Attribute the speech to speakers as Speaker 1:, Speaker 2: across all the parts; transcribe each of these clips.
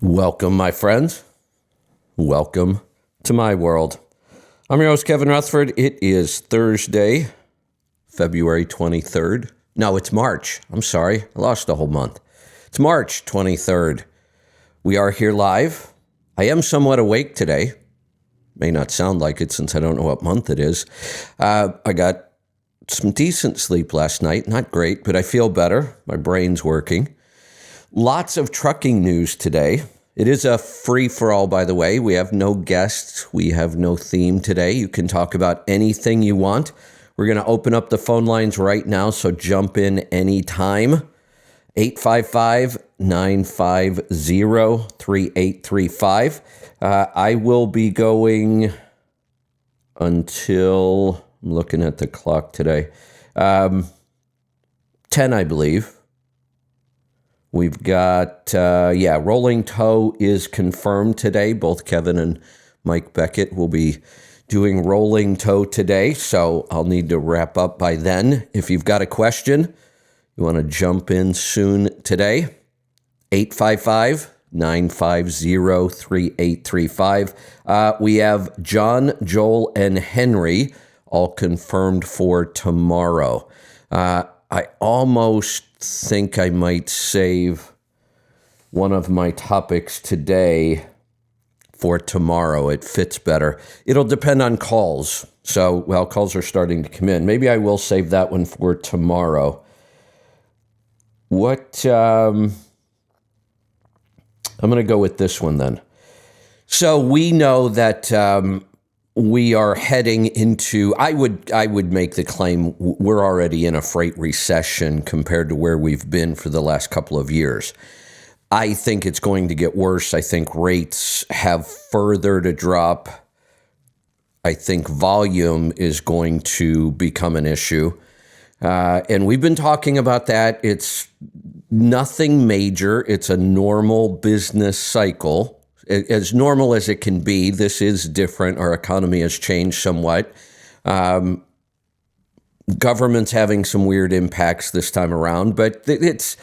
Speaker 1: Welcome, my friends. Welcome to my world. I'm your host, Kevin Rutherford. It is Thursday, February 23rd. No, it's March. I'm sorry. I lost a whole month. It's March 23rd. We are here live. I am somewhat awake today. May not sound like it since I don't know what month it is. I got some decent sleep last night. Not great, but I feel better. My brain's working. Lots of trucking news today. It is a free-for-all, by the way. We have no guests. We have no theme today. You can talk about anything you want. We're going to open up the phone lines right now, so jump in anytime. 855-950-3835. I will be going until, I'm looking at the clock today, 10, I believe. We've got, Rolling Toe is confirmed today. Both Kevin and Mike Beckett will be doing Rolling Toe today, so I'll need to wrap up by then. If you've got a question, you want to jump in soon today, 855-950-3835. We have John, Joel, and Henry all confirmed for tomorrow. I almost think I might save one of my topics today for tomorrow. It fits better. It'll depend on calls. So, calls are starting to come in. Maybe I will save that one for tomorrow. I'm going to go with this one then. So we know that we are heading into, I would make the claim we're already in a freight recession compared to where we've been for the last couple of years. I think it's going to get worse. I think rates have further to drop. I think volume is going to become an issue. And we've been talking about that. It's nothing major. It's a normal business cycle. As normal as it can be. This is different. Our economy has changed somewhat. Government's having some weird impacts this time around, but it's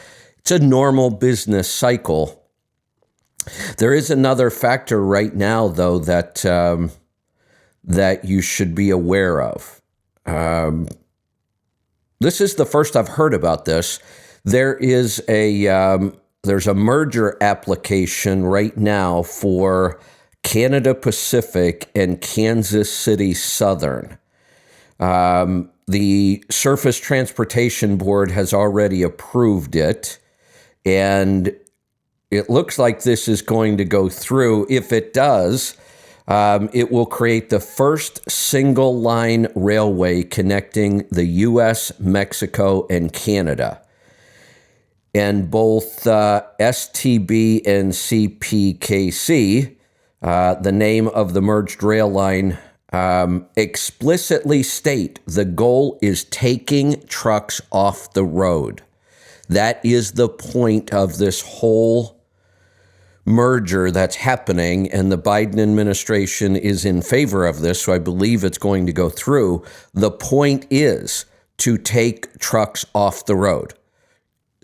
Speaker 1: a normal business cycle. There is another factor right now, though, that you should be aware of. This is the first I've heard about this. There's a merger application right now for Canada Pacific and Kansas City Southern. The Surface Transportation Board has already approved it, and it looks like this is going to go through. If it does, it will create the first single-line railway connecting the U.S., Mexico, and Canada. And both STB and CPKC, the name of the merged rail line, explicitly state the goal is taking trucks off the road. That is the point of this whole merger that's happening, and the Biden administration is in favor of this, so I believe it's going to go through. The point is to take trucks off the road.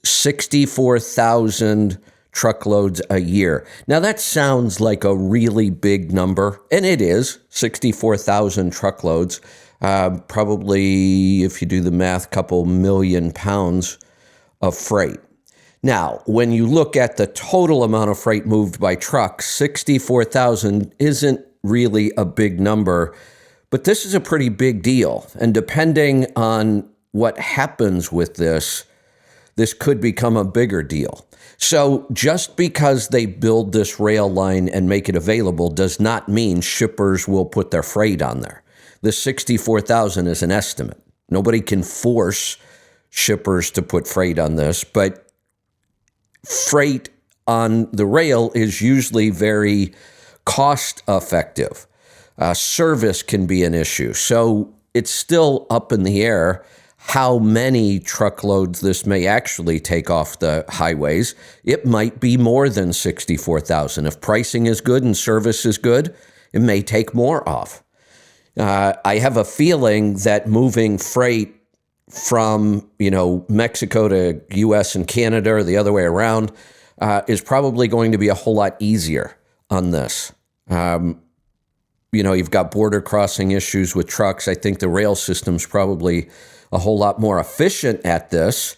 Speaker 1: 64,000 truckloads a year. Now that sounds like a really big number, and it is, 64,000 truckloads. Probably, if you do the math, couple million pounds of freight. Now, when you look at the total amount of freight moved by trucks, 64,000 isn't really a big number, but this is a pretty big deal. And depending on what happens with this could become a bigger deal. So just because they build this rail line and make it available does not mean shippers will put their freight on there. The 64,000 is an estimate. Nobody can force shippers to put freight on this, but freight on the rail is usually very cost effective. Service can be an issue. So it's still up in the air how many truckloads this may actually take off the highways. It might be more than 64,000. If pricing is good and service is good, it may take more off. I have a feeling that moving freight from, Mexico to U.S. and Canada or the other way around is probably going to be a whole lot easier on this. You've got border crossing issues with trucks. I think the rail system's probably a whole lot more efficient at this.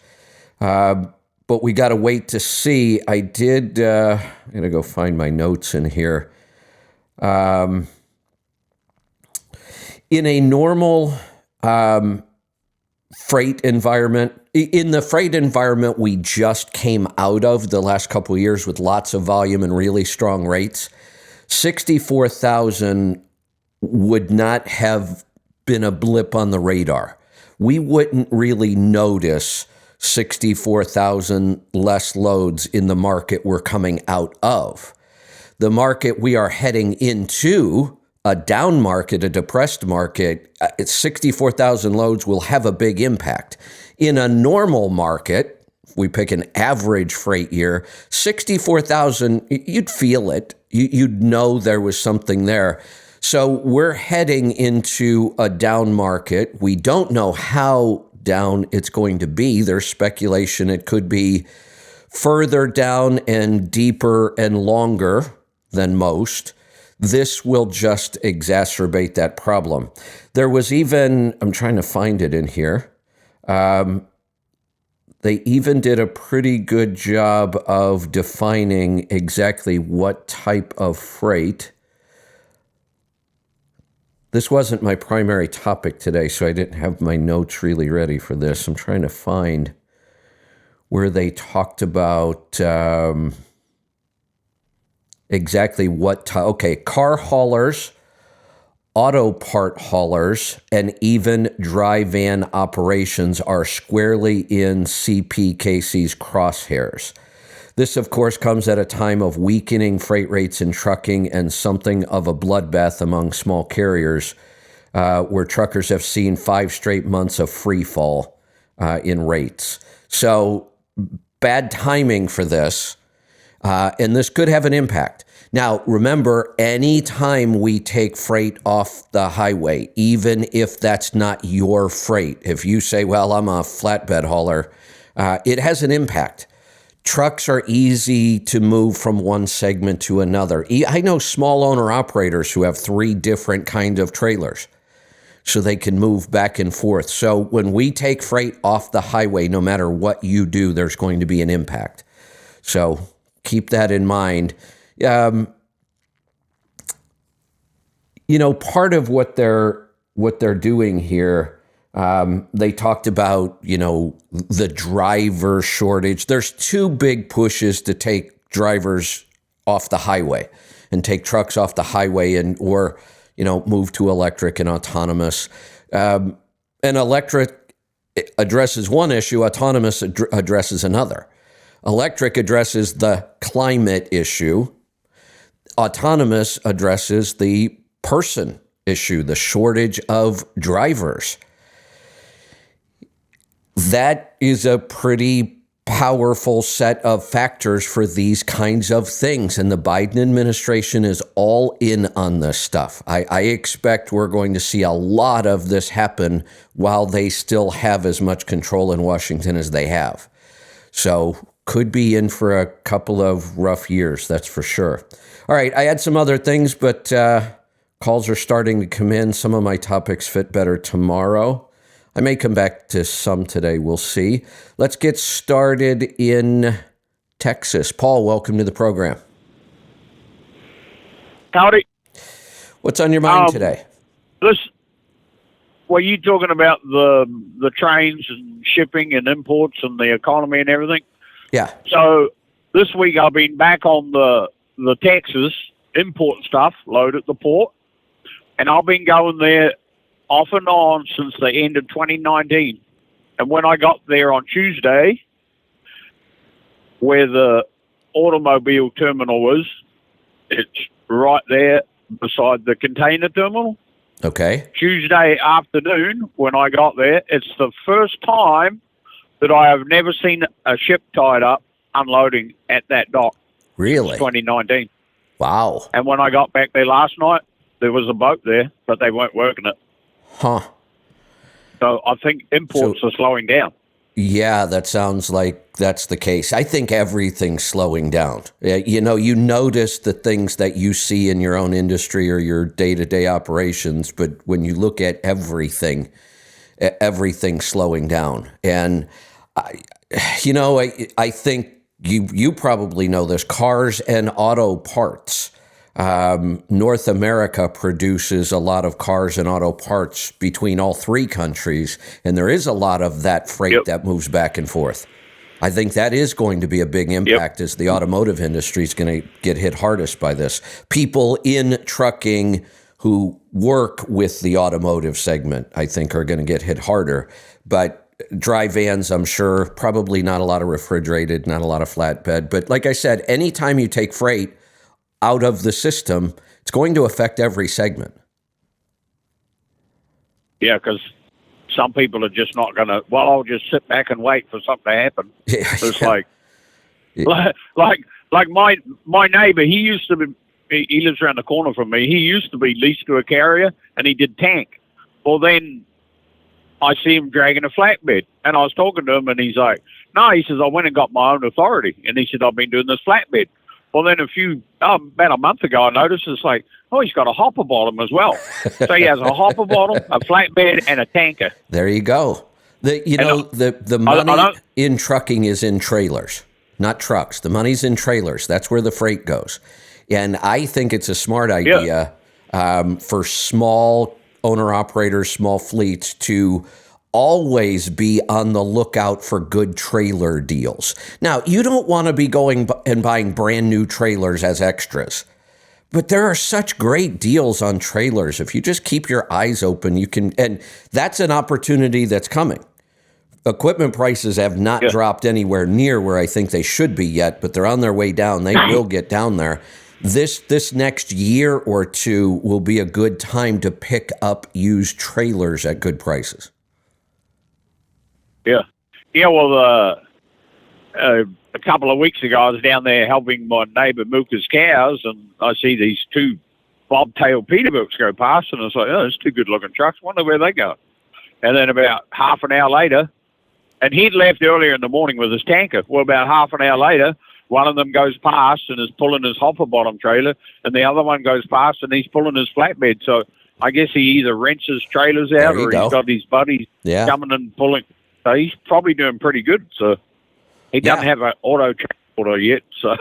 Speaker 1: But we got to wait to see. I'm going to go find my notes in here. In a normal freight environment, in the freight environment we just came out of the last couple of years with lots of volume and really strong rates, 64,000 would not have been a blip on the radar. We wouldn't really notice 64,000 less loads in the market we're coming out of. The market we are heading into, a down market, a depressed market, 64,000 loads will have a big impact. In a normal market, if we pick an average freight year, 64,000, you'd feel it. You'd know there was something there. So we're heading into a down market. We don't know how down it's going to be. There's speculation it could be further down and deeper and longer than most. This will just exacerbate that problem. There was even, I'm trying to find it in here, they even did a pretty good job of defining exactly what type of freight. This wasn't my primary topic today, so I didn't have my notes really ready for this. I'm trying to find where they talked about exactly what car haulers, auto part haulers, and even dry van operations are squarely in CPKC's crosshairs. This, of course, comes at a time of weakening freight rates in trucking and something of a bloodbath among small carriers, where truckers have seen 5 straight months of free fall in rates. So bad timing for this, and this could have an impact. Now, remember, anytime we take freight off the highway, even if that's not your freight, if you say, well, I'm a flatbed hauler, it has an impact. Trucks are easy to move from one segment to another. I know small owner operators who have 3 different kinds of trailers, so they can move back and forth. So when we take freight off the highway, no matter what you do, there's going to be an impact. So keep that in mind. Part of what they're doing here, they talked about, the driver shortage. There's 2 big pushes to take drivers off the highway and take trucks off the highway or move to electric and autonomous. And electric addresses one issue, autonomous addresses another. Electric addresses the climate issue. Autonomous addresses the person issue, the shortage of drivers. That is a pretty powerful set of factors for these kinds of things. And the Biden administration is all in on this stuff. I expect we're going to see a lot of this happen while they still have as much control in Washington as they have. So could be in for a couple of rough years, that's for sure. All right, I had some other things, but calls are starting to come in. Some of my topics fit better tomorrow. I may come back to some today. We'll see. Let's get started in Texas. Paul, welcome to the program.
Speaker 2: Howdy.
Speaker 1: What's on your mind today?
Speaker 2: Were you talking about the trains and shipping and imports and the economy and everything?
Speaker 1: Yeah.
Speaker 2: So this week I've been back on the Texas import stuff load at the port, and I've been going there off and on since the end of 2019. And when I got there on Tuesday, where the automobile terminal is, it's right there beside the container terminal.
Speaker 1: Okay.
Speaker 2: Tuesday afternoon, when I got there, it's the first time that I have never seen a ship tied up unloading at that dock.
Speaker 1: Really?
Speaker 2: Since 2019.
Speaker 1: Wow.
Speaker 2: And when I got back there last night, there was a boat there, but they weren't working it.
Speaker 1: Huh.
Speaker 2: So I think imports are slowing down.
Speaker 1: Yeah, that sounds like that's the case. I think everything's slowing down. You know, you notice the things that you see in your own industry or your day-to-day operations, but when you look at everything, everything's slowing down. And I think you probably know this. Cars and auto parts. North America produces a lot of cars and auto parts between all three countries, and there is a lot of that freight that moves back and forth. I think that is going to be a big impact as the automotive industry is going to get hit hardest by this. People in trucking who work with the automotive segment, I think, are going to get hit harder. But dry vans, I'm sure, probably not a lot of refrigerated, not a lot of flatbed. But like I said, anytime you take freight out of the system, it's going to affect every segment. Yeah,
Speaker 2: because some people are just not going to, well, I'll just sit back and wait for something to happen. It's like my neighbor, he used to be, he lives around the corner from me. He used to be leased to a carrier, and he did tank. Well, then I see him dragging a flatbed, and I was talking to him, and he's like, no, he says, I went and got my own authority. And he said, I've been doing this flatbed. Well, then about a month ago, I noticed it's like, oh, he's got a hopper bottom as well. So he has a hopper bottom, a flatbed, and a tanker.
Speaker 1: There you go. The money in trucking is in trailers, not trucks. The money's in trailers. That's where the freight goes. And I think it's a smart idea for small owner-operators, small fleets to always be on the lookout for good trailer deals. Now, you don't want to be going and buying brand new trailers as extras, but there are such great deals on trailers. If you just keep your eyes open, you can, and that's an opportunity that's coming. Equipment prices have not dropped anywhere near where I think they should be yet, but they're on their way down. They will get down there. This next year or two will be a good time to pick up used trailers at good prices.
Speaker 2: Yeah. Well, a couple of weeks ago, I was down there helping my neighbor milk his cows, and I see these two bobtail Peterbilts go past, and I was like, oh, there's two good-looking trucks. Wonder where they go. And then about half an hour later, and he'd left earlier in the morning with his tanker. Well, about half an hour later, one of them goes past and is pulling his hopper bottom trailer, and the other one goes past and he's pulling his flatbed. So I guess he either rents his trailers out or he's got his buddies coming and pulling. So he's probably doing pretty good. So he doesn't have an auto transporter yet. So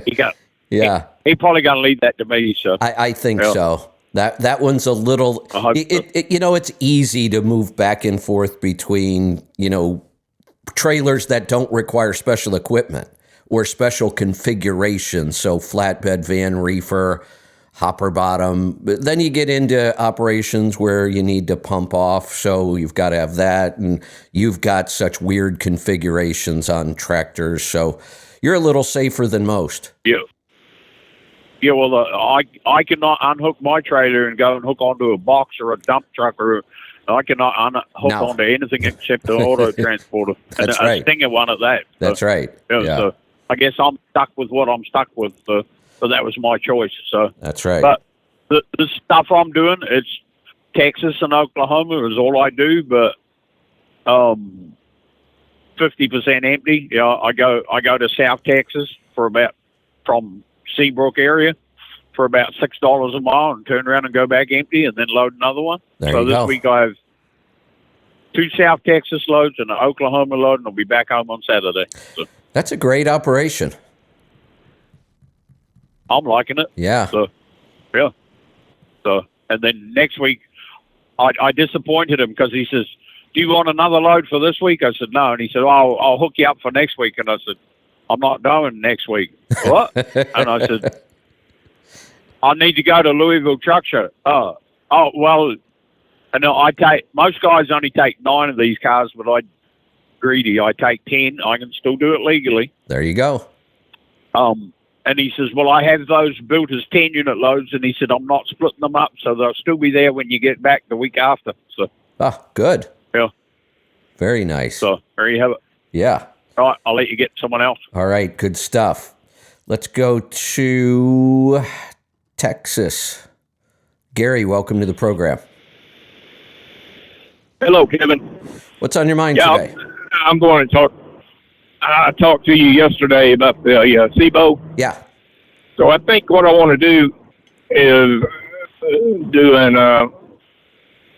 Speaker 2: he probably going to leave that to me. So
Speaker 1: I think so. That one's a little. It's easy to move back and forth between trailers that don't require special equipment or special configurations. So flatbed, van, reefer, hopper bottom. But then you get into operations where you need to pump off, so you've got to have that, and you've got such weird configurations on tractors, so you're a little safer than most.
Speaker 2: Yeah, well, I cannot unhook my trailer and go and hook onto a box or a dump truck, or I cannot unhook onto anything except an auto transporter.
Speaker 1: That's
Speaker 2: and
Speaker 1: right.
Speaker 2: A Stinger one at that.
Speaker 1: That's right.
Speaker 2: So I guess I'm stuck with what I'm stuck with. So that was my choice. So
Speaker 1: that's right.
Speaker 2: But the stuff I'm doing, it's Texas and Oklahoma is all I do. But 50% empty. I go to South Texas from Seabrook area for about $6 a mile and turn around and go back empty and then load another one. This week I have 2 South Texas loads and an Oklahoma load, and I'll be back home on Saturday. So
Speaker 1: that's a great operation.
Speaker 2: I'm liking it.
Speaker 1: Yeah.
Speaker 2: So and then next week I disappointed him because he says, do you want another load for this week? I said, no. And he said, oh, I'll hook you up for next week. And I said, I'm not going next week. What? And I said, I need to go to Louisville Truck Show. Oh, well, and most guys only take 9 of these cars, but I'm greedy. I take 10. I can still do it legally.
Speaker 1: There you go.
Speaker 2: And he says, well, I have those built as 10-unit loads. And he said, I'm not splitting them up, so they'll still be there when you get back the week after. So.
Speaker 1: Good.
Speaker 2: Yeah.
Speaker 1: Very nice.
Speaker 2: So there you have it.
Speaker 1: Yeah.
Speaker 2: All right, I'll let you get someone else.
Speaker 1: All right, good stuff. Let's go to Texas. Gary, welcome to the program.
Speaker 3: Hello, Kevin.
Speaker 1: What's on your mind
Speaker 3: Yeah,
Speaker 1: today?
Speaker 3: I'm going to talk. I talked to you yesterday about the SIBO.
Speaker 1: Yeah.
Speaker 3: So I think what I want to do is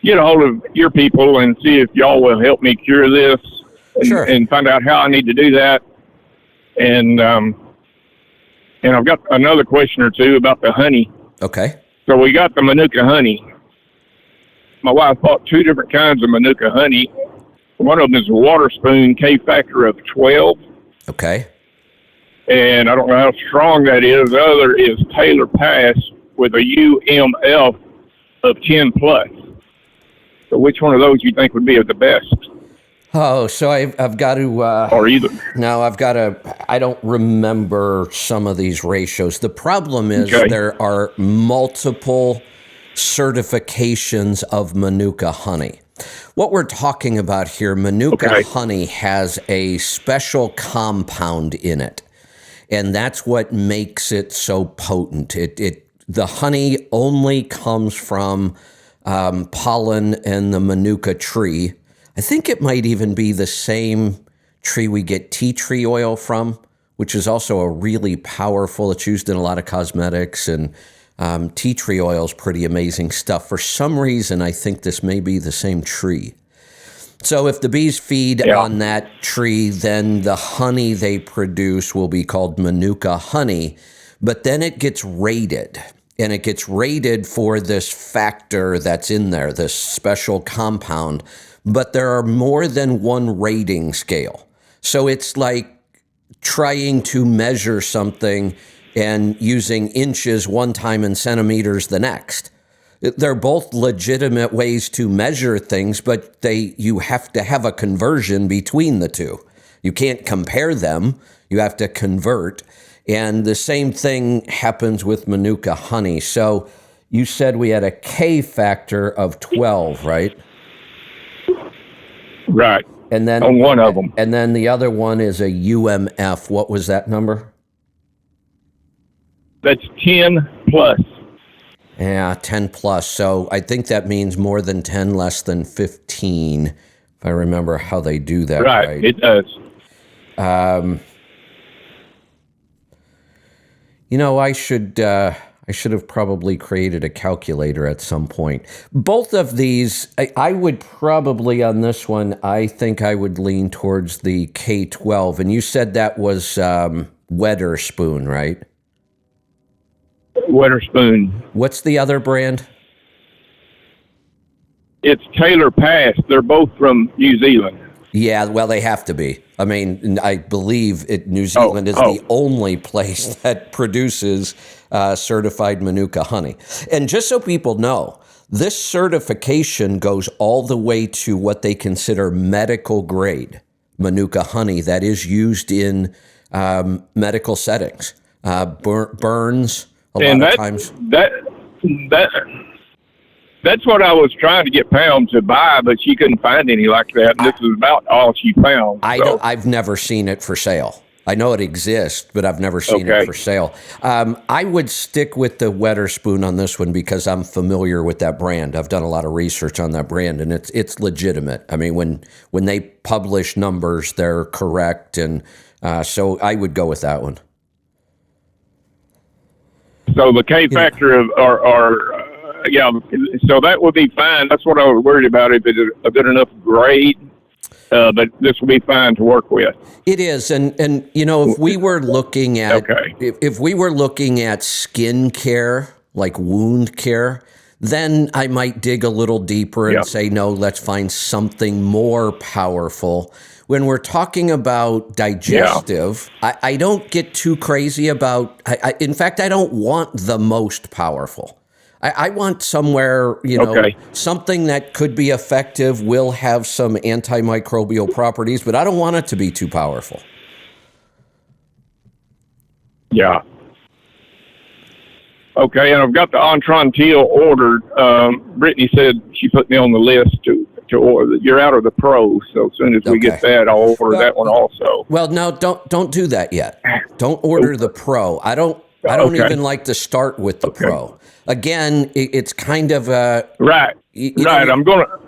Speaker 3: get a hold of your people and see if y'all will help me cure this
Speaker 1: Sure.
Speaker 3: and find out how I need to do that. And I've got another question or two about the honey.
Speaker 1: Okay.
Speaker 3: So we got the Manuka honey. My wife bought 2 different kinds of Manuka honey. One of them is a water spoon K factor of 12.
Speaker 1: Okay.
Speaker 3: And I don't know how strong that is. The other is Taylor Pass with a UMF of 10 plus. So which one of those you think would be the best?
Speaker 1: Oh, so I've got to.
Speaker 3: Or either?
Speaker 1: No, I've got to. I don't remember some of these ratios. The problem is
Speaker 3: Okay.
Speaker 1: there are multiple certifications of Manuka honey. What we're talking about here, Manuka
Speaker 3: Okay.
Speaker 1: honey has a special compound in it, and that's what makes it so potent. The honey only comes from pollen and the Manuka tree. I think it might even be the same tree we get tea tree oil from, which is also a really powerful. It's used in a lot of cosmetics, and tea tree oil is pretty amazing stuff. For some reason, I think this may be the same tree. So if the bees feed on that tree, then the honey they produce will be called Manuka honey, but then it gets rated. And it gets rated for this factor that's in there, this special compound. But there are more than one rating scale. So it's like trying to measure something and using inches one time and centimeters the next. They're both legitimate ways to measure things, but you have to have a conversion between the two. You can't compare them. You have to convert. And the same thing happens with Manuka honey. So you said we had a K factor of 12, right?
Speaker 3: Right.
Speaker 1: And then
Speaker 3: On one of them.
Speaker 1: And then the other one is a UMF. What was that number?
Speaker 3: That's 10 plus.
Speaker 1: Yeah, 10 plus. So I think that means more than 10, less than 15, if I remember how they do that right.
Speaker 3: It does.
Speaker 1: I should have probably created a calculator at some point. Both of these, I would probably, on this one, I think I would lean towards the K12. And you said that was Weatherspoon, right?
Speaker 3: Weatherspoon.
Speaker 1: What's the other brand?
Speaker 3: It's Taylor Pass. They're both from New Zealand.
Speaker 1: Yeah, well, they have to be. I mean, I believe New Zealand is the only place that produces certified Manuka honey. And just so people know, this certification goes all the way to what they consider medical grade Manuka honey that is used in medical settings. Burns, a lot of times.
Speaker 3: That's what I was trying to get Pam to buy, but she couldn't find any like that. And this is about all she found.
Speaker 1: I've never seen it for sale. I know it exists, but I've never seen it for sale. I would stick with the Weatherspoon on this one because I'm familiar with that brand. I've done a lot of research on that brand, and it's legitimate. I mean, when they publish numbers, they're correct, and so I would go with that one.
Speaker 3: So the K factor so that would be fine. That's what I was worried about, if it's a good enough grade. But this will be fine to work with.
Speaker 1: It is, and if we were looking at if we were looking at skin care, like wound care, then I might dig a little deeper and say, no, let's find something more powerful. When we're talking about digestive, I don't get too crazy about. In fact, I don't want the most powerful. I want somewhere, something that could be effective, will have some antimicrobial properties, but I don't want it to be too powerful.
Speaker 3: Yeah. Okay, and I've got the Entrantil ordered. Brittany said she put me on the list to order. You're out of the Pro, so as soon as we get that, I'll order that one also.
Speaker 1: Well, no, don't do that yet. Don't order the Pro. I don't even like to start with the Pro. Again, it's kind of a...
Speaker 3: Right. I'm going to...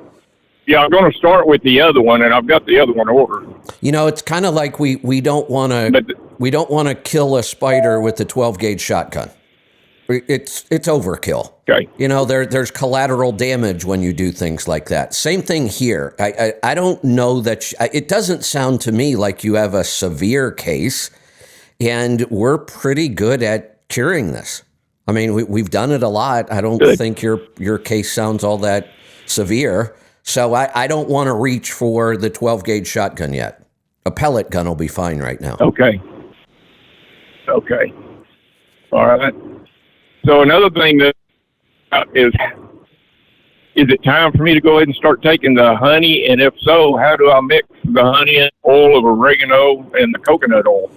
Speaker 3: Yeah, I'm going to start with the other one, and I've got the other one ordered.
Speaker 1: You know, it's kind of like we don't want to kill a spider with the 12 gauge shotgun. It's overkill.
Speaker 3: Okay.
Speaker 1: You know, there's collateral damage when you do things like that. Same thing here. I don't know that it doesn't sound to me like you have a severe case, and we're pretty good at curing this. I mean, we've done it a lot. I don't think your case sounds all that severe. So I don't want to reach for the 12 gauge shotgun yet. A pellet gun will be fine right now.
Speaker 3: Okay. All right. So another thing that is it time for me to go ahead and start taking the honey? And if so, how do I mix the honey and oil of oregano and the coconut oil?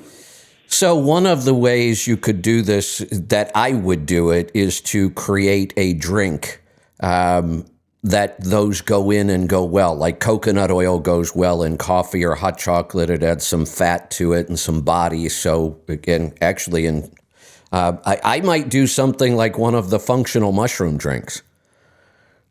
Speaker 1: So one of the ways you could do this, that I would do it, is to create a drink that those go in and go well. Like coconut oil goes well in coffee or hot chocolate. It adds some fat to it and some body. So again, actually, I might do something like one of the functional mushroom drinks.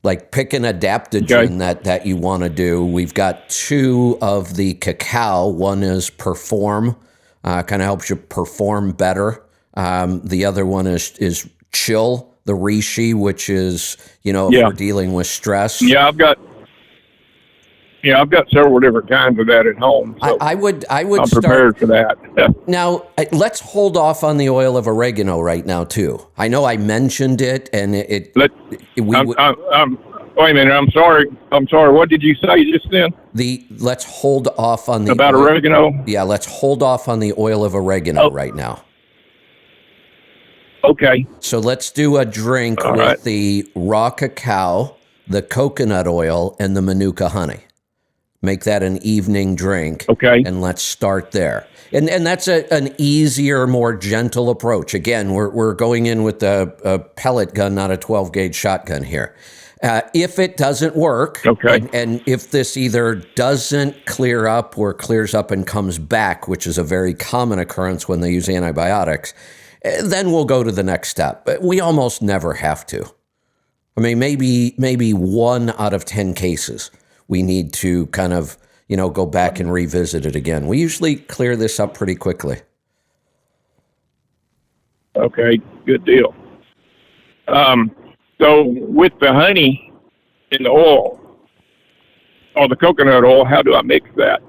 Speaker 1: Like pick an adaptogen that you want to do. We've got 2 of the cacao. One is Perform, kind of helps you perform better. The other one is Chill, the reishi, which is, if we're dealing with stress.
Speaker 3: Yeah, I've got several different kinds of that at home. So
Speaker 1: I would
Speaker 3: I'm
Speaker 1: start
Speaker 3: prepared for that.
Speaker 1: Now, let's hold off on the oil of oregano right now too. I know I mentioned it, and
Speaker 3: wait a minute. I'm sorry. What did you say just then?
Speaker 1: Let's hold off on the
Speaker 3: about oregano.
Speaker 1: Yeah, let's hold off on the oil of oregano right now.
Speaker 3: Okay.
Speaker 1: So let's do a drink with the raw cacao, the coconut oil, and the Manuka honey. Make that an evening drink.
Speaker 3: Okay.
Speaker 1: And let's start there. And that's an easier, more gentle approach. Again, we're going in with a pellet gun, not a 12 gauge shotgun here. If it doesn't work, and if this either doesn't clear up or clears up and comes back, which is a very common occurrence when they use antibiotics, then we'll go to the next step. But we almost never have to. I mean, maybe 1 out of 10 cases we need to kind of, go back and revisit it again. We usually clear this up pretty quickly.
Speaker 3: Okay, good deal. So with the honey and the oil, or the coconut oil, how do I mix that?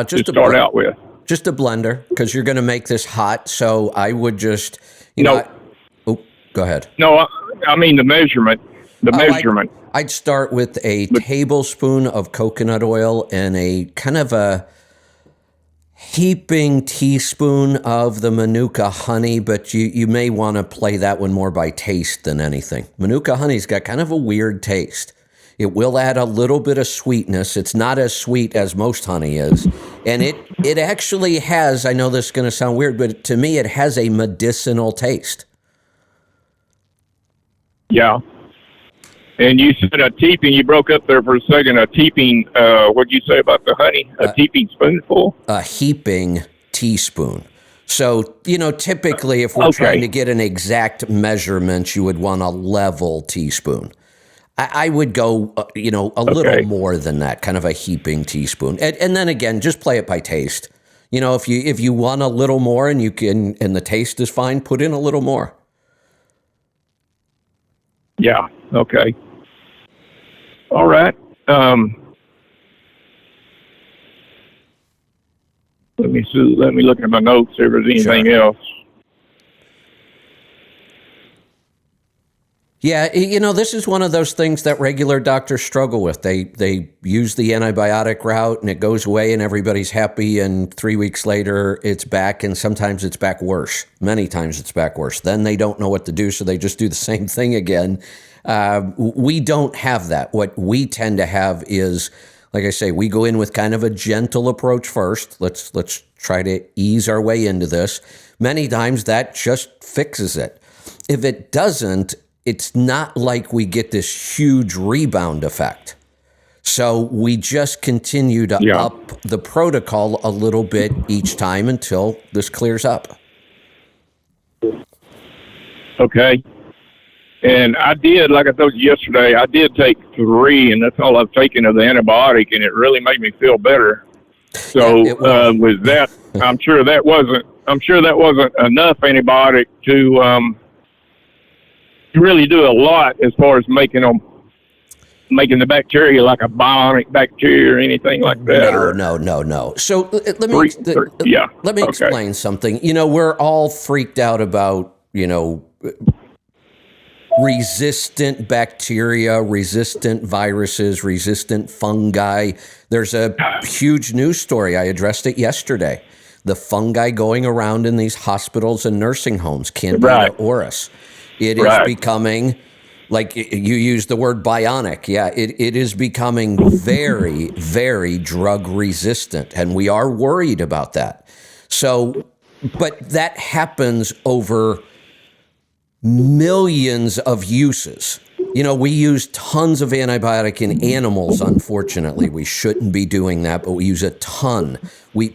Speaker 1: Just
Speaker 3: to start out with.
Speaker 1: Just a blender, because you're going to make this hot. So I would just, go ahead.
Speaker 3: No, I mean the measurement. Measurement.
Speaker 1: I'd start with a tablespoon of coconut oil and a kind of a heaping teaspoon of the Manuka honey, but you may want to play that one more by taste than anything. Manuka honey's got kind of a weird taste. It will add a little bit of sweetness. It's not as sweet as most honey is. And it actually has, I know this is going to sound weird, but to me it has a medicinal taste.
Speaker 3: Yeah. And you said a teeping, you broke up there for a second, a teeping, what'd you say about the honey? A teeping spoonful?
Speaker 1: A heaping teaspoon. So, typically if we're trying to get an exact measurement, you would want a level teaspoon. I would go, a little more than that, kind of a heaping teaspoon. And then again, just play it by taste. If you want a little more and and the taste is fine, put in a little more.
Speaker 3: Yeah. Okay. All right. Let me look at my notes if there's anything else.
Speaker 1: Yeah, this is one of those things that regular doctors struggle with. They use the antibiotic route and it goes away and everybody's happy, and 3 weeks later it's back, and sometimes it's back worse. Many times it's back worse. Then they don't know what to do, so they just do the same thing again. We don't have that. What we tend to have is, like I say, we go in with kind of a gentle approach first. Let's try to ease our way into this. Many times that just fixes it. If it doesn't, it's not like we get this huge rebound effect. So we just continue to up the protocol a little bit each time until this clears up.
Speaker 3: Okay. And I did, like I told you yesterday, I did take 3, and that's all I've taken of the antibiotic, and it really made me feel better. So with that, I'm sure that wasn't enough antibiotic to really do a lot as far as making the bacteria like a bionic bacteria or anything like that.
Speaker 1: No. So let me explain something. We're all freaked out about, resistant bacteria, resistant viruses, resistant fungi. There's a huge news story. I addressed it yesterday. The fungi going around in these hospitals and nursing homes, Candida auris. It is becoming, like you used the word bionic. Yeah, it is becoming very, very drug resistant. And we are worried about that. So, but that happens over millions of uses. We use tons of antibiotic in animals, unfortunately. We shouldn't be doing that, but we use a ton.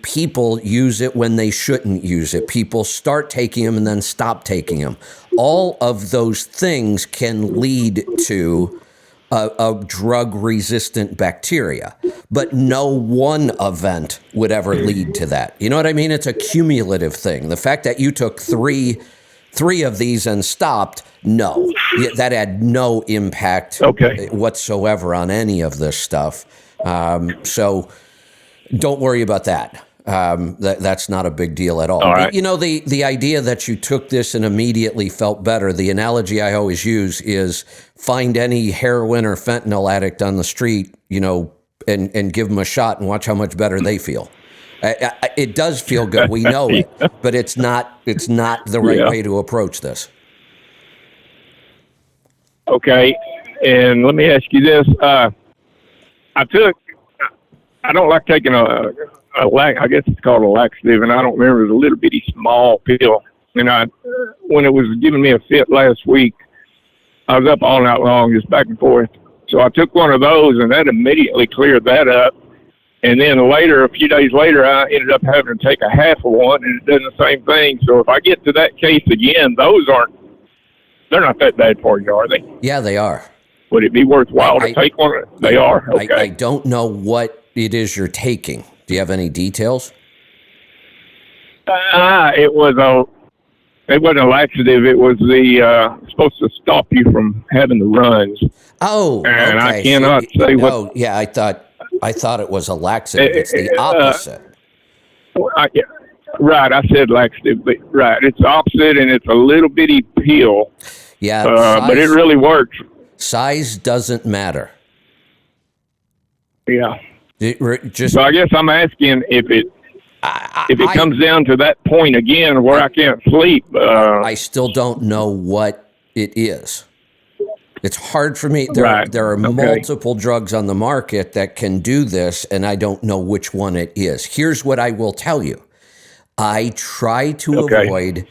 Speaker 1: People use it when they shouldn't use it. People start taking them and then stop taking them. All of those things can lead to a drug-resistant bacteria, but no one event would ever lead to that. You know what I mean? It's a cumulative thing. The fact that you took three of these and stopped, no, that had no impact whatsoever on any of this stuff. So don't worry about that. That's not a big deal at all.
Speaker 3: Right.
Speaker 1: But, the idea that you took this and immediately felt better, the analogy I always use is find any heroin or fentanyl addict on the street, and give them a shot and watch how much better they feel. It does feel good. We know it, but it's not the right way to approach this.
Speaker 3: Okay. And let me ask you this. I don't like taking I guess it's called a laxative, and I don't remember. It was a little bitty small pill. And when it was giving me a fit last week, I was up all night long, just back and forth. So I took one of those, and that immediately cleared that up. And then a few days later, I ended up having to take a half of one, and it does the same thing. So if I get to that case again, they're not that bad for you, are they?
Speaker 1: Yeah, they are.
Speaker 3: Would it be worthwhile to take one? They are? Okay.
Speaker 1: I don't know what it is you're taking. Do you have any details?
Speaker 3: It wasn't a laxative. It was supposed to stop you from having the runs.
Speaker 1: Oh,
Speaker 3: and
Speaker 1: okay.
Speaker 3: I cannot say what.
Speaker 1: Oh, yeah. I thought it was a laxative. It's the opposite.
Speaker 3: Right. I said laxative, but right. It's opposite, and it's a little bitty pill.
Speaker 1: Yeah.
Speaker 3: But it really works.
Speaker 1: Size doesn't matter.
Speaker 3: Yeah. So I guess I'm asking if it comes down to that point again where I can't sleep.
Speaker 1: I still don't know what it is. It's hard for me. There are multiple drugs on the market that can do this, and I don't know which one it is. Here's what I will tell you. I try to avoid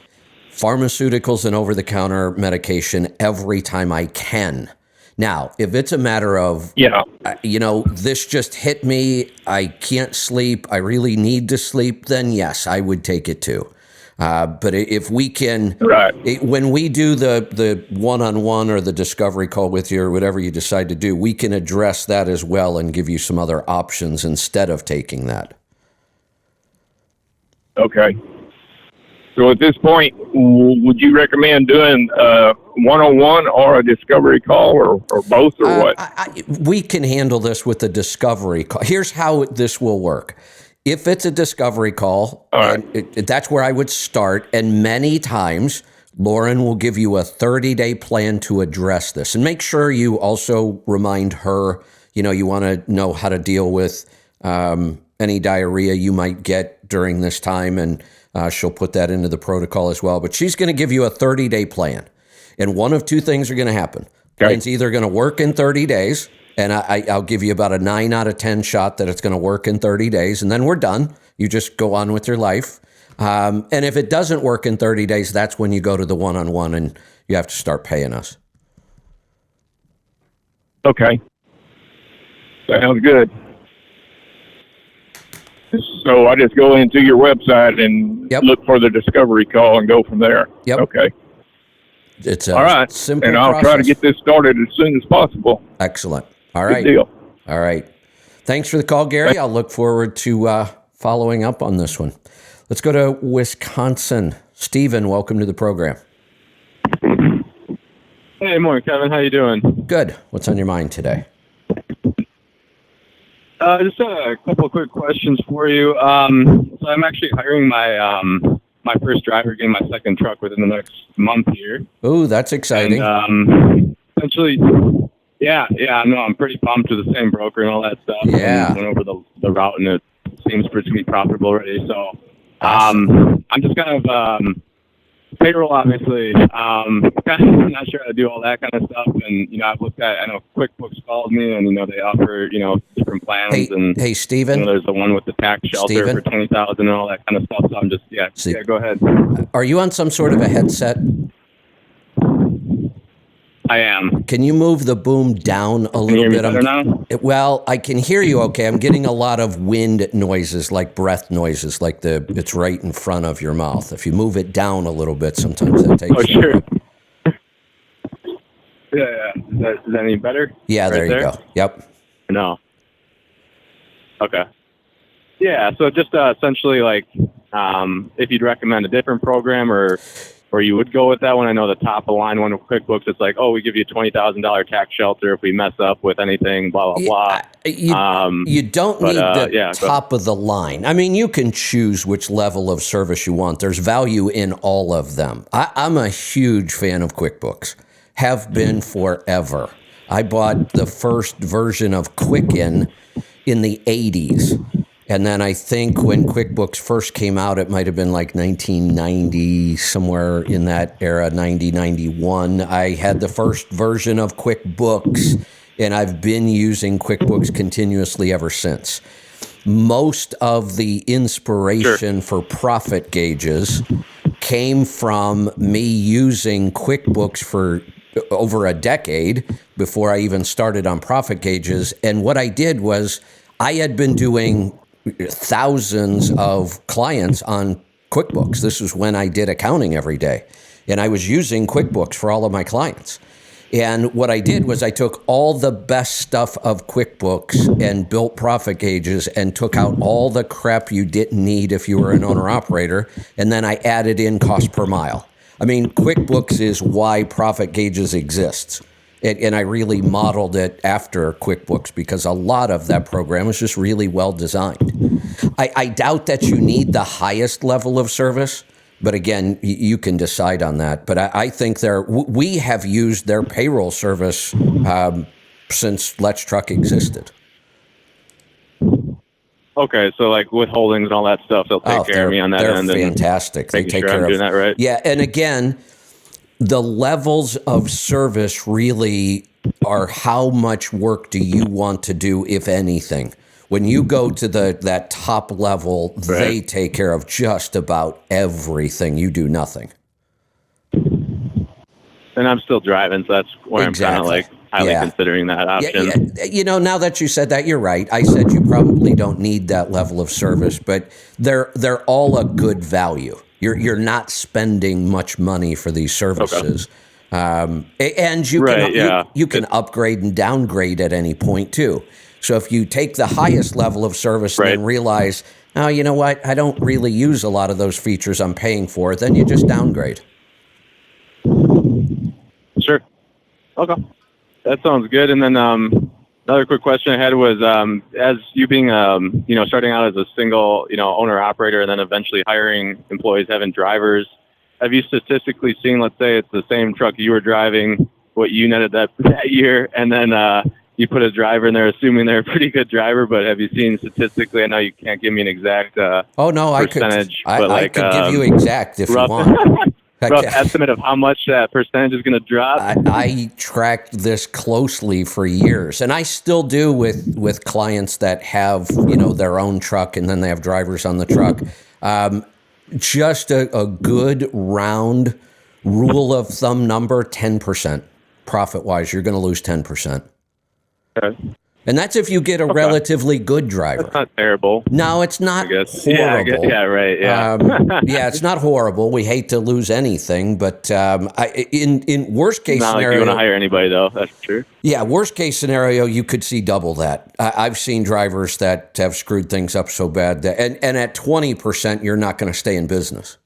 Speaker 1: pharmaceuticals and over-the-counter medication every time I can. Now, if it's a matter of, this just hit me, I can't sleep, I really need to sleep, then yes, I would take it too. But if we can, when we do the one-on-one or the discovery call with you or whatever you decide to do, we can address that as well and give you some other options instead of taking that.
Speaker 3: Okay. So at this point, would you recommend doing one-on-one or a discovery call or both or what?
Speaker 1: We can handle this with a discovery call. Here's how this will work. If it's a discovery call, that's where I would start. And many times, Lauren will give you a 30-day plan to address this. And make sure you also remind her, you want to know how to deal with any diarrhea you might get during this time. And she'll put that into the protocol as well. But she's going to give you a 30-day plan. And one of two things are going to happen. It's either going to work in 30 days, and I'll give you about a 9 out of 10 shot that it's going to work in 30 days, and then we're done. You just go on with your life. And if it doesn't work in 30 days, that's when you go to the one-on-one and you have to start paying us.
Speaker 3: Okay. Sounds good. So I just go into your website and look for the discovery call and go from there.
Speaker 1: Yep.
Speaker 3: Okay.
Speaker 1: It's a
Speaker 3: All right.
Speaker 1: simple
Speaker 3: And I'll
Speaker 1: process.
Speaker 3: try to get this started as soon as possible.
Speaker 1: Excellent. All
Speaker 3: Good
Speaker 1: right.
Speaker 3: deal.
Speaker 1: All right. Thanks for the call, Gary. I'll look forward to following up on this one. Let's go to Wisconsin. Stephen, welcome to the program.
Speaker 4: Hey, morning, Kevin. How you doing?
Speaker 1: Good. What's on your mind today?
Speaker 4: Just a couple of quick questions for you. So I'm actually hiring my first driver, getting my second truck within the next month here.
Speaker 1: Ooh, that's exciting.
Speaker 4: And essentially, yeah, no, I'm pretty pumped with the same broker and all that stuff.
Speaker 1: Yeah.
Speaker 4: And went over the route, and it seems pretty profitable already. So
Speaker 1: Awesome.
Speaker 4: I'm just kind of payroll, obviously. I'm not sure how to do all that kind of stuff. And, I've looked at, I know QuickBooks called me and, they offer, different plans.
Speaker 1: Hey, Stephen.
Speaker 4: There's the one with the tax shelter
Speaker 1: Steven?
Speaker 4: for $20,000 and all that kind of stuff. So I'm just, go ahead.
Speaker 1: Are you on some sort of a headset?
Speaker 4: I am.
Speaker 1: Can you move the boom down a
Speaker 4: Can you
Speaker 1: little
Speaker 4: hear me
Speaker 1: bit?
Speaker 4: better now?
Speaker 1: Well, I can hear you okay. I'm getting a lot of wind noises, like breath noises, like it's right in front of your mouth. If you move it down a little bit, sometimes that takes.
Speaker 4: Oh, sure. Yeah. Is that any better?
Speaker 1: Yeah,
Speaker 4: Right
Speaker 1: there you go. Yep.
Speaker 4: No. Okay. Yeah, so just essentially like if you'd recommend a different program or you would go with that one. I know the top of the line one with QuickBooks, it's like, oh, we give you a $20,000 tax shelter if we mess up with anything, blah, blah, blah.
Speaker 1: You don't need the top of the line. I mean, you can choose which level of service you want. There's value in all of them. I'm a huge fan of QuickBooks, have been forever. I bought the first version of Quicken in the 80s. And then I think when QuickBooks first came out, it might have been like 1990, somewhere in that era, 90, 91. I had the first version of QuickBooks, and I've been using QuickBooks continuously ever since. Most of the inspiration for profit gauges came from me using QuickBooks for over a decade before I even started on profit gauges. And what I did was I had been doing thousands of clients on QuickBooks. This was when I did accounting every day. And I was using QuickBooks for all of my clients. And what I did was I took all the best stuff of QuickBooks and built profit gauges and took out all the crap you didn't need if you were an owner-operator. And then I added in cost per mile. I mean, QuickBooks is why profit gauges exists. And I really modeled it after QuickBooks because a lot of that program is just really well designed. I doubt that you need the highest level of service, but again, you can decide on that. But I think we have used their payroll service since Let's Truck existed.
Speaker 4: Okay, so like withholdings and all that stuff, they'll take care of me on that end.
Speaker 1: They're fantastic. They take care of
Speaker 4: doing that right.
Speaker 1: Yeah, and again, the levels of service really are how much work do you want to do, if anything. When you go to that top level, they take care of just about everything. You do nothing.
Speaker 4: And I'm still driving, so that's where I'm kind of like highly considering that option.
Speaker 1: Yeah. Now that you said that, you're right. I said you probably don't need that level of service, but they're all a good value. You're not spending much money for these services. Okay. And you can upgrade and downgrade at any point too. So if you take the highest level of service and then realize, oh, you know what, I don't really use a lot of those features I'm paying for, then you just downgrade.
Speaker 4: Sure. Okay. That sounds good. And then another quick question I had was, as you being, starting out as a single, owner operator and then eventually hiring employees, having drivers, have you statistically seen, let's say it's the same truck you were driving, what you netted that year, and then you put a driver in there, assuming they're a pretty good driver, but have you seen statistically, I know you can't give me an exact percentage.
Speaker 1: I could give you exact if you want.
Speaker 4: Rough estimate of how much that percentage is going to drop?
Speaker 1: I tracked this closely for years, and I still do with clients that have their own truck and then they have drivers on the truck. Just a good round rule of thumb number, 10%. Profit-wise, you're going to lose 10%.
Speaker 4: Okay.
Speaker 1: And that's if you get a relatively good driver.
Speaker 4: That's not terrible.
Speaker 1: No, it's not
Speaker 4: I guess.
Speaker 1: horrible.
Speaker 4: Yeah, right. Yeah.
Speaker 1: Yeah, it's not horrible. We hate to lose anything, but in worst case
Speaker 4: Not like
Speaker 1: scenario,
Speaker 4: you want to hire anybody though. That's true.
Speaker 1: yeah, worst case scenario, you could see double that. I've seen drivers that have screwed things up so bad that, and at 20%, you're not going to stay in business.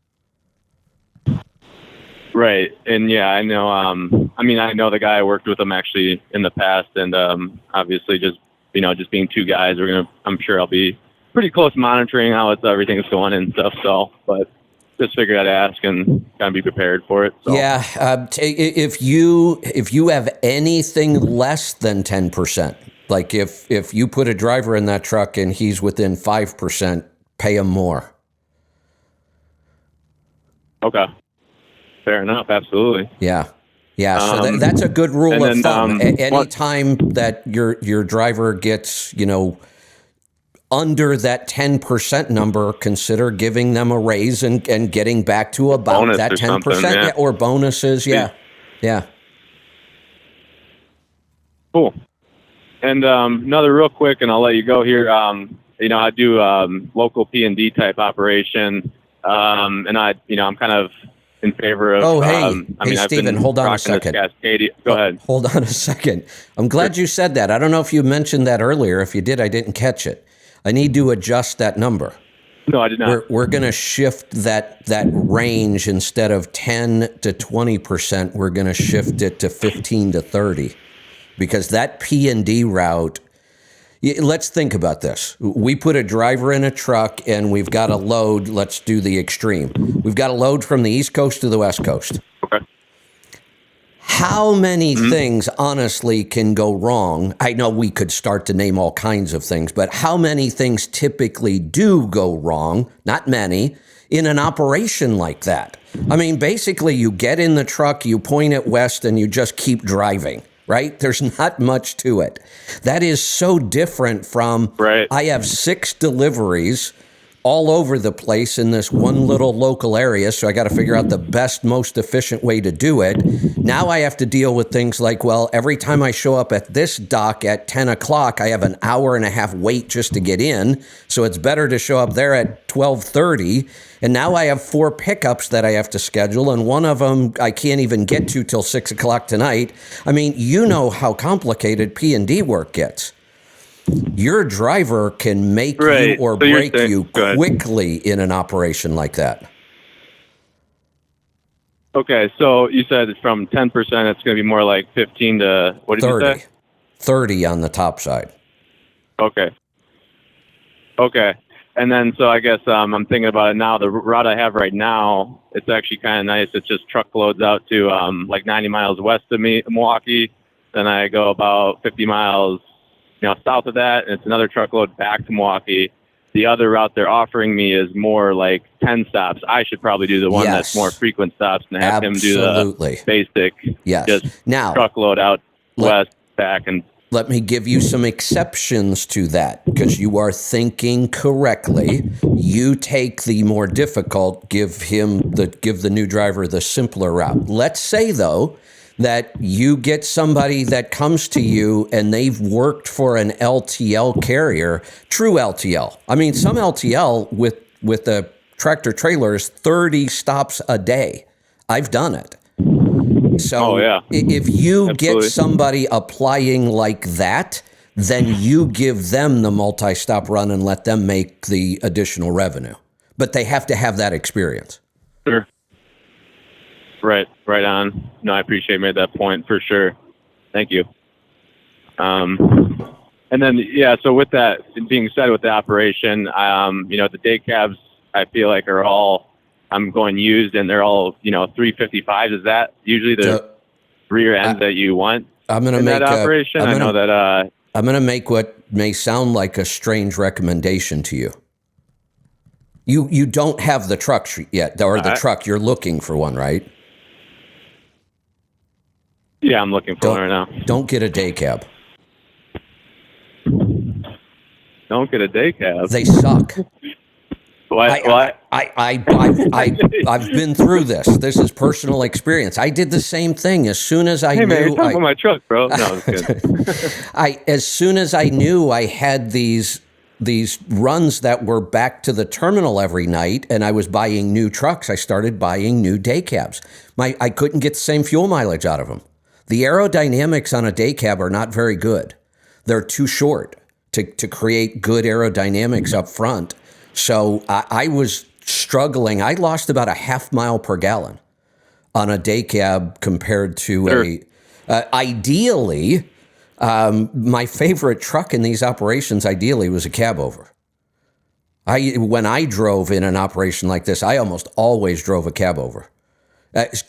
Speaker 4: Right. And yeah, I know. I know the guy I worked with him actually in the past, and obviously just being two guys, I'm sure I'll be pretty close monitoring how everything's going and stuff. So, but just figured I'd ask and kind of be prepared for it. So.
Speaker 1: Yeah, if you have anything less than 10%, like if you put a driver in that truck and he's within 5%, pay him more.
Speaker 4: Okay. Fair enough. Absolutely.
Speaker 1: Yeah. Yeah. So that's a good rule of thumb. Any time that your driver gets, under that 10% number, consider giving them a raise and getting back to about
Speaker 4: bonus
Speaker 1: that 10%.
Speaker 4: Yeah.
Speaker 1: Or bonuses. Yeah. Yeah.
Speaker 4: Cool. And another real quick, and I'll let you go here. I do local P&D type operation. And I'm kind of in favor of.
Speaker 1: Oh, hey, Stephen, hold on a second.
Speaker 4: Go ahead.
Speaker 1: Hold on a second. I'm glad you said that. I don't know if you mentioned that earlier. If you did, I didn't catch it. I need to adjust that number.
Speaker 4: No, I did not.
Speaker 1: We're going to shift that range. Instead of 10 to 20%, we're going to shift it to 15 to 30, because that P&D route. Let's think about this. We put a driver in a truck and we've got a load. Let's do the extreme. We've got a load from the East Coast to the West Coast.
Speaker 4: Okay.
Speaker 1: How many things honestly can go wrong? I know we could start to name all kinds of things, but how many things typically do go wrong? Not many, in an operation like that. I mean, basically you get in the truck, you point it west and you just keep driving. Right? There's not much to it. That is so different from,
Speaker 4: right.
Speaker 1: I have 6 deliveries all over the place in this one little local area, so I got to figure out the best, most efficient way to do it. Now I have to deal with things like, well, every time I show up at this dock at 10 o'clock, I have an hour and a half wait just to get in, so it's better to show up there at 12:30. And now I have 4 pickups that I have to schedule, and one of them I can't even get to till 6 o'clock tonight. I mean, you know how complicated P&D work gets. Your driver can make you or break you quickly in an operation like that.
Speaker 4: Okay, so you said from 10%, it's going to be more like 15 to, what did
Speaker 1: 30.
Speaker 4: you say?
Speaker 1: 30 on the top side.
Speaker 4: Okay. And then, so I guess I'm thinking about it now. The route I have right now, it's actually kind of nice. It's just truckloads out to like 90 miles west of Milwaukee. Then I go about 50 miles south of that, and it's another truckload back to Milwaukee. The other route they're offering me is more like 10 stops. I should probably do the one that's more frequent stops and have him do the basic just now truckload out west, back, and
Speaker 1: let me give you some exceptions to that, because you are thinking correctly. You take the more difficult, give the new driver the simpler route. Let's say, though, that you get somebody that comes to you and they've worked for an LTL carrier, true LTL. I mean, some LTL with the tractor trailers, 30 stops a day. I've done it. So if you get somebody applying like that, then you give them the multi-stop run and let them make the additional revenue. But they have to have that experience.
Speaker 4: Sure. Right on. No, I appreciate you made that point for sure. Thank you. And then, so with that being said, with the operation, the day cabs, I feel like are all, I'm going used, and they're all, 355. Is that usually the rear end that you want
Speaker 1: I'm gonna make
Speaker 4: that operation? I know that.
Speaker 1: I'm going to make what may sound like a strange recommendation to you. You don't have the truck yet, or the truck. You're looking for one, right?
Speaker 4: Yeah, I'm looking for one right now.
Speaker 1: Don't get a day cab.
Speaker 4: Don't get a day cab.
Speaker 1: They suck. I've been through this. This is personal experience. I did the same thing as soon as I
Speaker 4: Hey, man,
Speaker 1: knew.
Speaker 4: you're talking about my truck, bro. No, I was kidding.
Speaker 1: As soon as I knew I had these runs that were back to the terminal every night, and I was buying new trucks, I started buying new day cabs. I couldn't get the same fuel mileage out of them. The aerodynamics on a day cab are not very good. They're too short to create good aerodynamics up front. So I was struggling. I lost about a half mile per gallon on a day cab compared to ideally, my favorite truck in these operations ideally was a cab over. When I drove in an operation like this, I almost always drove a cab over.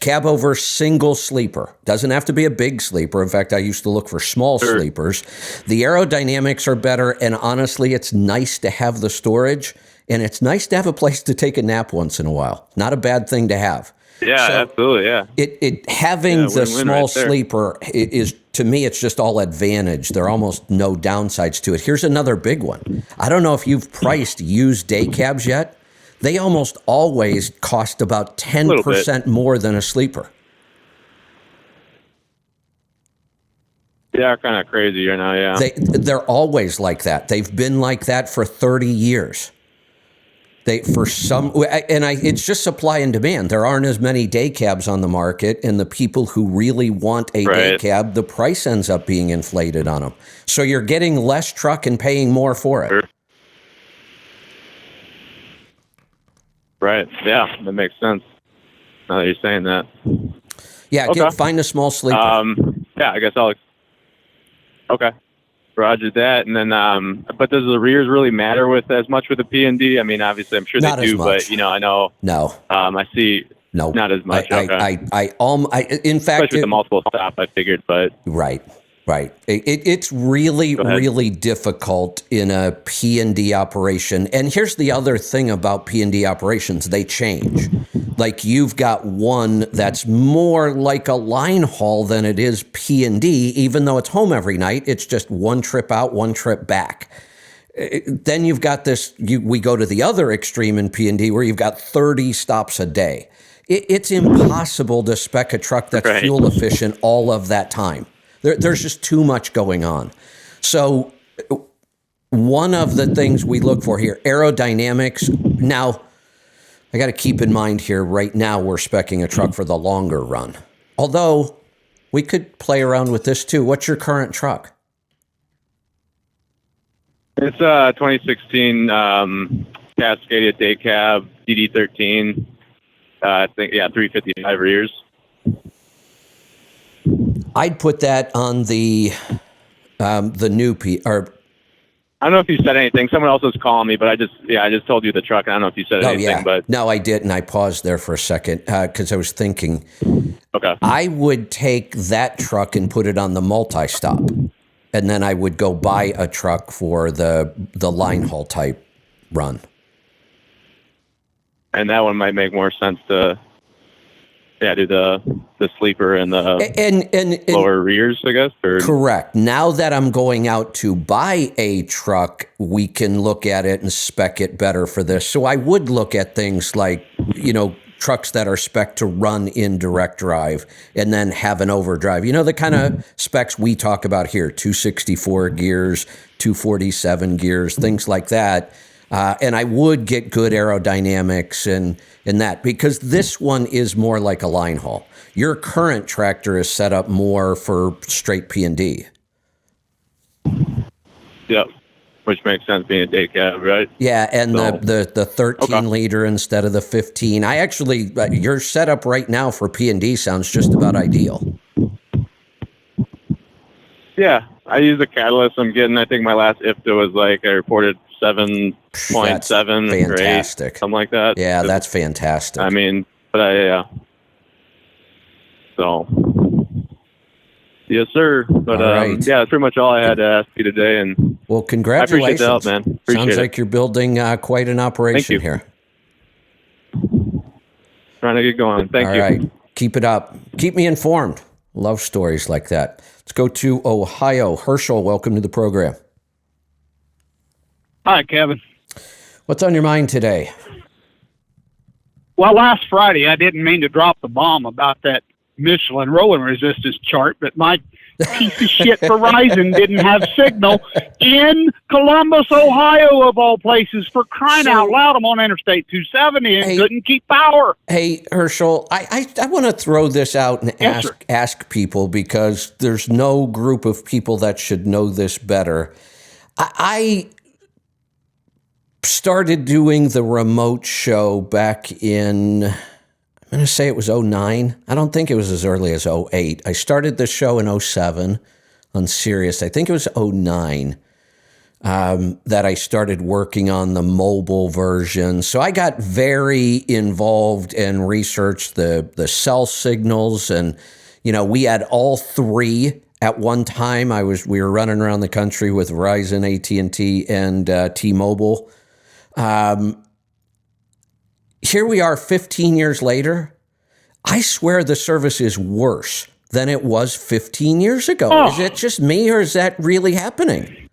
Speaker 1: Cab over, single sleeper. Doesn't have to be a big sleeper. In fact, I used to look for small sleepers. The aerodynamics are better, and honestly, it's nice to have the storage, and it's nice to have a place to take a nap once in a while. Not a bad thing to have.
Speaker 4: Yeah, absolutely, yeah.
Speaker 1: Having the
Speaker 4: win-win
Speaker 1: small
Speaker 4: right there.
Speaker 1: sleeper is, to me, it's just all advantage. There are almost no downsides to it. Here's another big one. I don't know if you've priced used day cabs yet. They almost always cost about 10% more than a sleeper.
Speaker 4: Yeah, kind of crazy right now, yeah.
Speaker 1: They're always like that. They've been like that for 30 years. It's just supply and demand. There aren't as many day cabs on the market, and the people who really want a day cab, the price ends up being inflated on them. So you're getting less truck and paying more for it.
Speaker 4: Sure. Right. Yeah, that makes sense. Now that you're saying that.
Speaker 1: Yeah,
Speaker 4: Okay.
Speaker 1: find a small sleeper.
Speaker 4: Yeah, I guess I'll. Okay. Roger that. And then, but does the rears really matter as much with the P&D? I mean, obviously, I'm sure
Speaker 1: Not
Speaker 4: they
Speaker 1: as
Speaker 4: do,
Speaker 1: much.
Speaker 4: but I know.
Speaker 1: No.
Speaker 4: I see.
Speaker 1: No.
Speaker 4: Not as much.
Speaker 1: In fact,
Speaker 4: especially with the multiple stop, I figured, but.
Speaker 1: Right. It's really difficult in a P&D operation. And here's the other thing about P&D operations. They change. Like you've got one that's more like a line haul than it is P&D, even though it's home every night. It's just one trip out, one trip back. Then you've got this, we go to the other extreme in P&D where you've got 30 stops a day. It's impossible to spec a truck that's fuel efficient all of that time. There's just too much going on. So one of the things we look for here, aerodynamics. Now, I got to keep in mind here, right now we're speccing a truck for the longer run. Although we could play around with this too. What's your current truck?
Speaker 4: It's a 2016 Cascadia day cab, DD13. I think, 355 rears.
Speaker 1: I'd put that on the new or.
Speaker 4: I don't know if you said anything. Someone else was calling me, but I just told you the truck. I don't know if you said anything,
Speaker 1: yeah.
Speaker 4: But
Speaker 1: no, I didn't. I paused there for a second because I was thinking.
Speaker 4: Okay.
Speaker 1: I would take that truck and put it on the multi-stop, and then I would go buy a truck for the line haul type run.
Speaker 4: And that one might make more sense to. Yeah, do the sleeper and the lower rears, I guess. Or?
Speaker 1: Correct. Now that I'm going out to buy a truck, we can look at it and spec it better for this. So I would look at things like, trucks that are spec to run in direct drive and then have an overdrive. The kind of specs we talk about here, 264 gears, 247 gears, things like that. And I would get good aerodynamics and that, because this one is more like a line haul. Your current tractor is set up more for straight P&D.
Speaker 4: Yep, which makes sense being a day cab, right?
Speaker 1: Yeah, and the 13 liter instead of the 15. I actually, your setup right now for P&D sounds just about ideal.
Speaker 4: Yeah, I use the catalyst I'm getting. I think my last IFTA was I reported 7.7 or 8, something like that.
Speaker 1: Yeah, that's fantastic.
Speaker 4: I mean, but so yes, sir. But
Speaker 1: right.
Speaker 4: that's pretty much all I had to ask you today. And
Speaker 1: well, congratulations.
Speaker 4: I appreciate the help, man.
Speaker 1: Sounds like you're building quite an operation here.
Speaker 4: Trying to get going. Thank you.
Speaker 1: All right, keep it up. Keep me informed. Love stories like that. Let's go to Ohio. Herschel, welcome to the program.
Speaker 5: Hi, Kevin.
Speaker 1: What's on your mind today?
Speaker 5: Well, last Friday, I didn't mean to drop the bomb about that Michelin rolling resistance chart, but my piece of shit Verizon didn't have signal in Columbus, Ohio, of all places, for crying out loud. I'm on Interstate 270 and couldn't keep power.
Speaker 1: Hey, Herschel, I want to throw this out and ask people, because there's no group of people that should know this better. I started doing the remote show back in, I'm going to say it was 09. I don't think it was as early as 08. I started the show in 07 on Sirius. I think it was 09 that I started working on the mobile version. So I got very involved and researched the cell signals. And, we had all three at one time. We were running around the country with Verizon, AT&T, and T-Mobile. Here we are 15 years later. I swear the service is worse than it was 15 years ago. Oh. Is it just me, or is that really happening?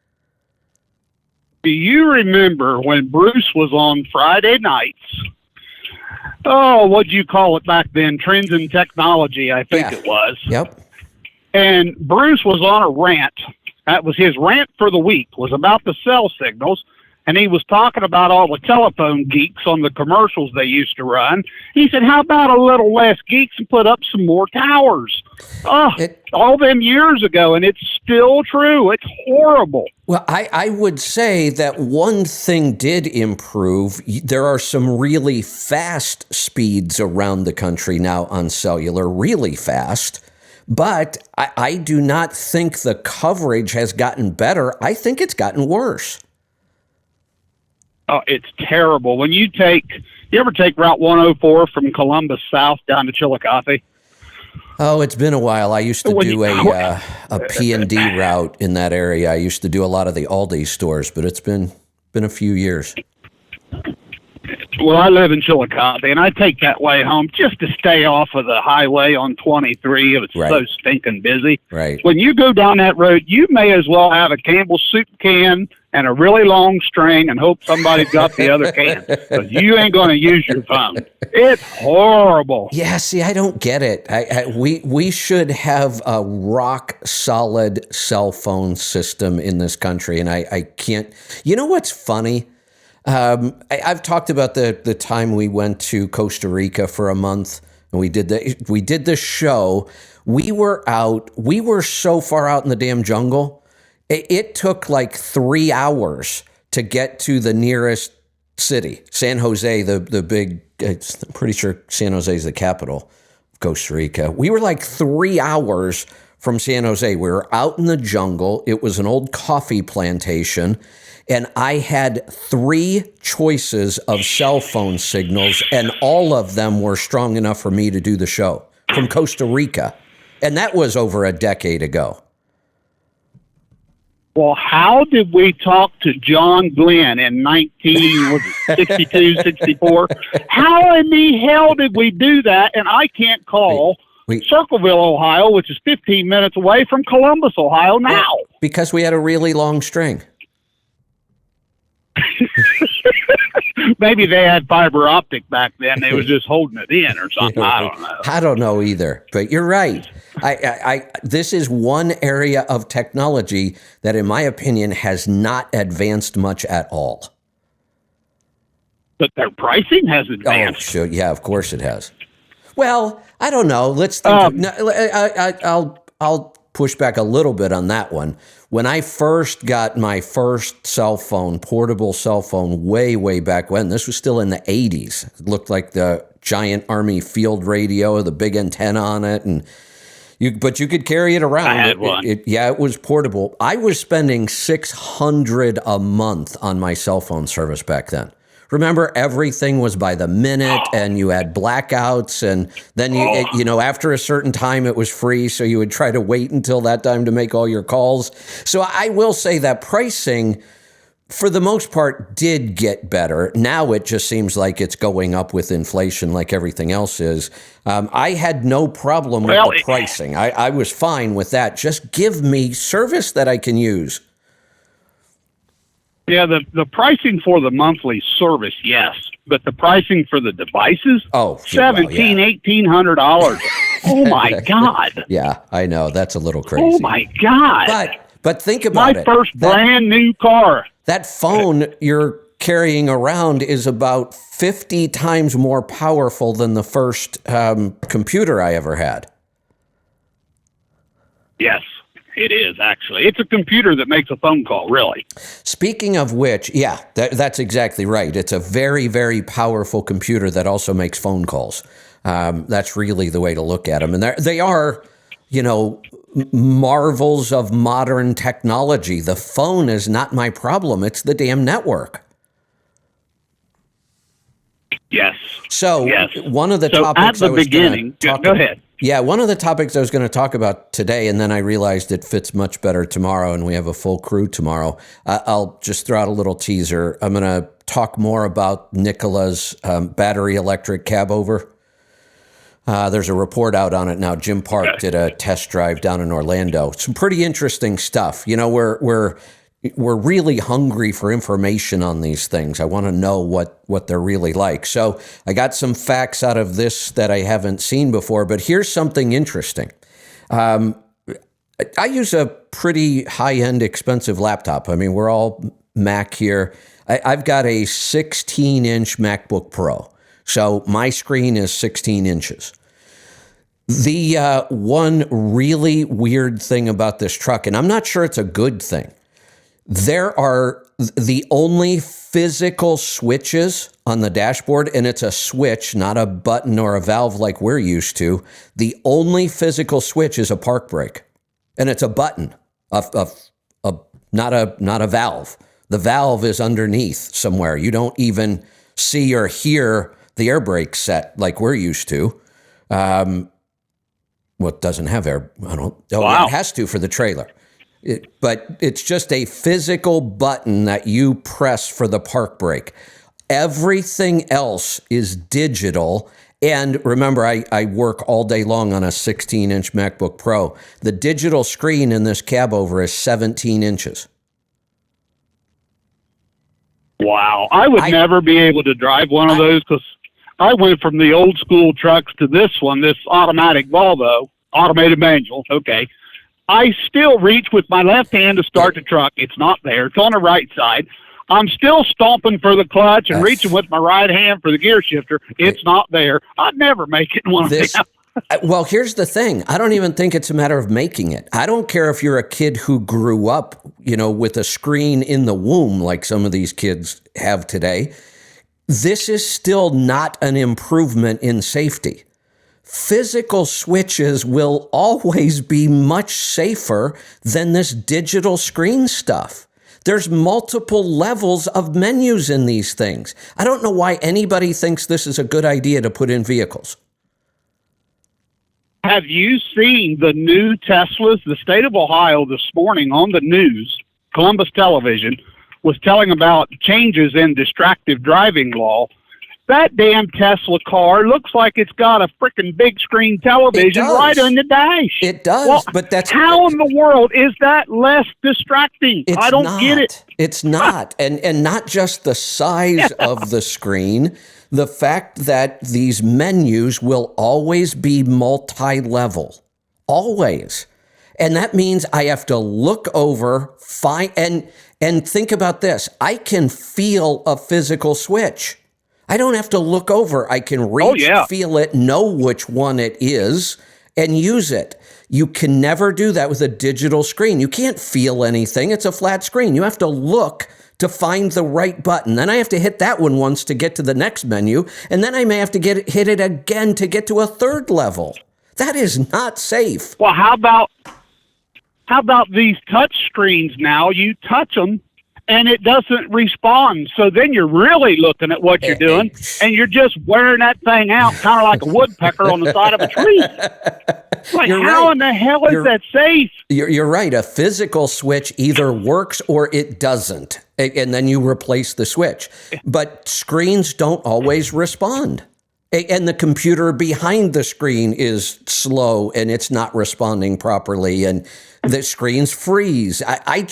Speaker 5: Do you remember when Bruce was on Friday nights? Oh, what'd you call it back then? Trends in Technology, I think it was.
Speaker 1: Yep.
Speaker 5: And Bruce was on a rant. That was his rant for the week, was about the cell signals. And he was talking about all the telephone geeks on the commercials they used to run. He said, how about a little less geeks and put up some more towers? All them years ago, and it's still true. It's horrible.
Speaker 1: Well, I would say that one thing did improve. There are some really fast speeds around the country now on cellular, really fast. But I do not think the coverage has gotten better. I think it's gotten worse.
Speaker 5: Oh, it's terrible. When you ever take Route 104 from Columbus South down to Chillicothe?
Speaker 1: Oh, it's been a while. I used to do a P&D route in that area. I used to do a lot of the Aldi stores, but it's been a few years.
Speaker 5: Well, I live in Chillicothe, and I take that way home just to stay off of the highway on 23. It's so stinking busy.
Speaker 1: Right.
Speaker 5: When you go down that road, you may as well have a Campbell's soup can and a really long string and hope somebody got the other can, because you ain't going to use your phone. It's horrible.
Speaker 1: Yeah, see, I don't get it. We should have a rock-solid cell phone system in this country, and I can't. You know what's funny? I've talked about the time we went to Costa Rica for a month, and we did the show. We were so far out in the damn jungle. It took like 3 hours to get to the nearest city, San Jose, the big. I'm pretty sure San Jose is the capital of Costa Rica. We were like 3 hours from San Jose. We were out in the jungle. It was an old coffee plantation. And I had 3 choices of cell phone signals, and all of them were strong enough for me to do the show from Costa Rica. And that was over a decade ago.
Speaker 5: Well, how did we talk to John Glenn in 1962, 64? How in the hell did we do that? And I can't call Circleville, Ohio, which is 15 minutes away from Columbus, Ohio now.
Speaker 1: Because we had a really long string.
Speaker 5: Maybe they had fiber optic back then. They was just holding it in or something. I don't know.
Speaker 1: I don't know either, but you're right. This is one area of technology that, in my opinion, has not advanced much at all.
Speaker 5: But their pricing has advanced.
Speaker 1: Oh, sure. Yeah, of course it has. Well, I don't know. Let's think. I'll push back a little bit on that one. When I first got my first cell phone, portable cell phone, way back when, this was still in the 80s. It looked like the giant Army field radio, the big antenna on it, but you could carry it around.
Speaker 5: I had one.
Speaker 1: It was portable. I was spending $600 a month on my cell phone service back then. Remember, everything was by the minute, and you had blackouts, and then after a certain time it was free, so you would try to wait until that time to make all your calls. So I will say that pricing, for the most part, did get better. Now it just seems like it's going up with inflation like everything else is. I had no problem with the pricing. I was fine with that. Just give me service that I can use.
Speaker 5: Yeah, the pricing for the monthly service, yes, but the pricing for the devices, $1,700-$1,800. Oh my God!
Speaker 1: Yeah, I know that's a little crazy.
Speaker 5: Oh my God!
Speaker 1: But think about
Speaker 5: my
Speaker 1: it.
Speaker 5: first brand new car.
Speaker 1: That phone you're carrying around is about 50 times more powerful than the first computer I ever had.
Speaker 5: Yes. It is, actually. It's a computer that makes a phone call, really.
Speaker 1: Speaking of which, yeah, that's exactly right. It's a very, very powerful computer that also makes phone calls. That's really the way to look at them. And they are, marvels of modern technology. The phone is not my problem. It's the damn network.
Speaker 5: Yes.
Speaker 1: So
Speaker 5: yes.
Speaker 1: One of the
Speaker 5: so
Speaker 1: topics
Speaker 5: at the beginning, go ahead.
Speaker 1: Yeah, one of the topics I was going to talk about today, and then I realized it fits much better tomorrow, and we have a full crew tomorrow. I'll just throw out a little teaser. I'm going to talk more about Nikola's battery electric cab over. There's a report out on it now. Jim Park did a test drive down in Orlando. Some pretty interesting stuff. We're really hungry for information on these things. I want to know what they're really like. So I got some facts out of this that I haven't seen before, but here's something interesting. I use a pretty high-end, expensive laptop. I mean, we're all Mac here. I've got a 16-inch MacBook Pro. So my screen is 16 inches. The one really weird thing about this truck, and I'm not sure it's a good thing, there are the only physical switches on the dashboard, and it's a switch, not a button or a valve like we're used to. The only physical switch is a park brake, and it's a button, not a valve. The valve is underneath somewhere. You don't even see or hear the air brake set like we're used to. It doesn't have air. Wow. Yeah, it has to for the trailer. But it's just a physical button that you press for the park brake. Everything else is digital. And remember, I work all day long on a 16-inch MacBook Pro. The digital screen in this cab over is 17 inches.
Speaker 5: Wow. I would never be able to drive one of those because I went from the old school trucks to this one, this automatic Volvo, automated manual. Okay. I still reach with my left hand to start the truck. It's not there. It's on the right side. I'm still stomping for the clutch and reaching with my right hand for the gear shifter. It's not there. I'd never make it in one of them.
Speaker 1: Well, here's the thing. I don't even think it's a matter of making it. I don't care if you're a kid who grew up, with a screen in the womb like some of these kids have today. This is still not an improvement in safety. Physical switches will always be much safer than this digital screen stuff. There's multiple levels of menus in these things. I don't know why anybody thinks this is a good idea to put in vehicles.
Speaker 5: Have you seen the new Teslas? The state of Ohio this morning on the news, Columbus Television, was telling about changes in distracted driving law. That damn Tesla car looks like it's got a freaking big screen television right on the dash.
Speaker 1: It does,
Speaker 5: well,
Speaker 1: but that's...
Speaker 5: How in the world is that less distracting? I don't get it.
Speaker 1: It's not. And not just the size of the screen, the fact that these menus will always be multi-level. Always. And that means I have to look over, and think about this. I can feel a physical switch. I don't have to look over. I can reach, feel it, know which one it is, and use it. You can never do that with a digital screen. You can't feel anything. It's a flat screen. You have to look to find the right button. Then I have to hit that one once to get to the next menu, and then I may have to hit it again to get to a third level. That is not safe.
Speaker 5: Well, how about these touch screens now? You touch them, and it doesn't respond. So then you're really looking at what you're doing, and you're just wearing that thing out, kind of like a woodpecker on the side of a tree. Like, how in the hell is that safe?
Speaker 1: You're right. A physical switch either works or it doesn't, and then you replace the switch. But screens don't always respond. And the computer behind the screen is slow and it's not responding properly and the screens freeze. I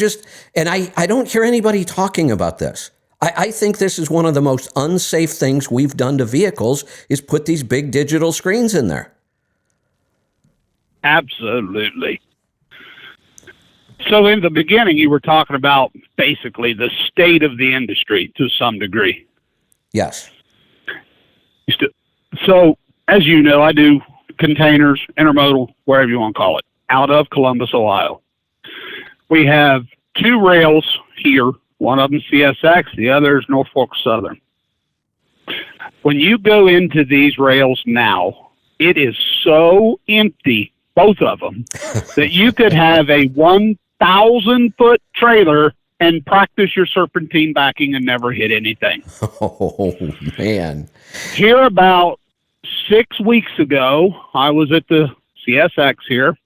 Speaker 1: don't hear anybody talking about this. I think this is one of the most unsafe things we've done to vehicles is put these big digital screens in there.
Speaker 5: Absolutely. So in the beginning, you were talking about basically the state of the industry to some degree.
Speaker 1: Yes.
Speaker 5: So, as you know, I do containers, intermodal, wherever you want to call it, out of Columbus, Ohio. We have 2 rails here, one of them CSX, the other is Norfolk Southern. When you go into these rails now, it is so empty, both of them, that you could have a 1,000-foot trailer and practice your serpentine backing and never hit anything.
Speaker 1: Oh, man.
Speaker 5: Here about 6 weeks ago, I was at the CSX here,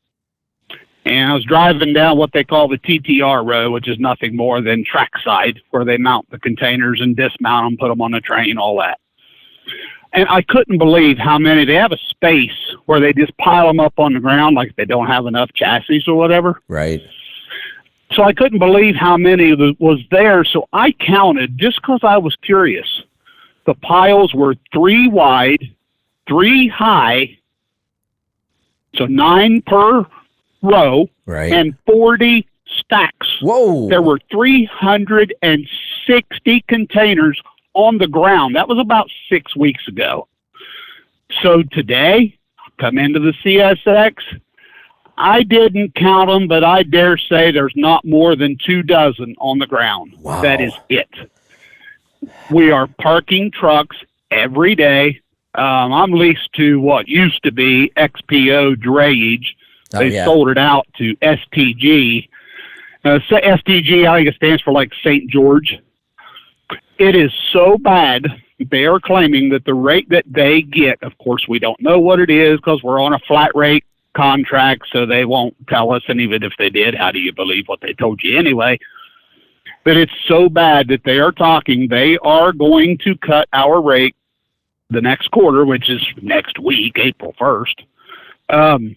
Speaker 5: and I was driving down what they call the TTR road, which is nothing more than trackside, where they mount the containers and dismount them, put them on the train, all that. And I couldn't believe how many. They have a space where they just pile them up on the ground like they don't have enough chassis or whatever.
Speaker 1: Right.
Speaker 5: So I couldn't believe how many was there. So I counted, just because I was curious. The piles were 3 wide, 3 high, so 9 per row,
Speaker 1: Right.
Speaker 5: and 40 stacks.
Speaker 1: Whoa.
Speaker 5: There were 360 containers on the ground. That was about 6 weeks ago. So today, come into the CSX. I didn't count them, but I dare say there's not more than 2 dozen on the ground.
Speaker 1: Wow.
Speaker 5: That is it. We are parking trucks every day. I'm leased to what used to be XPO Drayage. They sold it out to STG. STG, I think it stands for like St. George. It is so bad. They are claiming that the rate that they get, of course, we don't know what it is because we're on a flat rate contract, so they won't tell us. And even if they did, how do you believe what they told you anyway? But it's so bad that they are talking. They are going to cut our rate the next quarter, which is next week, April 1st,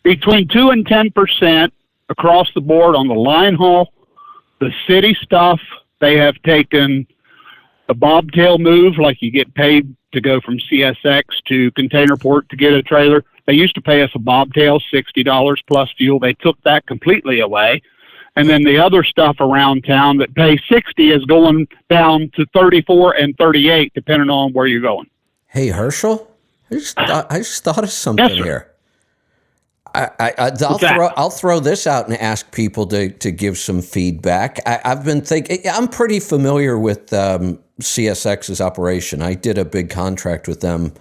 Speaker 5: between 2 and 10% across the board on the line haul, the city stuff. They have taken a bobtail move, like you get paid to go from CSX to Container Port to get a trailer. They used to pay us a bobtail, $60 plus fuel. They took that completely away. And then the other stuff around town that pay $60 is going down to $34 and $38, depending on where you're going.
Speaker 1: Hey, Herschel, I just thought of something here. I'll throw this out and ask people to give some feedback. I've been thinking, I'm pretty familiar with CSX's operation. I did a big contract with them,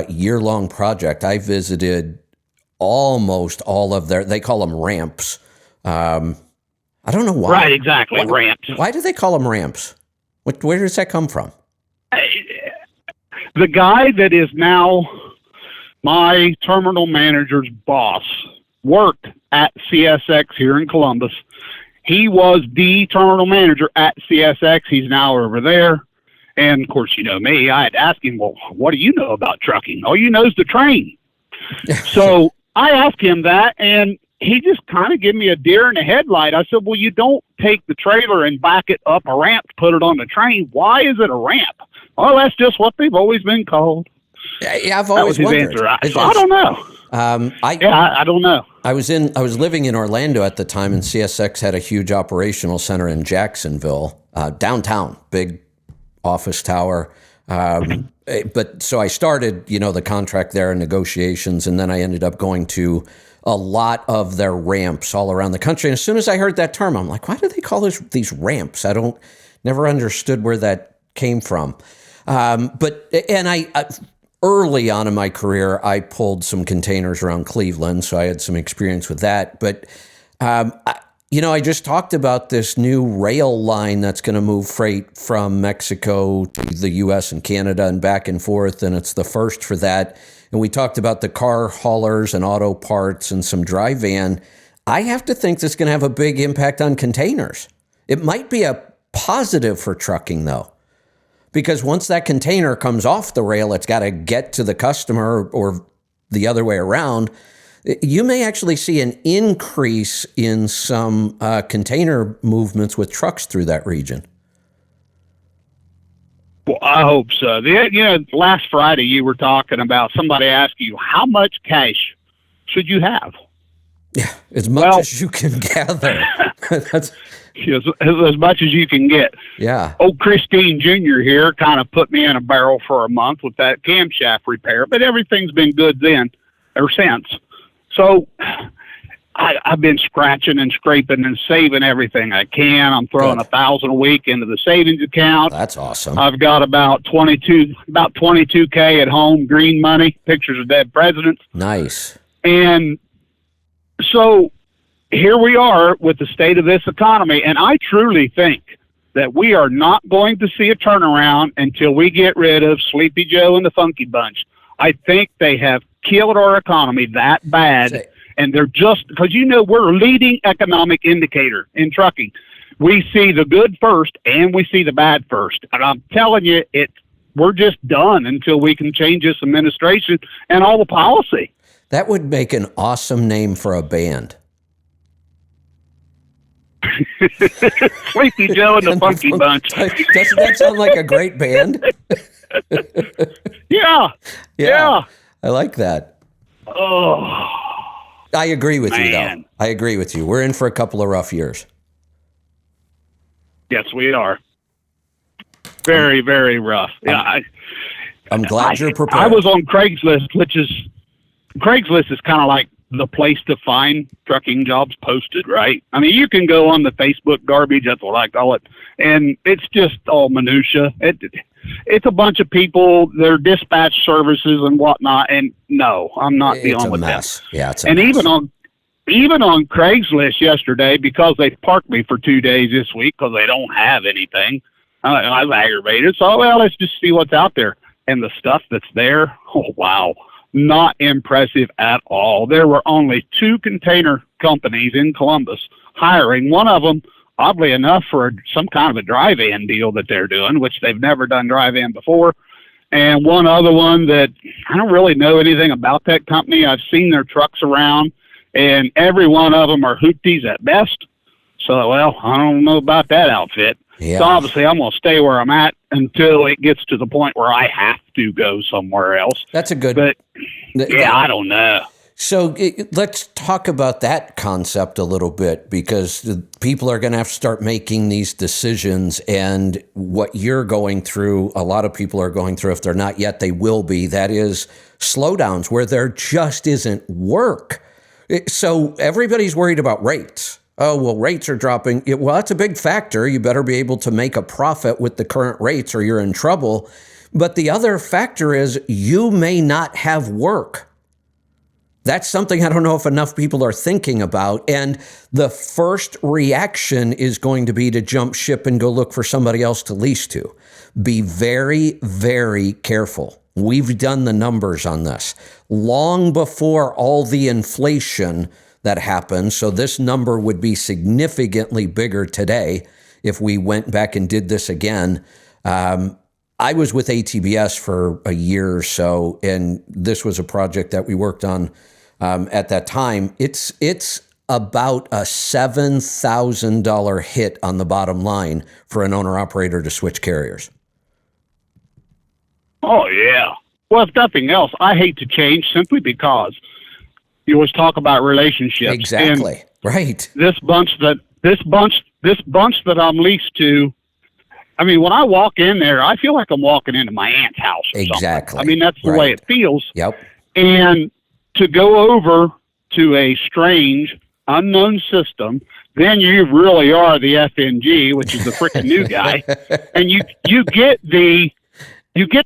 Speaker 1: year-long project. I visited almost all of they call them ramps. I don't know why.
Speaker 5: Right, exactly, ramps.
Speaker 1: Why do they call them ramps? Where does that come from?
Speaker 5: The guy that is now my terminal manager's boss worked at CSX here in Columbus. He was the terminal manager at CSX. He's now over there. And, of course, you know me. I had asked him, well, what do you know about trucking? All you know is the train. So I asked him that, and he just kind of gave me a deer in the headlight. I said, well, you don't take the trailer and back it up a ramp to put it on the train. Why is it a ramp? Well, that's just what they've always been called.
Speaker 1: Yeah, I've always wondered.
Speaker 5: So I don't know. I don't know.
Speaker 1: I was living in Orlando at the time, and CSX had a huge operational center in Jacksonville, downtown, big office tower. But so I started, the contract there and negotiations, and then I ended up going to a lot of their ramps all around the country. And as soon as I heard that term, I'm like, why do they call these ramps? Never understood where that came from. But early on in my career, I pulled some containers around Cleveland, so I had some experience with that. But, I just talked about this new rail line that's going to move freight from Mexico to the U.S. and Canada and back and forth, and it's the first for that. And we talked about the car haulers and auto parts and some dry van. I have to think this is going to have a big impact on containers. It might be a positive for trucking, though. Because once that container comes off the rail, it's got to get to the customer or the other way around. You may actually see an increase in some container movements with trucks through that region.
Speaker 5: Well, I hope so. Last Friday you were talking about somebody asked you, how much cash should you have?
Speaker 1: Yeah, as much as you can gather. That's
Speaker 5: as much as you can get.
Speaker 1: Yeah.
Speaker 5: Old Christine Jr. here kind of put me in a barrel for a month with that camshaft repair, but everything's been good ever since. So I've been scratching and scraping and saving everything I can. I'm throwing $1,000 a week into the savings account.
Speaker 1: That's awesome.
Speaker 5: I've got about $22K at home, green money, pictures of dead presidents.
Speaker 1: Nice.
Speaker 5: And so here we are with the state of this economy, and I truly think that we are not going to see a turnaround until we get rid of Sleepy Joe and the Funky Bunch. I think they have killed our economy that bad, and they're just because we're a leading economic indicator in trucking. We see the good first, and we see the bad first, and I'm telling you, we're just done until we can change this administration and all the policy.
Speaker 1: That would make an awesome name for a band.
Speaker 5: Sleepy Joe and the Funky Bunch.
Speaker 1: Doesn't that sound like a great band?
Speaker 5: Yeah.
Speaker 1: I like that.
Speaker 5: Oh.
Speaker 1: I agree with you, though.
Speaker 5: Man.
Speaker 1: I agree with you. We're in for a couple of rough years.
Speaker 5: Yes, we are. Very, very rough. Yeah,
Speaker 1: I'm glad you're prepared.
Speaker 5: I was on Craigslist, Craigslist is kind of like the place to find trucking jobs posted, right? I mean, you can go on the Facebook garbage, that's what I call it, and it's just all minutia. It's a bunch of people, their dispatch services and whatnot, and no, I'm not dealing with that.
Speaker 1: Yeah, it's a
Speaker 5: and
Speaker 1: mess.
Speaker 5: even on Craigslist yesterday, because they parked me for 2 days this week because they don't have anything, I was aggravated. So, let's just see what's out there. And the stuff that's there, oh, wow. Not impressive at all. There were only 2 container companies in Columbus hiring. One of them, oddly enough, for some kind of a drive-in deal that they're doing, which they've never done drive-in before. And one other one that I don't really know anything about that company. I've seen their trucks around, and every one of them are hoopties at best. So, I don't know about that outfit.
Speaker 1: Yeah.
Speaker 5: So obviously I'm going to stay where I'm at until it gets to the point where I have to go somewhere else.
Speaker 1: That's a good...
Speaker 5: But, I don't know.
Speaker 1: So let's talk about that concept a little bit, because people are going to have to start making these decisions, and what you're going through, a lot of people are going through, if they're not yet, they will be. That is slowdowns where there just isn't work. So everybody's worried about rates. Oh, well, rates are dropping. Well, that's a big factor. You better be able to make a profit with the current rates or you're in trouble. But the other factor is you may not have work. That's something I don't know if enough people are thinking about. And the first reaction is going to be to jump ship and go look for somebody else to lease to. Be very, very careful. We've done the numbers on this long before all the inflation that happened. So this number would be significantly bigger today if we went back and did this again. I was with ATBS for a year or so, and this was a project that we worked on at that time. It's about a $7,000 hit on the bottom line for an owner-operator to switch carriers.
Speaker 5: Oh, yeah. Well, if nothing else, I hate to change simply because you always talk about relationships.
Speaker 1: Exactly.
Speaker 5: And
Speaker 1: right.
Speaker 5: This bunch that I'm leased to, I mean, when I walk in there, I feel like I'm walking into my aunt's house or
Speaker 1: Exactly.
Speaker 5: something. I mean, that's the way it feels.
Speaker 1: Yep.
Speaker 5: And to go over to a strange, unknown system, then you really are the FNG, which is the freaking new guy, and you get the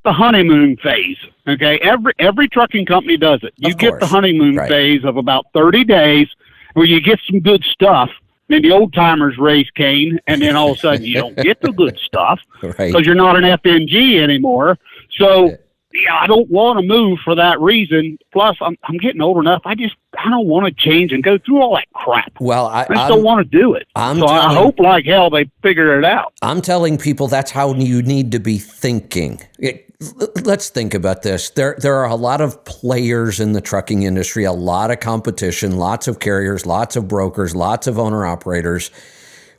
Speaker 5: honeymoon phase. Okay, every trucking company does it. You get the honeymoon phase of about 30 days, where you get some good stuff. Then the old timers raise Cain, and then all of a sudden you don't get the good stuff because you're not an FNG anymore. So I don't want to move for that reason. Plus, I'm getting old enough. I don't want to change and go through all that crap.
Speaker 1: Well,
Speaker 5: I just don't want to do it. I hope like hell they figure it out.
Speaker 1: I'm telling people that's how you need to be thinking. Let's think about this. There are a lot of players in the trucking industry, a lot of competition, lots of carriers, lots of brokers, lots of owner-operators.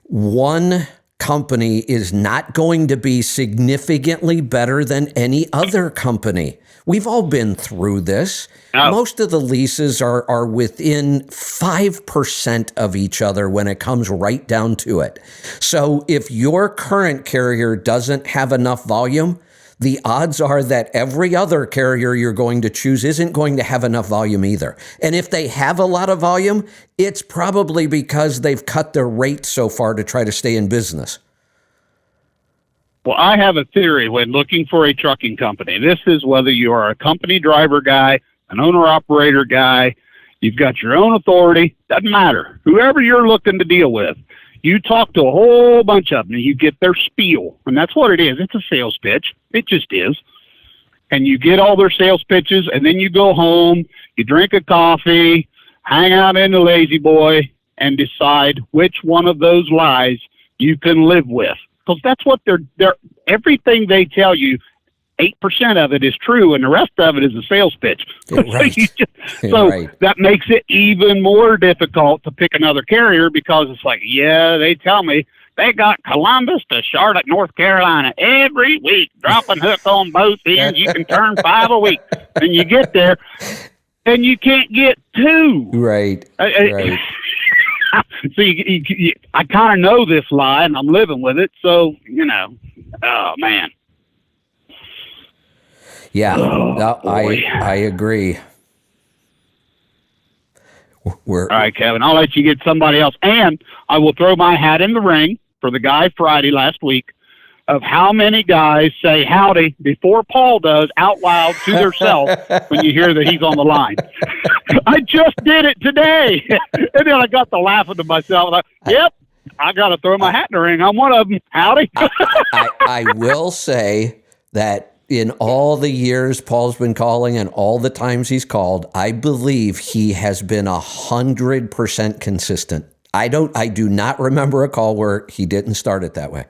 Speaker 1: One company is not going to be significantly better than any other company. We've all been through this.
Speaker 5: Oh.
Speaker 1: Most of the leases are within 5% of each other when it comes right down to it. So if your current carrier doesn't have enough volume, the odds are that every other carrier you're going to choose isn't going to have enough volume either. And if they have a lot of volume, it's probably because they've cut their rates so far to try to stay in business.
Speaker 5: Well, I have a theory when looking for a trucking company. This is whether you are a company driver guy, an owner-operator guy, you've got your own authority, doesn't matter. Whoever you're looking to deal with, you talk to a whole bunch of them, and you get their spiel. And that's what it is. It's a sales pitch. It just is. And you get all their sales pitches, and then you go home, you drink a coffee, hang out in the Lazy Boy, and decide which one of those lies you can live with. Because that's what they're everything they tell you, 8% of it is true, and the rest of it is a sales pitch.
Speaker 1: Right.
Speaker 5: So that makes it even more difficult to pick another carrier, because it's like, yeah, they tell me they got Columbus to Charlotte, North Carolina every week, dropping hook on both ends. You can turn 5 a week. And you get there, and you can't get 2.
Speaker 1: Right. Right.
Speaker 5: So I kind of know this lie, and I'm living with it. So, oh, man.
Speaker 1: Yeah, I agree.
Speaker 5: All right, Kevin, I'll let you get somebody else. And I will throw my hat in the ring for the guy Friday last week of how many guys say howdy before Paul does out loud to themselves when you hear that he's on the line. I just did it today. And then I got to laughing to myself. Yep, I got to throw my hat in the ring. I'm one of them. Howdy.
Speaker 1: I will say that in all the years Paul's been calling and all the times he's called, I believe he has been 100% consistent. I do not remember a call where he didn't start it that way.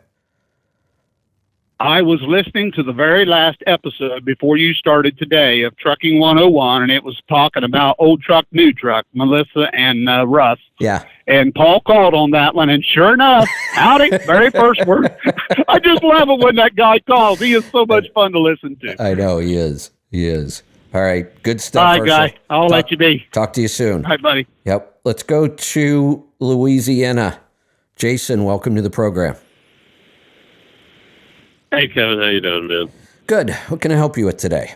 Speaker 5: I was listening to the very last episode before you started today of Trucking 101, and it was talking about old truck, new truck, Melissa and Russ.
Speaker 1: Yeah.
Speaker 5: And Paul called on that one, and sure enough, howdy, very first word. I just love it when that guy calls. He is so much fun to listen to.
Speaker 1: I know, he is. He is. All right, good stuff.
Speaker 5: All right, guy. I'll let you be.
Speaker 1: Talk to you soon.
Speaker 5: All right, buddy.
Speaker 1: Yep. Let's go to Louisiana. Jason, welcome to the program.
Speaker 6: Hey, Kevin, how you doing, man?
Speaker 1: Good. What can I help you with today?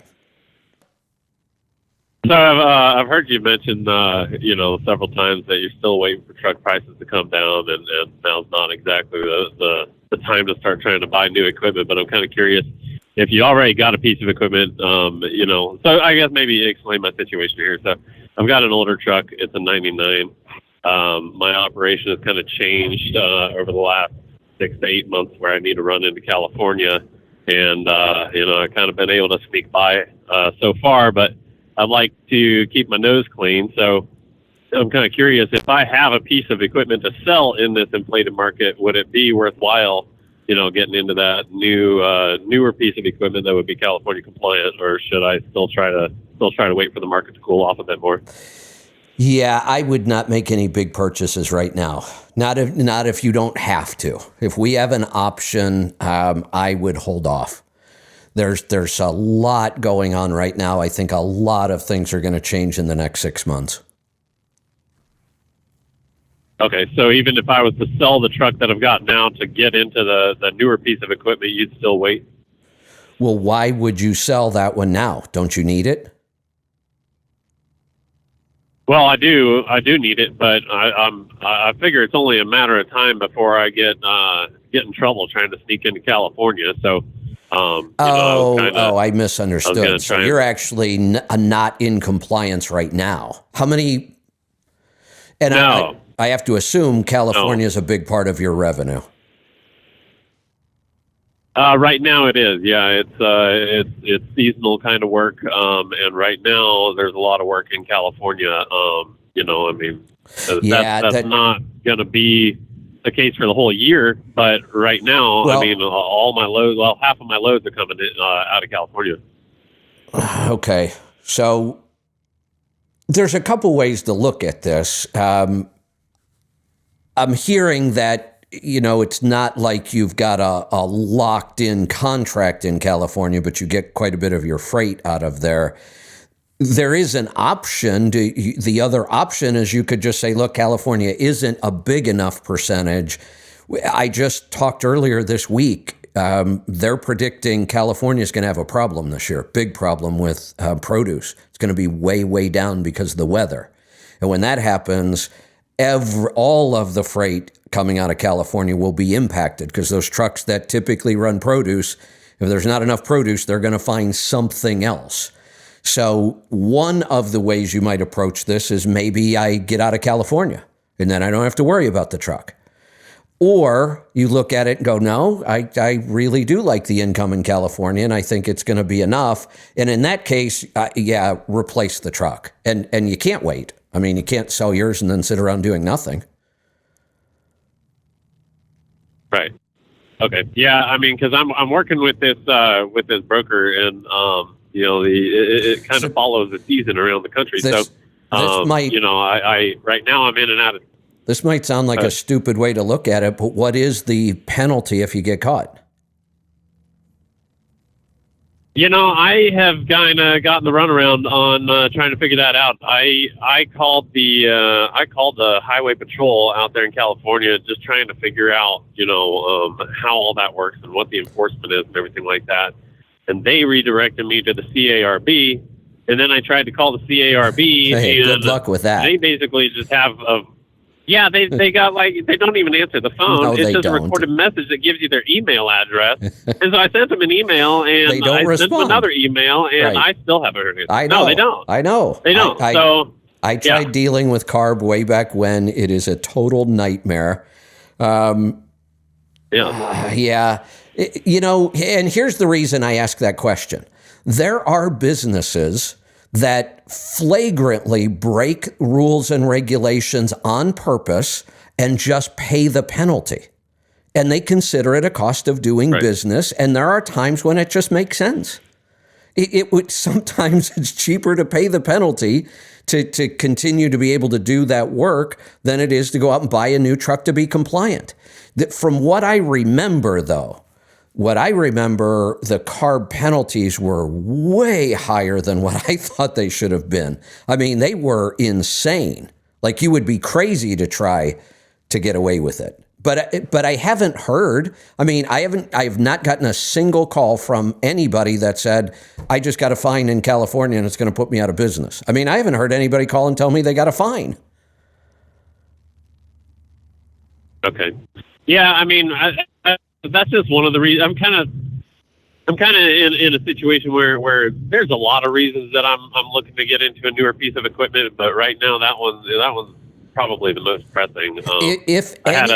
Speaker 6: So I've heard you mention, several times that you're still waiting for truck prices to come down, and now's not exactly the time to start trying to buy new equipment. But I'm kind of curious if you already got a piece of equipment, So I guess maybe explain my situation here. So I've got an older truck. It's a 99. My operation has kind of changed over the last 6 to 8 months, where I need to run into California, and I've kind of been able to sneak by so far, but I'd like to keep my nose clean. So I'm kind of curious, if I have a piece of equipment to sell in this inflated market, would it be worthwhile, getting into that newer piece of equipment that would be California compliant, or should I still try to wait for the market to cool off a bit more?
Speaker 1: Yeah, I would not make any big purchases right now. Not if you don't have to. If we have an option, I would hold off. There's a lot going on right now. I think a lot of things are going to change in the next 6 months.
Speaker 6: Okay, so even if I was to sell the truck that I've got now to get into the newer piece of equipment, you'd still wait?
Speaker 1: Well, why would you sell that one now? Don't you need it?
Speaker 6: Well, I do need it, but I figure it's only a matter of time before I get in trouble trying to sneak into California. So,
Speaker 1: I misunderstood. So you're actually not in compliance right now. How many? And
Speaker 6: no.
Speaker 1: I have to assume California is a big part of your revenue.
Speaker 6: Right now it is. Yeah, it's seasonal kind of work. And right now there's a lot of work in California. You know, I mean,
Speaker 1: Yeah,
Speaker 6: that's not going to be the case for the whole year. But right now,
Speaker 1: Well-
Speaker 6: I mean, all my loads, well, half of my loads are coming in, out of California.
Speaker 1: Okay. So there's a couple ways to look at this. I'm hearing that, you know, it's not like you've got a locked in contract in California, but you get quite a bit of your freight out of there. There is an option. The other option is you could just say, look, California isn't a big enough percentage. I just talked earlier this week. They're predicting California is going to have a problem this year, big problem with produce. It's going to be way, way down because of the weather. And when that happens, all of the freight coming out of California will be impacted because those trucks that typically run produce, if there's not enough produce, they're going to find something else. So one of the ways you might approach this is maybe I get out of California and then I don't have to worry about the truck. Or you look at it and go, no, I really do like the income in California and I think it's going to be enough. And in that case, replace the truck. And you can't wait. I mean, you can't sell yours and then sit around doing nothing.
Speaker 6: Right. Okay. Yeah. I mean, because I'm working with this broker, and you know, it kind of follows the season around the country.
Speaker 1: This might,
Speaker 6: you know, I right now I'm in and out of.
Speaker 1: This might sound like a stupid way to look at it, but what is the penalty if you get caught?
Speaker 6: You know, I have kind of gotten the runaround on trying to figure that out. I called the highway patrol out there in California, just trying to figure out, you know, how all that works and what the enforcement is and everything like that. And they redirected me to the CARB, and then I tried to call the CARB.
Speaker 1: Hey,
Speaker 6: and
Speaker 1: good luck with that.
Speaker 6: They basically just have they got they don't even answer the phone.
Speaker 1: No,
Speaker 6: it's
Speaker 1: they
Speaker 6: just
Speaker 1: don't.
Speaker 6: a recorded message that gives you their email address. And so I sent them an email, and
Speaker 1: They don't
Speaker 6: I sent them
Speaker 1: respond.
Speaker 6: another email, and
Speaker 1: Right.
Speaker 6: I still haven't heard anything.
Speaker 1: I know.
Speaker 6: No, they don't.
Speaker 1: I know.
Speaker 6: They don't.
Speaker 1: I tried dealing with CARB way back when. It is a total nightmare.
Speaker 6: Yeah.
Speaker 1: You know, and here's the reason I ask that question. There are businesses that flagrantly break rules and regulations on purpose and just pay the penalty. And they consider it a cost of doing business. And there are times when it just makes sense. It would sometimes it's cheaper to pay the penalty to continue to be able to do that work than it is to go out and buy a new truck to be compliant. From what I remember, though, the CARB penalties were way higher than what I thought they should have been. I mean, they were insane. Like you would be crazy to try to get away with it. But I haven't heard. I mean, I have not gotten a single call from anybody that said, I just got a fine in California and it's going to put me out of business. I mean, I haven't heard anybody call and tell me they got a fine.
Speaker 6: Okay. Yeah, I mean, that's just one of the reasons. I'm kind of in a situation where there's a lot of reasons that I'm looking to get into a newer piece of equipment, but right now that one's probably the most pressing. I had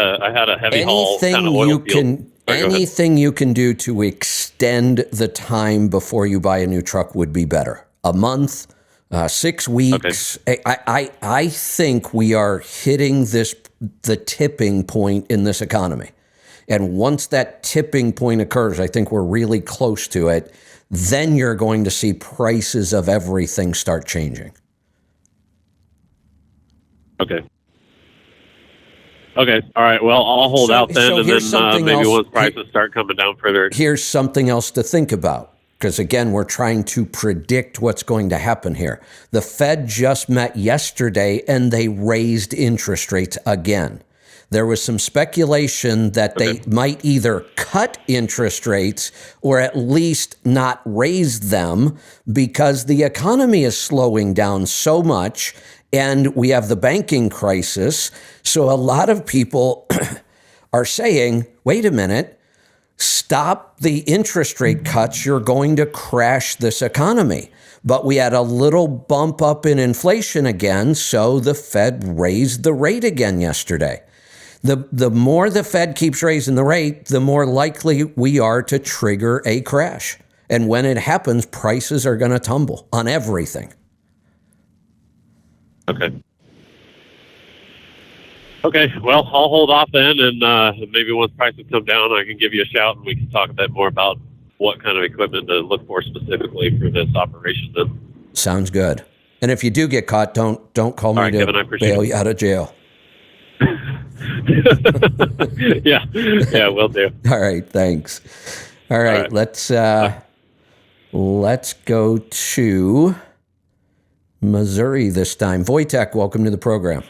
Speaker 6: a heavy haul kind of oil field.
Speaker 1: Anything you can do to extend the time before you buy a new truck would be better. A month, 6 weeks. Okay. I think we are hitting the tipping point in this economy. And once that tipping point occurs, I think we're really close to it. Then you're going to see prices of everything start changing.
Speaker 6: Okay. All right. Well, I'll hold out then, and then maybe once prices start coming down further.
Speaker 1: Here's something else to think about, because again, we're trying to predict what's going to happen here. The Fed just met yesterday, and they raised interest rates again. There was some speculation that they might either cut interest rates or at least not raise them because the economy is slowing down so much and we have the banking crisis. So a lot of people are saying, wait a minute, stop the interest rate cuts. You're going to crash this economy. But we had a little bump up in inflation again, so the Fed raised the rate again yesterday. The more the Fed keeps raising the rate, the more likely we are to trigger a crash. And when it happens, prices are going to tumble on everything.
Speaker 6: Okay. Okay, well, I'll hold off then, and maybe once prices come down, I can give you a shout, and we can talk a bit more about what kind of equipment to look for specifically for this operation. Then.
Speaker 1: Sounds good. And if you do get caught, don't call me
Speaker 6: All right,
Speaker 1: to
Speaker 6: Kevin, I appreciate
Speaker 1: bail
Speaker 6: it.
Speaker 1: you out of jail.
Speaker 6: Yeah, will do.
Speaker 1: All right, thanks. All right, let's go to Missouri this time. Wojtek, welcome to the program.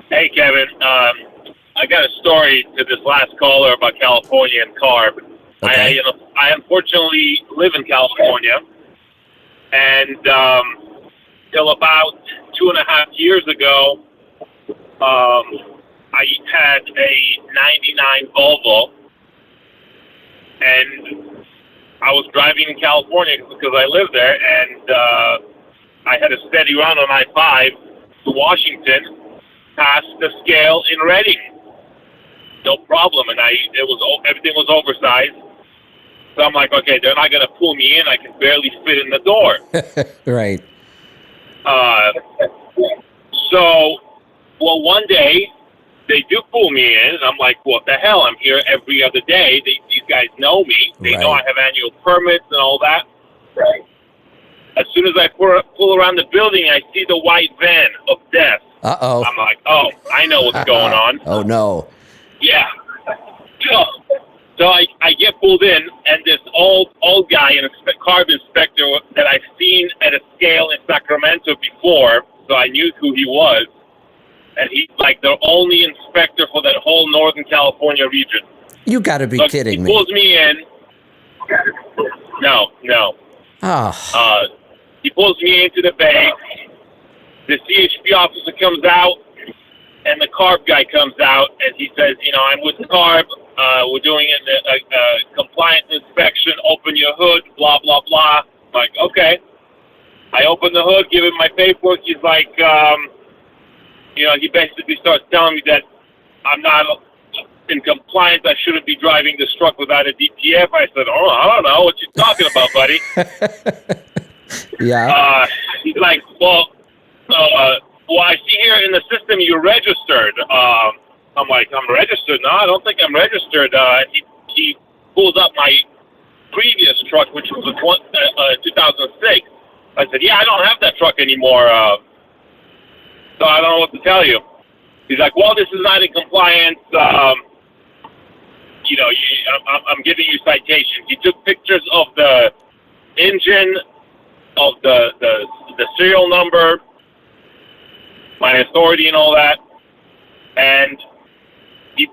Speaker 7: Hey, Kevin. I got a story to this last caller about California and CARB.
Speaker 1: Okay.
Speaker 7: I unfortunately live in California, and till about 2.5 years ago, I had a 99 Volvo, and I was driving in California because I live there, and I had a steady run on I-5 to Washington, past the scale in Reading. No problem, and everything was oversized. So I'm like, okay, they're not going to pull me in. I can barely fit in the door.
Speaker 1: Right.
Speaker 7: Well, one day they do pull me in, and I'm like, what the hell? I'm here every other day. These guys know me. They know I have annual permits and all that. Right. As soon as I pull around the building, I see the white van of death.
Speaker 1: Uh-oh.
Speaker 7: I'm like, oh, I know what's going on.
Speaker 1: Oh, no.
Speaker 7: Yeah. So I get pulled in, and this old guy, a CARB inspector that I've seen at a scale in Sacramento before, so I knew who he was, and he's like the only inspector for that whole Northern California region.
Speaker 1: You got to be kidding me.
Speaker 7: He pulls me in. No.
Speaker 1: Oh.
Speaker 7: He pulls me into the bay. The CHP officer comes out, and the CARB guy comes out, and he says, I'm with CARB. We're doing a compliance inspection. Open your hood, blah, blah, blah. I'm like, okay. I open the hood, give him my paperwork. He's like, he basically starts telling me that I'm not in compliance. I shouldn't be driving this truck without a DPF. I said, I don't know what you're talking about, buddy.
Speaker 1: Yeah.
Speaker 7: He's like, well, I see here in the system you're registered. I'm like, I'm registered? No, I don't think I'm registered. He pulls up my previous truck, which was a 2006. I said, yeah, I don't have that truck anymore. So I don't know what to tell you. He's like, well, this is not in compliance. I'm giving you citations. He took pictures of the engine, of the serial number, my authority and all that, and he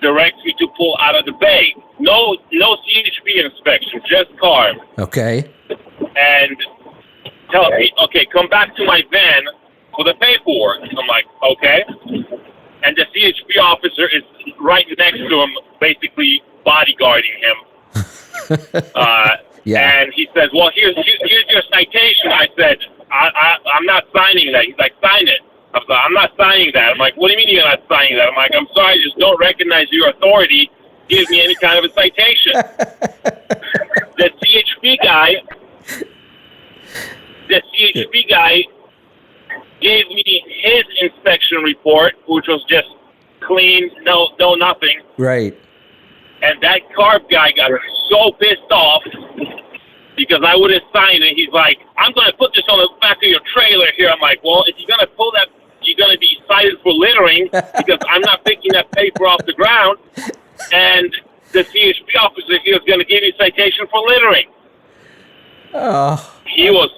Speaker 7: directs me to pull out of the bay. No CHP inspection, just CARB.
Speaker 1: Okay.
Speaker 7: And tells me, okay, come back to my van for the paperwork. I'm like, okay. And the CHP officer is right next to him, basically bodyguarding him.
Speaker 1: Yeah.
Speaker 7: And he says, well, here's your citation. I said, I'm not signing that. He's like, sign it. I was like, I'm not signing that. I'm like, what do you mean you're not signing that? I'm like, I'm sorry, I just don't recognize your authority. Give me any kind of a citation. The CHP guy gave me his inspection report, which was just clean, no nothing.
Speaker 1: Right.
Speaker 7: And that CARB guy got so pissed off because I wouldn't sign it. He's like, I'm going to put this on the back of your trailer here. I'm like, well, if you're going to pull that, you're going to be cited for littering because I'm not picking that paper off the ground. And the CHP officer here is going to give you a citation for littering.
Speaker 1: Oh.
Speaker 7: He was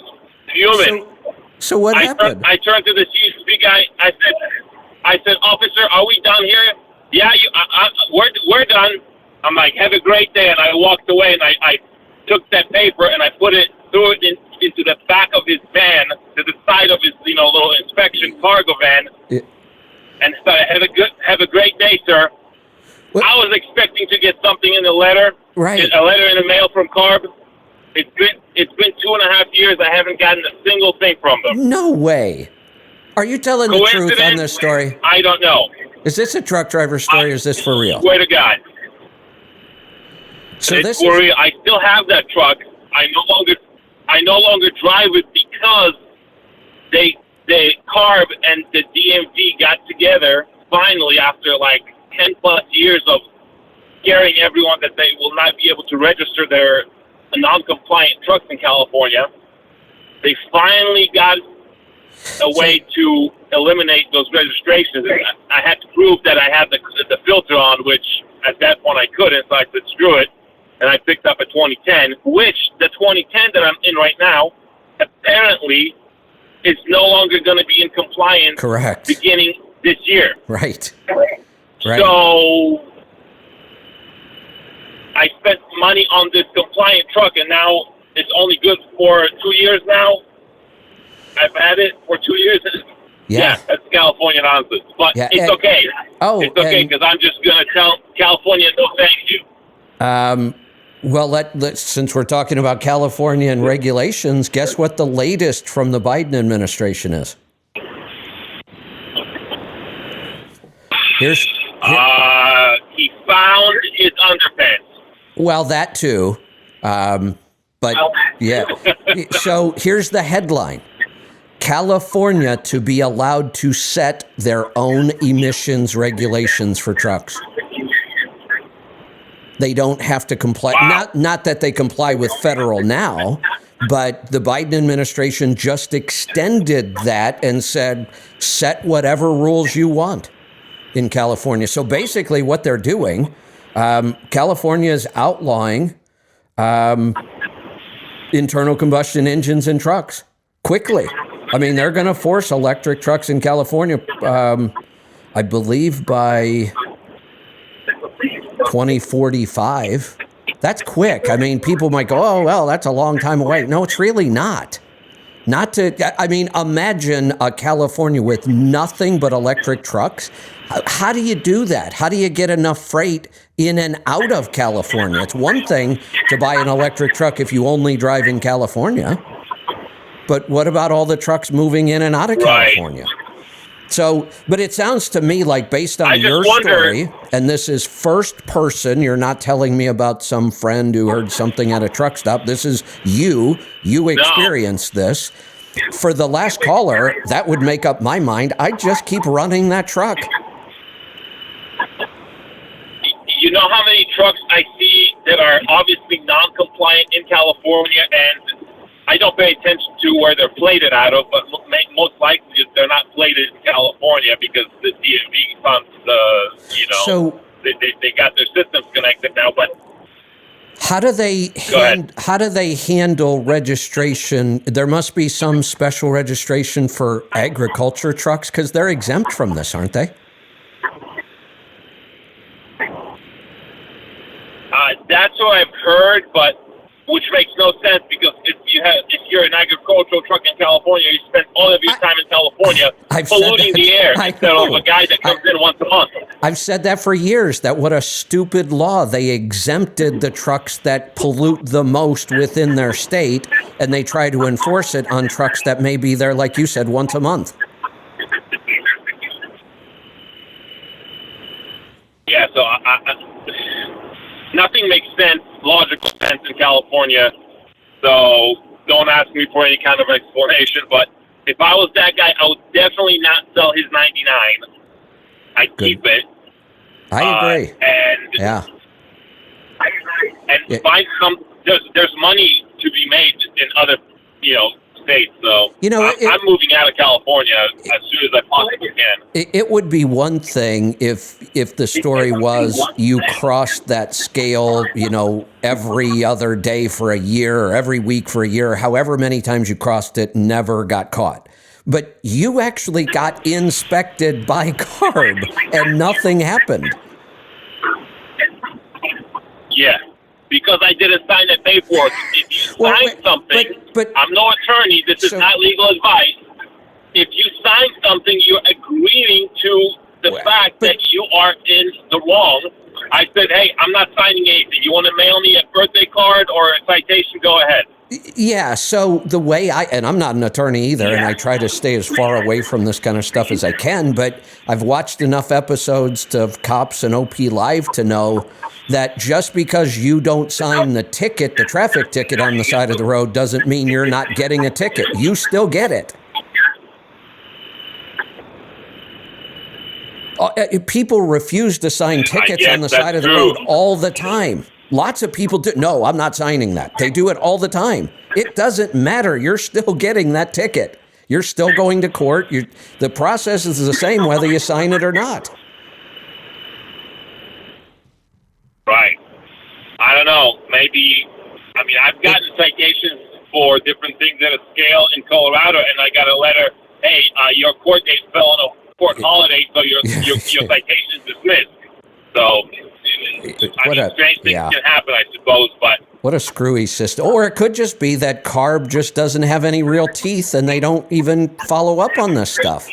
Speaker 7: fuming.
Speaker 1: So what happened?
Speaker 7: I turned to the CHP guy. I said, officer, are we done here? Yeah, we're done. I'm like, have a great day. And I walked away, and I took that paper and I threw it into the back of his van, to the side of his little inspection cargo van, and started, have a great day, sir.
Speaker 1: What?
Speaker 7: I was expecting to get something in the letter,
Speaker 1: Right.
Speaker 7: a letter in the mail from CARB. It's been 2.5 years. I haven't gotten a single thing from them.
Speaker 1: No way. Are you telling the truth on this story?
Speaker 7: I don't know.
Speaker 1: Is this a truck driver story or is this for real?
Speaker 7: Swear to God.
Speaker 1: So
Speaker 7: It's
Speaker 1: this
Speaker 7: for
Speaker 1: is,
Speaker 7: real. I still have that truck. I no longer drive it because CARB and the DMV got together finally after like 10 plus years of scaring everyone that they will not be able to register their non-compliant trucks in California. They finally got a way to eliminate those registrations. I had to prove that I had the filter on, which at that point I couldn't, so I said screw it, and I picked up a 2010, which the 2010 that I'm in right now apparently is no longer going to be in compliance.
Speaker 1: Correct.
Speaker 7: Beginning this year.
Speaker 1: Right.
Speaker 7: So I spent money on this compliant truck, and now it's only good for 2 years now. I've had it for 2 years. Yeah, that's California nonsense. But it's okay. It's okay because I'm just going to tell California no thank you.
Speaker 1: Well, let's, since we're talking about California and regulations, guess what the latest from the Biden administration is?
Speaker 7: He found his underpants.
Speaker 1: Well, that too. But yeah. So here's the headline. California to be allowed to set their own emissions regulations for trucks. They don't have to comply. Not that they comply with federal now, but the Biden administration just extended that and said, set whatever rules you want in California. So basically what they're doing, California is outlawing internal combustion engines in trucks quickly. I mean, they're going to force electric trucks in California, I believe by 2045. That's quick. I mean, people might go, oh, well, that's a long time away. No, it's really not. Imagine a California with nothing but electric trucks. How do you do that? How do you get enough freight in and out of California? It's one thing to buy an electric truck if you only drive in California. But what about all the trucks moving in and out of California? So, but it sounds to me like based on your story, and this is first person, you're not telling me about some friend who heard something at a truck stop. This is you experienced this. For the last caller, that would make up my mind. I just keep running that truck.
Speaker 7: You know how many trucks I see that are obviously non-compliant in California, and I don't pay attention to where they're plated out of, but most likely they're not plated in California because the DMV funds
Speaker 1: So
Speaker 7: they got their systems connected now. But
Speaker 1: how do they handle registration? There must be some special registration for agriculture trucks because they're exempt from this, aren't they?
Speaker 7: That's what I've heard, but which makes no sense because if you're an agricultural truck in California, you spend all of your time in California polluting the air instead of a guy that comes in once a month.
Speaker 1: I've said that for years, that what a stupid law. They exempted the trucks that pollute the most within their state, and they try to enforce it on trucks that may be there, like you said, once a month.
Speaker 7: Yeah, so nothing makes sense, logical sense in California, so don't ask me for any kind of explanation, but if I was that guy, I would definitely not sell his 99. I'd keep it.
Speaker 1: I agree.
Speaker 7: And find there's money to be made in other, states, so I'm moving out of California as soon as I possibly can.
Speaker 1: It would be one thing if the story was you crossed that scale, every other day for a year or every week for a year, however many times you crossed it, never got caught. But you actually got inspected by CARB and nothing happened.
Speaker 7: Yeah. Because I didn't sign that paperwork. If you sign something,
Speaker 1: but
Speaker 7: I'm no attorney. This is not legal advice. If you sign something, you're agreeing to the fact that you are in the wrong. I said, hey, I'm not signing anything. You want to mail me a birthday card or a citation? Go ahead.
Speaker 1: Yeah, so the way and I'm not an attorney either, and I try to stay as far away from this kind of stuff as I can, but I've watched enough episodes of Cops and OP Live to know that just because you don't sign the ticket, the traffic ticket on the side of the road, doesn't mean you're not getting a ticket. You still get it. People refuse to sign tickets
Speaker 7: guess
Speaker 1: on the
Speaker 7: that's
Speaker 1: side of the
Speaker 7: true.
Speaker 1: road all the time. Lots of people do. No, I'm not signing that. They do it all the time. It doesn't matter. You're still getting that ticket. You're still going to court. The process is the same whether you sign it or not.
Speaker 7: Right. I don't know. Maybe, I mean, I've gotten citations for different things at a scale in Colorado, and I got a letter, hey, your court date fell on a court holiday, so your citation is dismissed. So, strange things can happen, I suppose, but...
Speaker 1: What a screwy system. Or it could just be that CARB just doesn't have any real teeth and they don't even follow up on this stuff.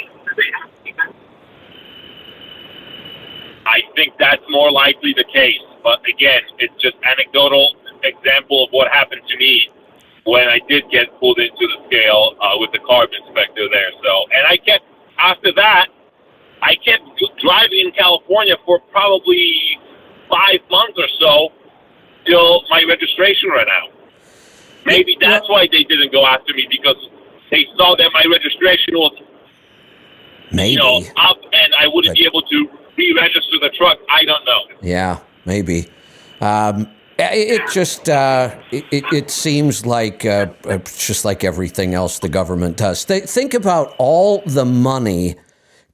Speaker 7: I think that's more likely the case. But again, it's just anecdotal example of what happened to me when I did get pulled into the scale with the CARB inspector there. So, and after that, I kept driving in California for probably 5 months or so till my registration ran out. Maybe that's why they didn't go after me, because they saw that my registration was up and I wouldn't be able to re-register the truck. I don't know.
Speaker 1: Yeah, maybe. It just it seems like just like everything else the government does. Think about all the money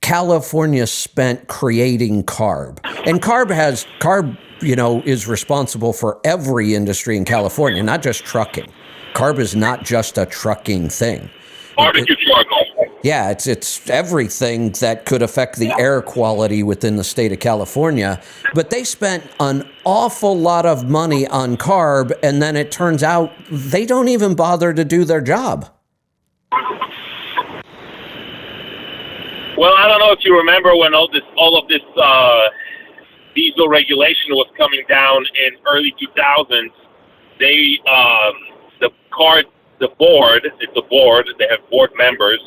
Speaker 1: California spent creating CARB, and CARB is responsible for every industry in California, not just trucking. CARB is not just a trucking thing.
Speaker 7: Barbecue charcoal.
Speaker 1: Yeah, it's everything that could affect the air quality within the state of California. But they spent an awful lot of money on CARB, and then it turns out they don't even bother to do their job.
Speaker 7: Well, I don't know if you remember when all of this diesel regulation was coming down in early 2000s. They the board, it's a board, they have board members.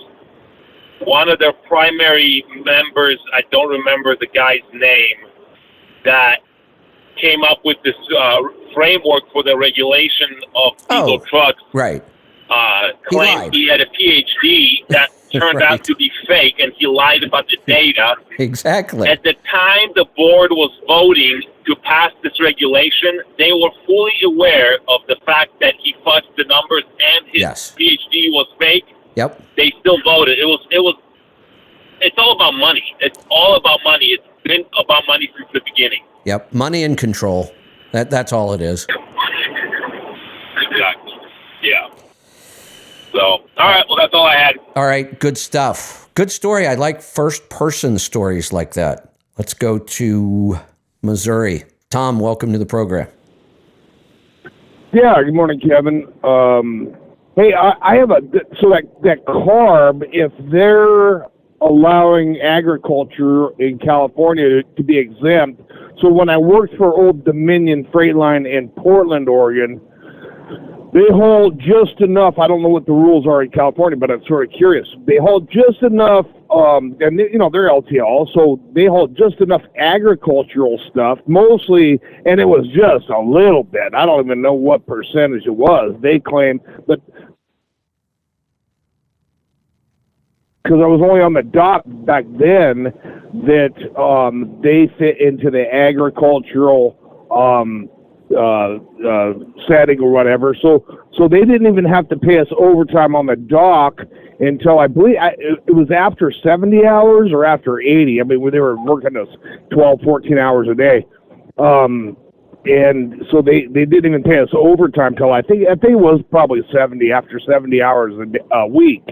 Speaker 7: One of their primary members, I don't remember the guy's name, that came up with this framework for the regulation of diesel trucks.
Speaker 1: Right.
Speaker 7: Claimed he had a PhD that turned out to be fake, and he lied about the data.
Speaker 1: Exactly.
Speaker 7: At the time the board was voting to pass this regulation, they were fully aware of the fact that he fudged the numbers and his PhD was fake.
Speaker 1: Yep.
Speaker 7: They still voted. It's all about money. It's all about money. It's been about money since the beginning.
Speaker 1: Yep. Money and control. That's all it is.
Speaker 7: Exactly. Yeah. So, all right. Well, that's all I had.
Speaker 1: All right. Good stuff. Good story. I like first-person stories like that. Let's go to Missouri. Tom, welcome to the program.
Speaker 8: Yeah. Good morning, Kevin. Hey, I have that CARB, if they're allowing agriculture in California to be exempt. So when I worked for Old Dominion Freight Line in Portland, Oregon, they hold just enough. I don't know what the rules are in California, but I'm sort of curious. They hold just enough, and they're LTL, so they hold just enough agricultural stuff, mostly, and it was just a little bit. I don't even know what percentage it was. They claim, but because I was only on the dock back then, that they fit into the agricultural setting or whatever. So they didn't even have to pay us overtime on the dock until I believe it was after 70 hours or after 80. I mean, they were working us 12, 14 hours a day. And so they didn't even pay us overtime till I think it was probably 70 after 70 hours a week.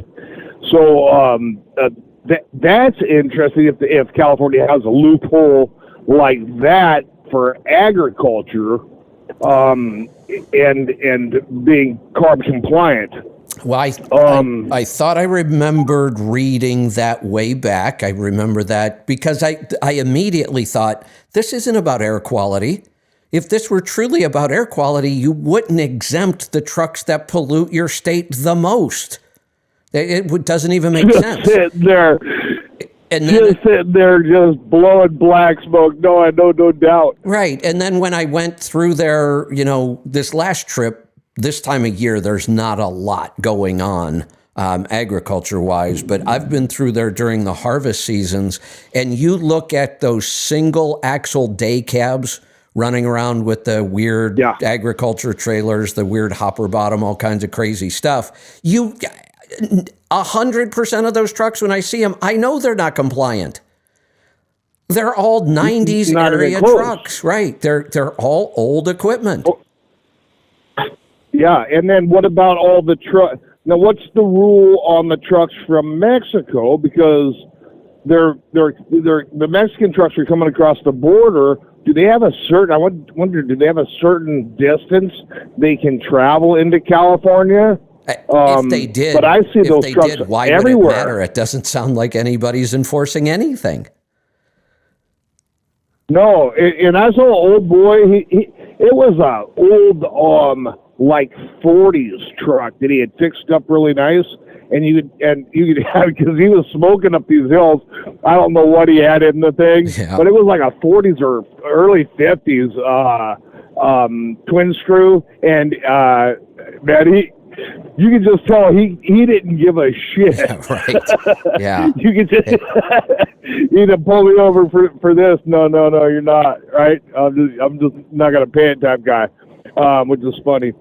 Speaker 8: So that's interesting if California has a loophole like that for agriculture and being CARB compliant.
Speaker 1: Well, I thought I remembered reading that way back. I remember that because I immediately thought, this isn't about air quality. If this were truly about air quality, you wouldn't exempt the trucks that pollute your state the most. It doesn't even make sense.
Speaker 8: Sitting there, sitting there, just blowing black smoke. No doubt.
Speaker 1: Right, and then when I went through there, this last trip, this time of year, there's not a lot going on agriculture-wise, but I've been through there during the harvest seasons, and you look at those single axle day cabs running around with the weird agriculture trailers, the weird hopper bottom, all kinds of crazy stuff. 100% of those trucks, when I see them, I know they're not compliant. They're all 90s area trucks, right? They're all old equipment.
Speaker 8: Yeah, and then what about all the trucks? Now, what's the rule on the trucks from Mexico? Because the Mexican trucks are coming across the border. Do they have a certain? I wonder. Do they have a certain distance they can travel into California?
Speaker 1: If they did,
Speaker 8: but I see those trucks
Speaker 1: why
Speaker 8: everywhere.
Speaker 1: Would it matter? It doesn't sound like anybody's enforcing anything.
Speaker 8: No, and I saw an old boy. It was a old like 40s truck that he had fixed up really nice, and you could have, because he was smoking up these hills. I don't know what he had in the thing, but it was like a 40s or early 50s twin screw, and man, you could just tell he didn't give a shit.
Speaker 1: Yeah, right. Yeah.
Speaker 8: You could just he'd have pulled me over for this. No, you're not. Right. I'm just not gonna pay it type guy. Which is funny.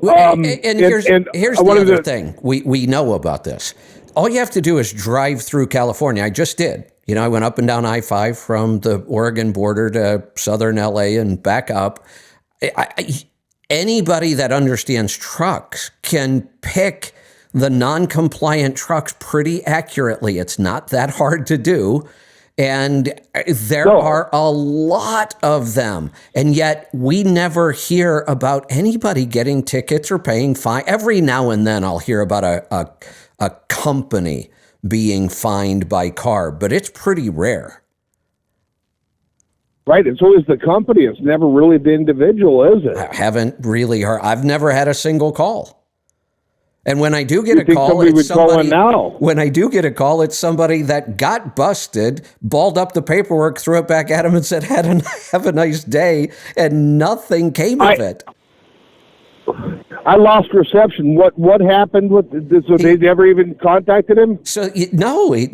Speaker 1: And here's the other thing we know about this. All you have to do is drive through California. I just did. I went up and down I-5 from the Oregon border to southern LA and back up. Anybody that understands trucks can pick the non-compliant trucks pretty accurately. It's not that hard to do. And there are a lot of them. And yet we never hear about anybody getting tickets or paying fine. Every now and then I'll hear about a company being fined by CARB, but it's pretty rare.
Speaker 8: Right, it's always the company. It's never really the individual, is it?
Speaker 1: I haven't really heard. I've never had a single call. And when I do get a call, it's somebody. When I do get a call, it's somebody that got busted, balled up the paperwork, threw it back at him, and said, "Have a nice day," and nothing came of it.
Speaker 8: I lost reception. What happened with? So they never even contacted him?
Speaker 1: So no, he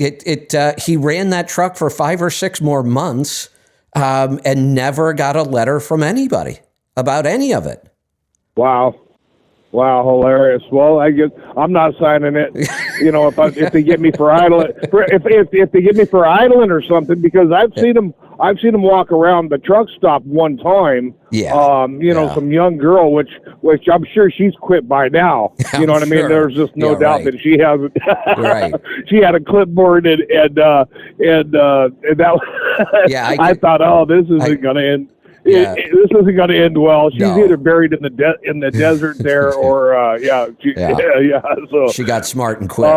Speaker 1: ran that truck for 5 or 6 more months. And never got a letter from anybody about any of it. Wow,
Speaker 8: hilarious. Well, I guess I'm not signing it. If they get me for idling, if they get me for idling or something, because I've seen them walk around the truck stop one time. Some young girl, which I'm sure she's quit by now. You know what I mean? There's just no doubt that she hasn't. Right. She had a clipboard and that. I thought, this isn't going to end. This isn't going to end well. She's either buried in the desert there, or So
Speaker 1: she got smart and quit.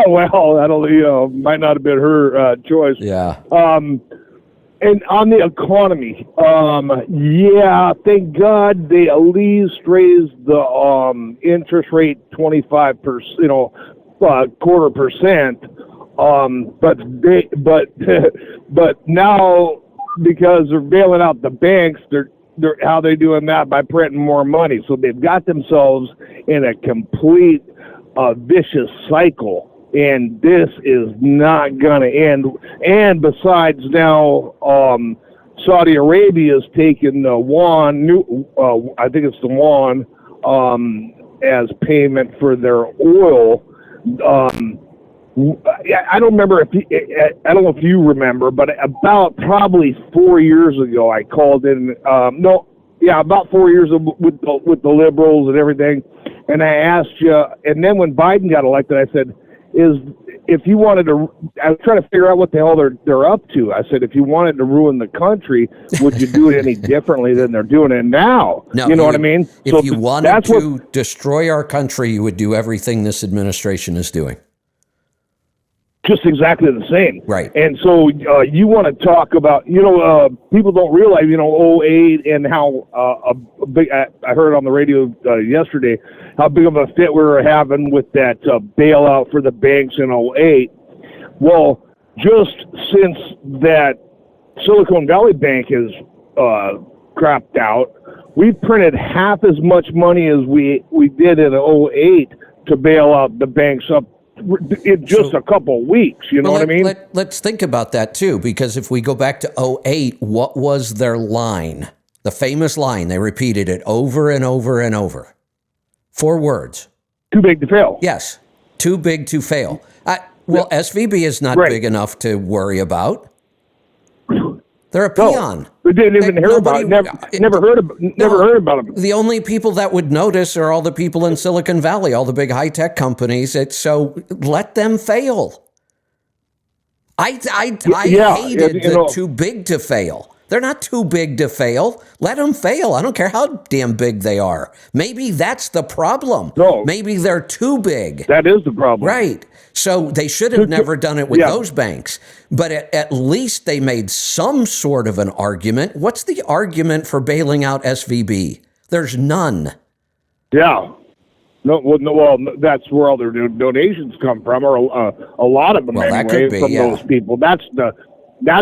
Speaker 8: Well, that'll might not have been her choice.
Speaker 1: Yeah.
Speaker 8: And on the economy, thank God they at least raised the interest rate 25%, 0.25%. But now, because they're bailing out the banks, they're how they doing that? By printing more money. So they've got themselves in a complete vicious cycle. And this is not going to end. And besides, now Saudi Arabia has taken the yuan, I think it's the yuan, as payment for their oil. I don't remember I don't know if you remember, but about probably 4 years ago, I called in. About 4 years with the liberals and everything, and I asked you. And then when Biden got elected, I said, if you wanted to, I was trying to figure out what the hell they're up to. I said, if you wanted to ruin the country, would you do it any differently than they're doing it now?
Speaker 1: No,
Speaker 8: you know what I mean?
Speaker 1: If you wanted to destroy our country, you would do everything this administration is doing.
Speaker 8: Just exactly the same.
Speaker 1: Right.
Speaker 8: And so you want to talk about, people don't realize, 2008 and how big, I heard on the radio yesterday, how big of a fit we were having with that bailout for the banks in 2008. Well, just since that Silicon Valley Bank is crapped out, we printed half as much money as we did in 2008 to bail out the banks up in just a couple of weeks. You know what I mean?
Speaker 1: Let's think about that too, because if we go back to 2008, what was their line? The famous line, they repeated it over and over and over. 4 words.
Speaker 8: Too big to fail.
Speaker 1: Yes, too big to fail. Well, SVB is not big enough to worry about. They're a peon.
Speaker 8: We didn't even hear about it. Never heard about them.
Speaker 1: The only people that would notice are all the people in Silicon Valley, all the big high-tech companies. So let them fail. I hated the too big to fail. They're not too big to fail. Let them fail. I don't care how damn big they are. Maybe that's the problem.
Speaker 8: No.
Speaker 1: Maybe they're too big.
Speaker 8: That is the problem.
Speaker 1: Right. So they should have never done it with those banks. But at least they made some sort of an argument. What's the argument for bailing out SVB? There's none.
Speaker 8: Yeah. Well, that's where all their donations come from, or a lot of them anyway, from those people. That's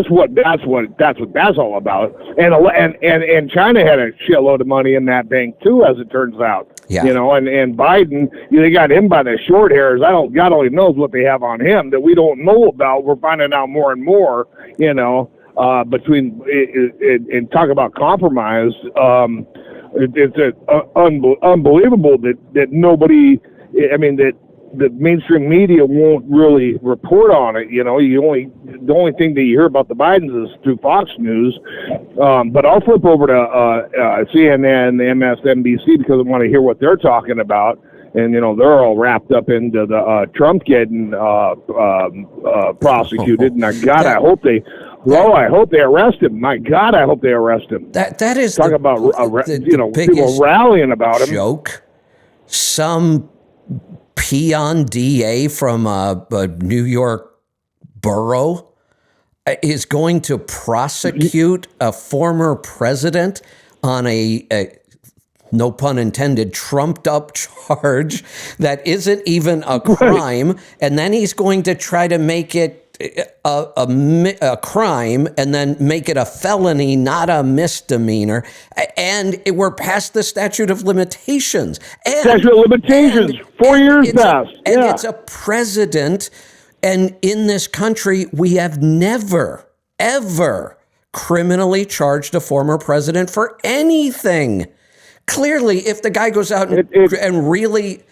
Speaker 8: what that's all about. And China had a shitload of money in that bank too, as it turns out.
Speaker 1: Yeah.
Speaker 8: And Biden, they got him by the short hairs. God only knows what they have on him that we don't know about. We're finding out more and more. Between and talk about compromise. It's unbelievable that nobody. I mean that. The mainstream media won't really report on it. The only thing that you hear about the Bidens is through Fox News. But I'll flip over to CNN, MSNBC, because I want to hear what they're talking about. And they're all wrapped up into the Trump getting prosecuted. And I hope they arrest him. My God, I hope they arrest him.
Speaker 1: That is
Speaker 8: talk about people rallying about him.
Speaker 1: Joke. Some peon DA from a New York borough is going to prosecute a former president on a no pun intended, trumped up charge that isn't even a crime. And then he's going to try to make it a crime and then make it a felony, not a misdemeanor. And we're past the statute of limitations.
Speaker 8: Statute of limitations, 4 years past.
Speaker 1: And it's a president. And in this country, we have never, ever criminally charged a former president for anything. Clearly, if the guy goes out and really,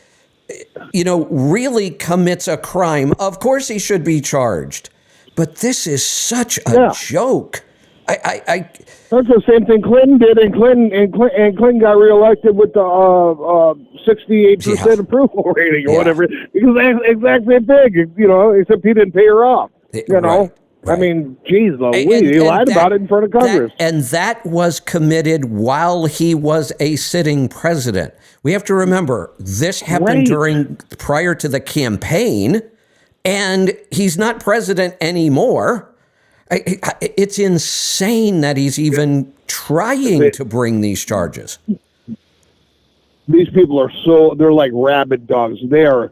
Speaker 1: really commits a crime, of course he should be charged. But this is such a joke. That's
Speaker 8: the same thing Clinton did, and Clinton got reelected with the 68% approval rating or whatever. Because that's the exact same thing, except he didn't pay her off. Right. I mean, geez, he lied about it in front of Congress.
Speaker 1: And that was committed while he was a sitting president. We have to remember, this happened prior to the campaign, and he's not president anymore. It's insane that he's even trying to bring these charges.
Speaker 8: These people are they're like rabid dogs. They're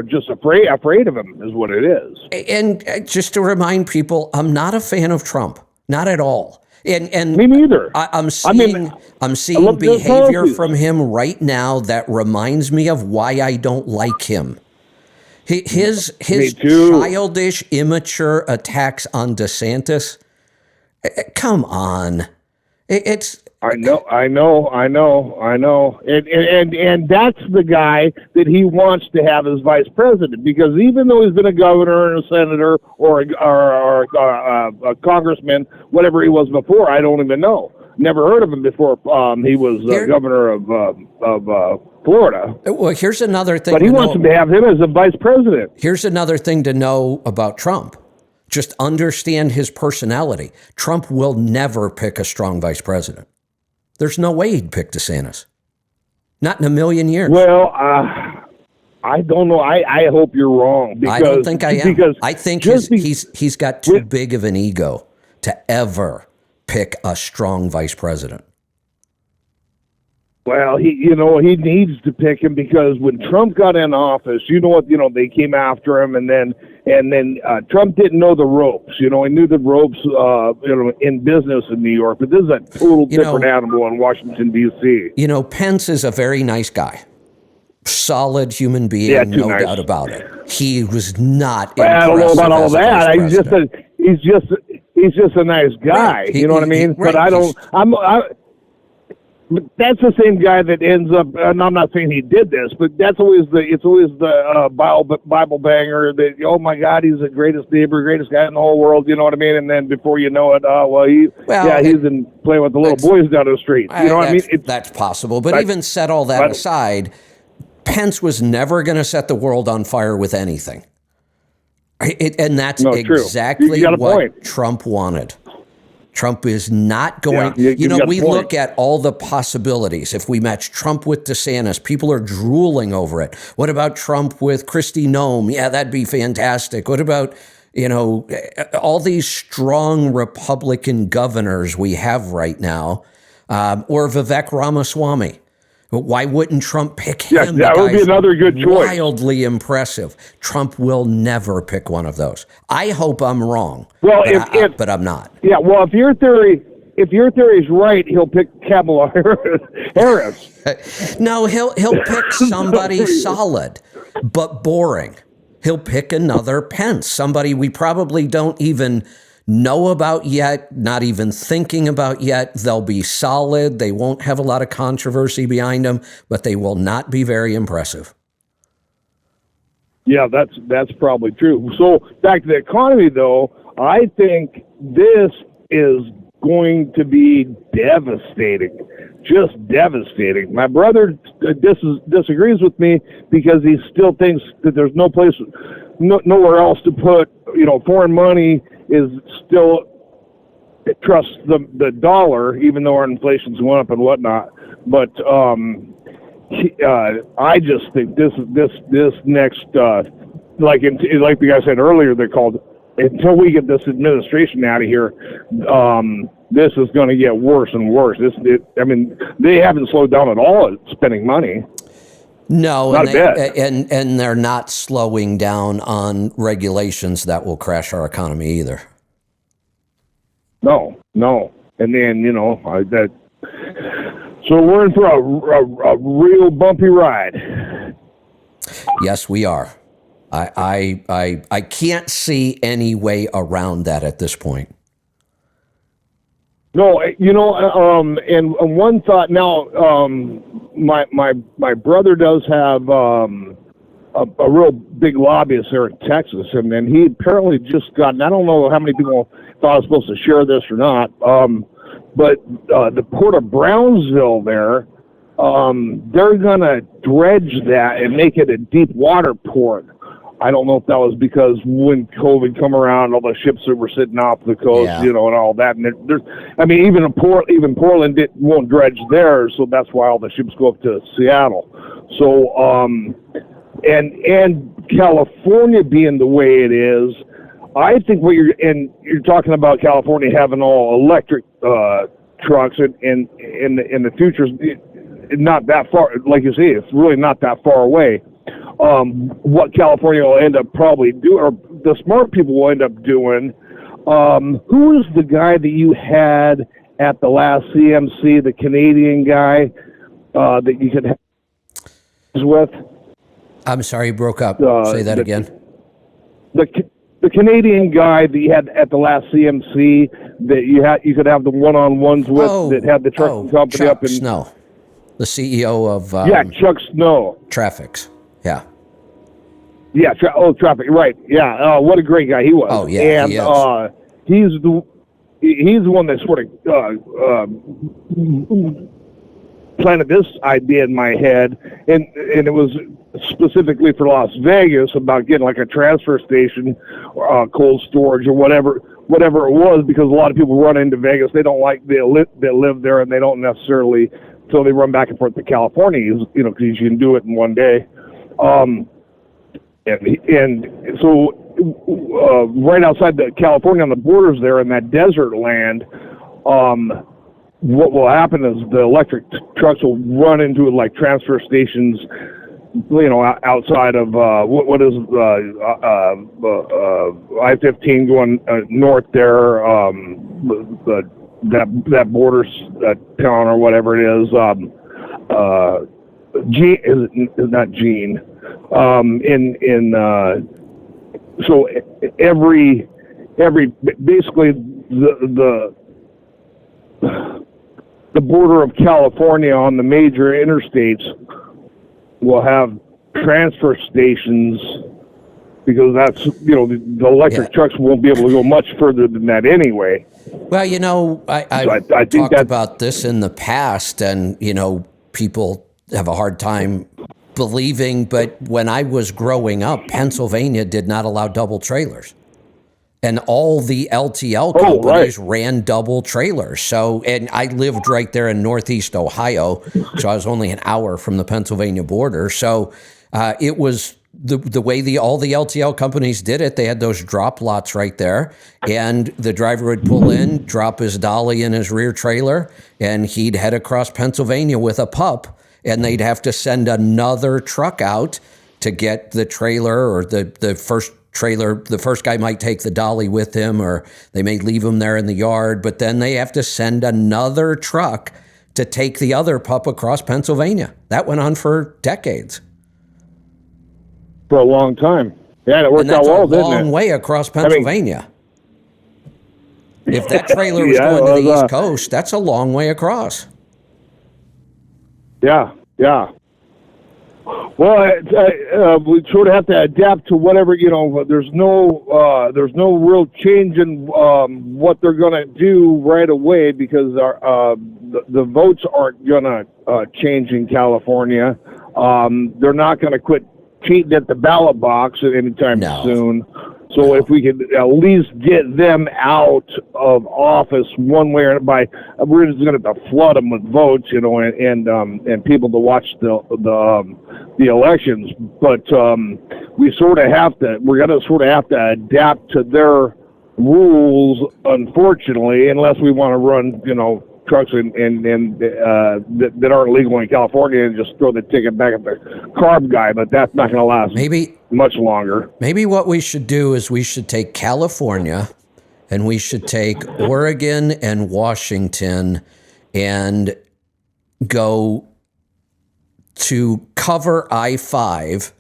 Speaker 8: just afraid of him is what it is.
Speaker 1: And just to remind people, I'm not a fan of Trump, not at all. And
Speaker 8: me neither.
Speaker 1: I'm seeing behavior from him right now that reminds me of why I don't like him. His childish, immature attacks on DeSantis. Come on.
Speaker 8: I know. And that's the guy that he wants to have as vice president, because even though he's been a governor and a senator or a congressman, whatever he was before, I don't even know. Never heard of him before. He was governor of Florida.
Speaker 1: Well, here's another thing.
Speaker 8: But he wants to have him as a vice president.
Speaker 1: Here's another thing to know about Trump. Just understand his personality. Trump will never pick a strong vice president. There's no way he'd pick DeSantis. Not in a million years.
Speaker 8: Well, I don't know. I hope you're wrong.
Speaker 1: I don't think I am. Because I think he's got too big of an ego to ever pick a strong vice president.
Speaker 8: Well, he needs to pick him because when Trump got in office, they came after him, and then Trump didn't know the ropes. He knew the ropes, in business in New York, but this is a total different animal in Washington D.C.
Speaker 1: Pence is a very nice guy, solid human being, no doubt about it. He was not.
Speaker 8: I don't know about all that. He's just a nice guy.
Speaker 1: Right.
Speaker 8: You know what I mean?
Speaker 1: Right.
Speaker 8: But but that's the same guy that ends up. And I'm not saying he did this, but it's always the Bible banger that, oh my God, he's the greatest neighbor, greatest guy in the whole world. You know what I mean? And then before you know it, he's in playing with the little boys down the street. You know what I mean?
Speaker 1: That's possible. But even set all that aside, Pence was never going to set the world on fire with anything. And that's exactly what Trump wanted. Trump is not going. We look at all the possibilities. If we match Trump with DeSantis, people are drooling over it. What about Trump with Kristi Noem? Yeah, that'd be fantastic. What about, all these strong Republican governors we have right now, or Vivek Ramaswamy? Why wouldn't Trump pick him?
Speaker 8: Yes, that would be another good choice.
Speaker 1: Wildly impressive. Trump will never pick one of those. I hope I'm wrong.
Speaker 8: Well,
Speaker 1: but I'm not.
Speaker 8: Yeah. Well, if your theory is right, he'll pick Kamala Harris.
Speaker 1: No, he'll pick somebody solid, but boring. He'll pick another Pence, somebody we probably don't even know about yet, not even thinking about yet. They'll be solid. They won't have a lot of controversy behind them, but they will not be very impressive.
Speaker 8: Yeah, that's probably true. So back to the economy, though, I think this is going to be devastating, just devastating. My brother disagrees with me because he still thinks that there's nowhere else to put, foreign money is still trusts the dollar, even though our inflation's going up and whatnot. But I just think this next like the guy said earlier, they called until we get this administration out of here. This is going to get worse and worse. They haven't slowed down at all at spending money.
Speaker 1: No, and they're not slowing down on regulations that will crash our economy either.
Speaker 8: No. And then, so we're in for a real bumpy ride.
Speaker 1: Yes, we are. I can't see any way around that at this point.
Speaker 8: No, and one thought now, my brother does have a real big lobbyist there in Texas, and then he apparently just got, and I don't know how many people thought I was supposed to share this or not, but the Port of Brownsville there, they're going to dredge that and make it a deep water port. I don't know if that was because when COVID come around, all the ships that were sitting off the coast, and all that. And even Portland won't dredge there, so that's why all the ships go up to Seattle. So, and California being the way it is, I think you're talking about California having all electric trucks, and in the future, not that far. Like you say, it's really not that far away. What California will end up probably doing, or the smart people will end up doing. Who was the guy that you had at the last CMC, the Canadian guy that you could have with?
Speaker 1: I'm sorry, you broke up. Say that again.
Speaker 8: The Canadian guy that you had at the last CMC that you could have the one-on-ones with that had the trucking company
Speaker 1: Chuck
Speaker 8: up in
Speaker 1: Snow, the CEO of
Speaker 8: Chuck Snow.
Speaker 1: Traffics. Yeah.
Speaker 8: Yeah, Traffic, right. Yeah, what a great guy he was.
Speaker 1: Oh, yeah,
Speaker 8: and
Speaker 1: he is.
Speaker 8: He's the one that sort of planted this idea in my head, and it was specifically for Las Vegas about getting like a transfer station, cold storage or whatever it was, because a lot of people run into Vegas. They don't like they live there, and they don't necessarily, so they run back and forth to California, because you can do it in one day. And so right outside California on the borders there in that desert land, what will happen is the electric trucks will run into like transfer stations, outside of what is I-15 going north there, that borders town or whatever it is. Gene is not Gene. So every basically the border of California on the major interstates will have transfer stations, because that's, the electric trucks won't be able to go much further than that anyway.
Speaker 1: Well, I
Speaker 8: think
Speaker 1: talked
Speaker 8: that
Speaker 1: about this in the past, and, people have a hard time believing, but when I was growing up, Pennsylvania did not allow double trailers. And all the LTL companies ran double trailers. So, and I lived right there in Northeast Ohio, so I was only an hour from the Pennsylvania border. So it was the way all the LTL companies did it. They had those drop lots right there, and the driver would pull in, drop his dolly in his rear trailer, and he'd head across Pennsylvania with a pup, and they'd have to send another truck out to get the trailer, or the first trailer. The first guy might take the dolly with him, or they may leave him there in the yard, but then they have to send another truck to take the other pup across Pennsylvania. That went on for decades.
Speaker 8: For a long time. Yeah, it worked out well, didn't it?
Speaker 1: That's a long way across Pennsylvania. If that trailer was going to the East Coast, that's a long way across.
Speaker 8: Yeah. Well, we sort of have to adapt to whatever, there's no real change in what they're going to do right away, because the votes aren't going to change in California. They're not going to quit cheating at the ballot box anytime soon. So if we could at least get them out of office one way or by, we're just going to have to flood them with votes, and people to watch the elections. But we're going to sort of have to adapt to their rules, unfortunately, unless we want to run, trucks that aren't legal in California and just throw the ticket back at the carb guy. But that's not going to last much longer.
Speaker 1: Maybe what we should do is we should take California, and we should take Oregon and Washington and go to cover I-5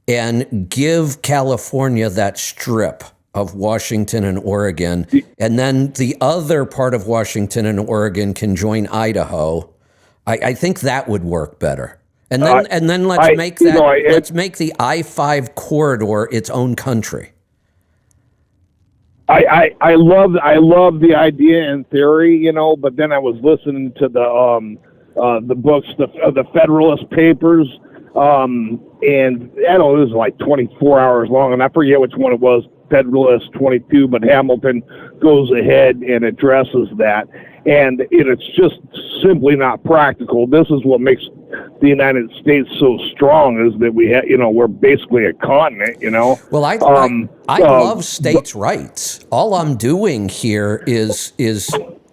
Speaker 1: and give California that strip of Washington and Oregon, and then the other part of Washington and Oregon can join Idaho. I think that would work better. And then let's make the I-5 corridor its own country.
Speaker 8: I love the idea in theory, but then I was listening to the books, the Federalist Papers, and it was like 24 hours long, and I forget which one it was. Federalist 22, but Hamilton goes ahead and addresses that, and it's just simply not practical. This is what makes the United States so strong, is that we're basically a continent.
Speaker 1: Well, I love states' rights. All I'm doing here is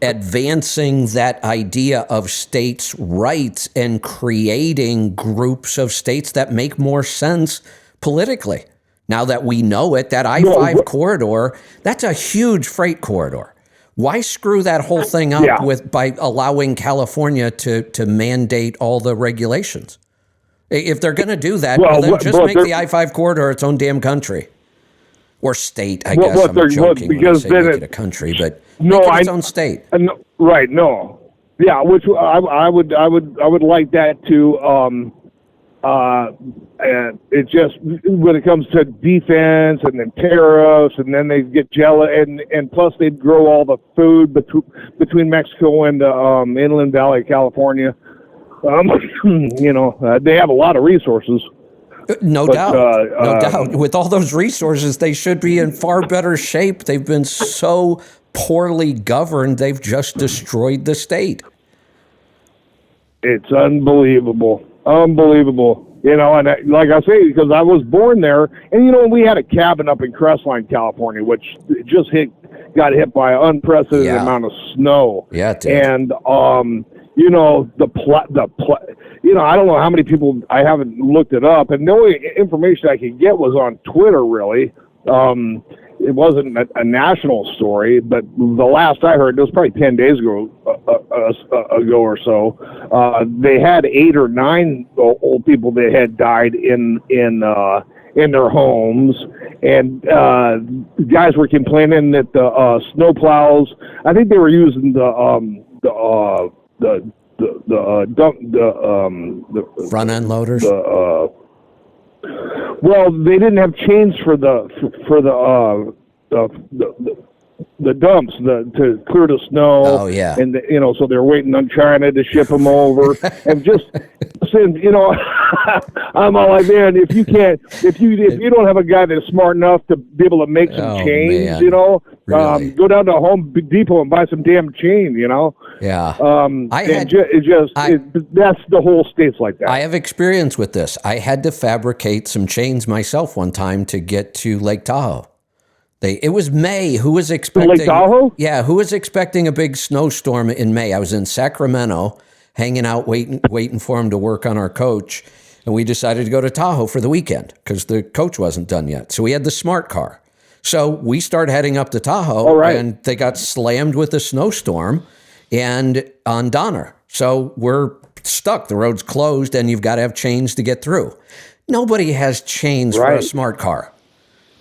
Speaker 1: advancing that idea of states' rights and creating groups of states that make more sense politically. Now that we know it, that I-5 corridor, that's a huge freight corridor. Why screw that whole thing up by allowing California to mandate all the regulations? If they're going to do that, then just make the I-5 corridor its own damn country. Or state, I guess. I'm joking when I say make it a country, but make it its own state.
Speaker 8: Right, no. Yeah, which I would like that too. And it just, when it comes to defense and then tariffs, and then they get jealous, and plus they grow all the food between Mexico and the Inland Valley of California. They have a lot of resources.
Speaker 1: No doubt. With all those resources, they should be in far better shape. They've been so poorly governed, they've just destroyed the state.
Speaker 8: It's unbelievable. And like I say, because I was born there, and we had a cabin up in Crestline, California, which just hit got hit by an unprecedented
Speaker 1: Yeah.
Speaker 8: amount of snow.
Speaker 1: Yeah, it did.
Speaker 8: And you know, you know, I don't know how many people, I haven't looked it up, and the only information I could get was on Twitter, really. It wasn't a national story, but the last I heard, it was probably 10 days ago or so, they had 8 or 9 old people that had died in their homes, and guys were complaining that the snowplows, I think they were using the
Speaker 1: Front end loaders.
Speaker 8: Well, they didn't have chains for the dumps to clear the snow.
Speaker 1: Oh, yeah.
Speaker 8: And you know, so they're waiting on China to ship them over, and just since you know, I'm all like, man, if you don't have a guy that's smart enough to be able to make some chains,
Speaker 1: man.
Speaker 8: you know,
Speaker 1: Really?
Speaker 8: go down to Home Depot and buy some damn chain, you know.
Speaker 1: Yeah.
Speaker 8: That's the whole state's like that.
Speaker 1: I have experience with this. I had to fabricate some chains myself one time to get to Lake Tahoe. It was May. Who was expecting
Speaker 8: Lake Tahoe?
Speaker 1: Yeah, who was expecting a big snowstorm in May? I was in Sacramento, hanging out, waiting for him to work on our coach, and we decided to go to Tahoe for the weekend because the coach wasn't done yet. So we had the smart car. So we started heading up to Tahoe, and they got slammed with a snowstorm and on Donner. So we're stuck. The road's closed, and you've got to have chains to get through. Nobody has chains for a smart car.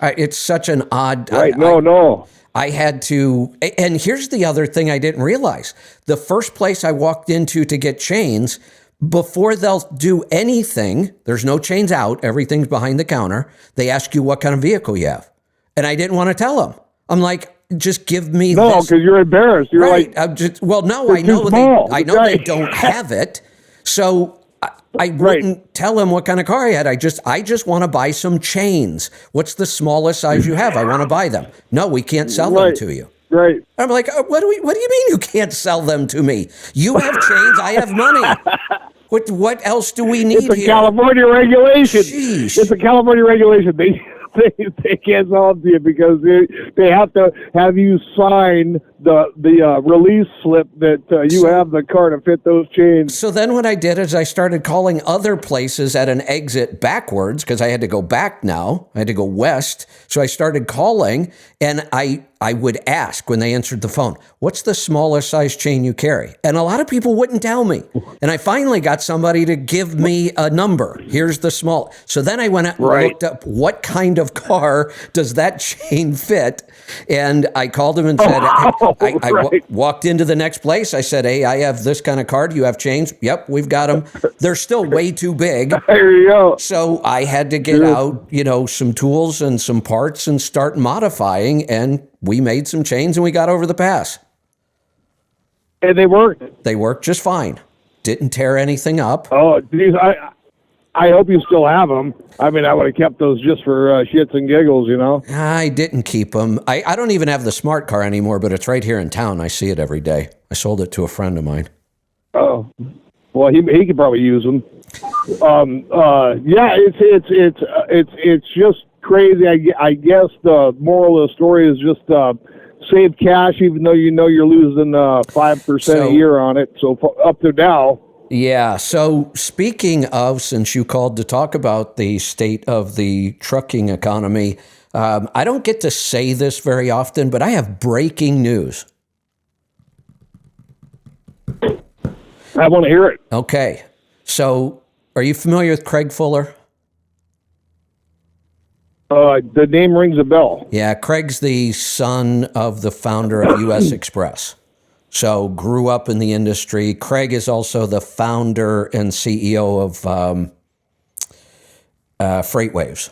Speaker 1: It's such an odd...
Speaker 8: No.
Speaker 1: I had to... And here's the other thing I didn't realize. The first place I walked into to get chains, before they'll do anything, there's no chains out, everything's behind the counter, they ask you what kind of vehicle you have. And I didn't want to tell them. I'm like, just give me
Speaker 8: No,
Speaker 1: this.
Speaker 8: because you're embarrassed. You're
Speaker 1: Right.
Speaker 8: like...
Speaker 1: Well, no,
Speaker 8: they're
Speaker 1: I know
Speaker 8: too small.
Speaker 1: I know they don't have it. So... I wouldn't tell him what kind of car I had. I just want to buy some chains. What's the smallest size you have? I want to buy them. No, we can't sell them to you.
Speaker 8: Right.
Speaker 1: I'm like, what do you mean you can't sell them to me? You have chains, I have money. What else do we need
Speaker 8: It's a
Speaker 1: here?
Speaker 8: California regulation.
Speaker 1: Sheesh.
Speaker 8: It's a California regulation. They can't sell it to you because they have to have you sign the release slip that you have the car to fit those chains.
Speaker 1: So then what I did is I started calling other places at an exit backwards because I had to go back now. I had to go west. So I started calling, and I would ask when they answered the phone, what's the smallest size chain you carry? And a lot of people wouldn't tell me. And I finally got somebody to give me a number. Here's the small. So then I went out and looked up what kind of car does that chain fit. And I called him and said, I walked into the next place. I said, hey, I have this kind of car. Do you have chains? Yep, we've got them. They're still way too big.
Speaker 8: There you go.
Speaker 1: So I had to get out, some tools and some parts and start modifying. And we made some chains and we got over the pass.
Speaker 8: And they worked.
Speaker 1: They worked just fine. Didn't tear anything up.
Speaker 8: Oh, geez, I hope you still have them. I mean, I would have kept those just for shits and giggles,
Speaker 1: I didn't keep them. I don't even have the smart car anymore, but it's right here in town. I see it every day. I sold it to a friend of mine.
Speaker 8: Oh, well, he could probably use them. Yeah, it's just crazy. I guess the moral of the story is just save cash, even though you're losing 5% a year on it. So up to now.
Speaker 1: Yeah. So speaking of, since you called to talk about the state of the trucking economy, I don't get to say this very often, but I have breaking news.
Speaker 8: I want to hear it.
Speaker 1: Okay. So are you familiar with Craig Fuller?
Speaker 8: The name rings a bell.
Speaker 1: Yeah. Craig's the son of the founder of U.S. Express. So grew up in the industry. Craig is also the founder and CEO of FreightWaves.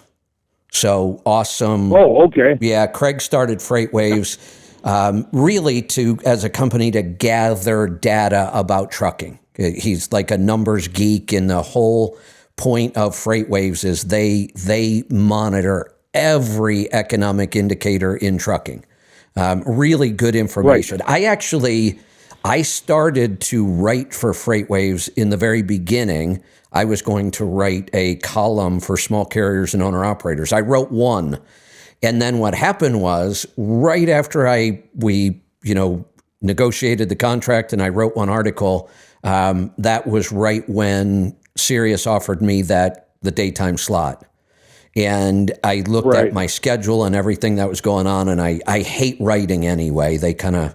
Speaker 1: So awesome.
Speaker 8: Oh, okay.
Speaker 1: Yeah, Craig started FreightWaves really as a company to gather data about trucking. He's like a numbers geek, and the whole point of FreightWaves is they monitor every economic indicator in trucking. Really good information. Right. I started to write for FreightWaves in the very beginning. I was going to write a column for small carriers and owner operators. I wrote one, And then what happened was right after we negotiated the contract and I wrote one article, that was right when Sirius offered me the daytime slot. And I looked at my schedule and everything that was going on, and I hate writing anyway. They kind of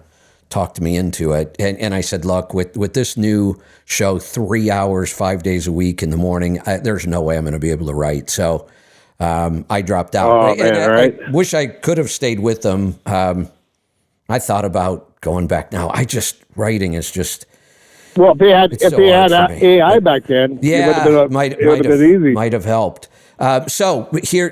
Speaker 1: talked me into it. And I said, look, with this new show, 3 hours, 5 days a week in the morning, there's no way I'm going to be able to write. So I dropped out.
Speaker 8: Oh, man, right.
Speaker 1: I wish I could have stayed with them. I thought about going back now. Writing is just...
Speaker 8: Well, if they had AI back then,
Speaker 1: yeah,
Speaker 8: it might have been easy.
Speaker 1: Might have helped. So here,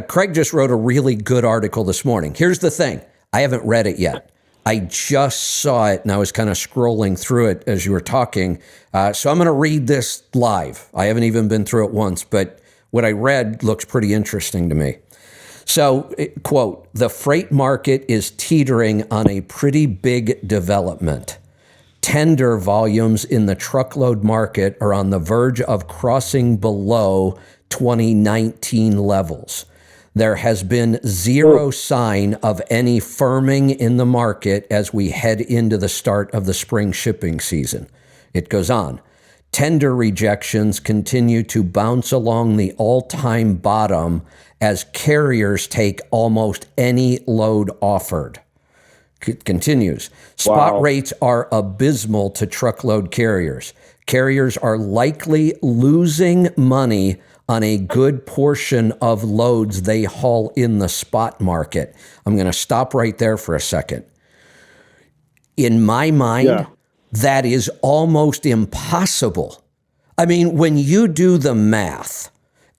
Speaker 1: Craig just wrote a really good article this morning. Here's the thing. I haven't read it yet. I just saw it, and I was kind of scrolling through it as you were talking. So I'm going to read this live. I haven't even been through it once, but what I read looks pretty interesting to me. So, quote, the freight market is teetering on a pretty big development. Tender volumes in the truckload market are on the verge of crossing below 2019 levels. There has been zero sign of any firming in the market as we head into the start of the spring shipping season. It goes on. Tender rejections continue to bounce along the all-time bottom as carriers take almost any load offered. It continues. Spot rates are abysmal to truckload carriers. Carriers are likely losing money on a good portion of loads they haul in the spot market. I'm going to stop right there for a second. In my mind, that is almost impossible. I mean, when you do the math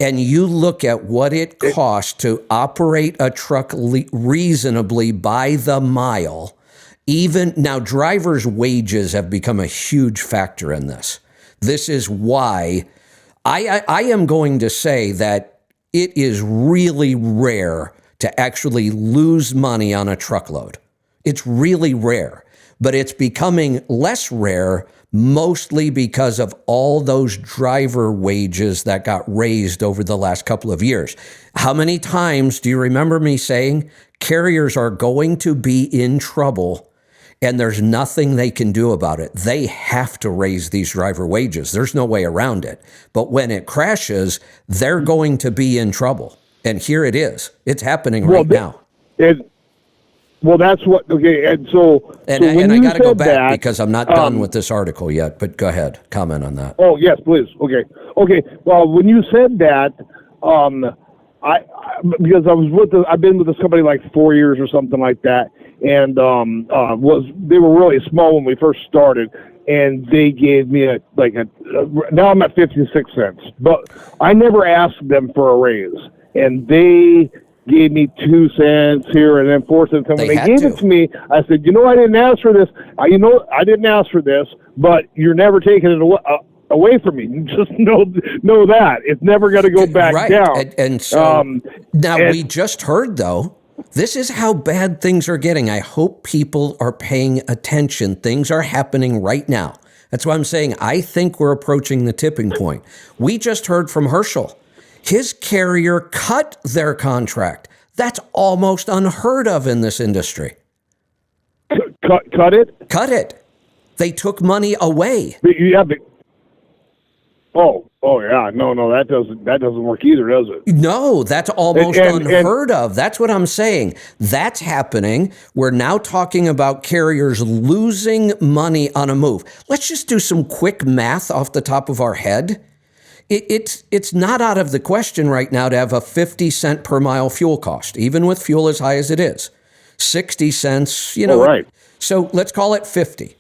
Speaker 1: and you look at what it costs to operate a truck reasonably by the mile, even now, drivers' wages have become a huge factor in this. This is why I am going to say that it is really rare to actually lose money on a truckload. It's really rare, but it's becoming less rare mostly because of all those driver wages that got raised over the last couple of years. How many times do you remember me saying carriers are going to be in trouble and there's nothing they can do about it? They have to raise these driver wages. There's no way around it. But when it crashes, they're going to be in trouble. And here it is. It's happening right now.
Speaker 8: Well, that's what. Okay, and so
Speaker 1: and I got to go back because I'm not done with this article yet. But go ahead, comment on that.
Speaker 8: Oh yes, please. Okay. Well, when you said that, because I've been with this company like 4 years or something like that, and they were really small when we first started, and they gave me now I'm at 56 cents, but I never asked them for a raise, and they gave me 2 cents here and then 4 cents. And when they gave it to me, I said, I didn't ask for this. I didn't ask for this, but you're never taking it away from me. Just know that it's never going to go back down.
Speaker 1: And so we just heard though, this is how bad things are getting. I hope people are paying attention. Things are happening right now. That's why I'm saying I think we're approaching the tipping point. We just heard from Herschel. His carrier cut their contract. That's almost unheard of in this industry.
Speaker 8: Cut it?
Speaker 1: Cut it. They took money away.
Speaker 8: Oh yeah, no, that doesn't work either, does it?
Speaker 1: No, that's almost unheard of. That's what I'm saying. That's happening. We're now talking about carriers losing money on a move. Let's just do some quick math off the top of our head. It's not out of the question right now to have a 50 cent per mile fuel cost, even with fuel as high as it is. 60 cents,
Speaker 8: right.
Speaker 1: So let's call it 50.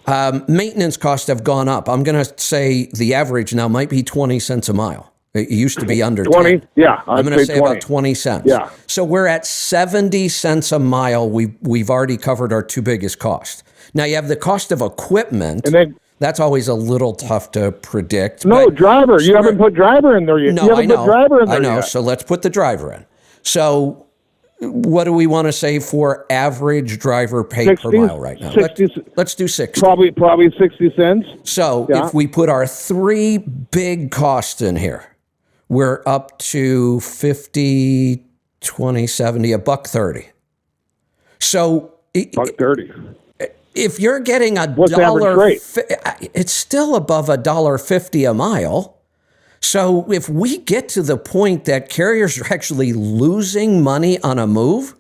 Speaker 1: Maintenance costs have gone up. I'm going to say the average now might be 20 cents a mile. It used to be under
Speaker 8: 20.
Speaker 1: 10.
Speaker 8: Yeah,
Speaker 1: I'm going to say 20. About 20 cents.
Speaker 8: Yeah.
Speaker 1: So we're at 70 cents a mile. We've already covered our 2 biggest costs. Now you have the cost of equipment.
Speaker 8: And then
Speaker 1: that's always a little tough to predict.
Speaker 8: No, driver. You haven't put driver in there yet.
Speaker 1: No, I know. I know.
Speaker 8: Yet.
Speaker 1: So let's put the driver in. So what do we want to say for average driver pay
Speaker 8: 60,
Speaker 1: per mile right now? Let's do 60.
Speaker 8: Probably 60 cents.
Speaker 1: So if we put our 3 big costs in here, we're up to 52 2070, $1.30. So
Speaker 8: $1.30.
Speaker 1: if you're getting
Speaker 8: What's the average
Speaker 1: dollar,
Speaker 8: rate?
Speaker 1: it's still above $1.50 a mile. So if we get to the point that carriers are actually losing money on a move,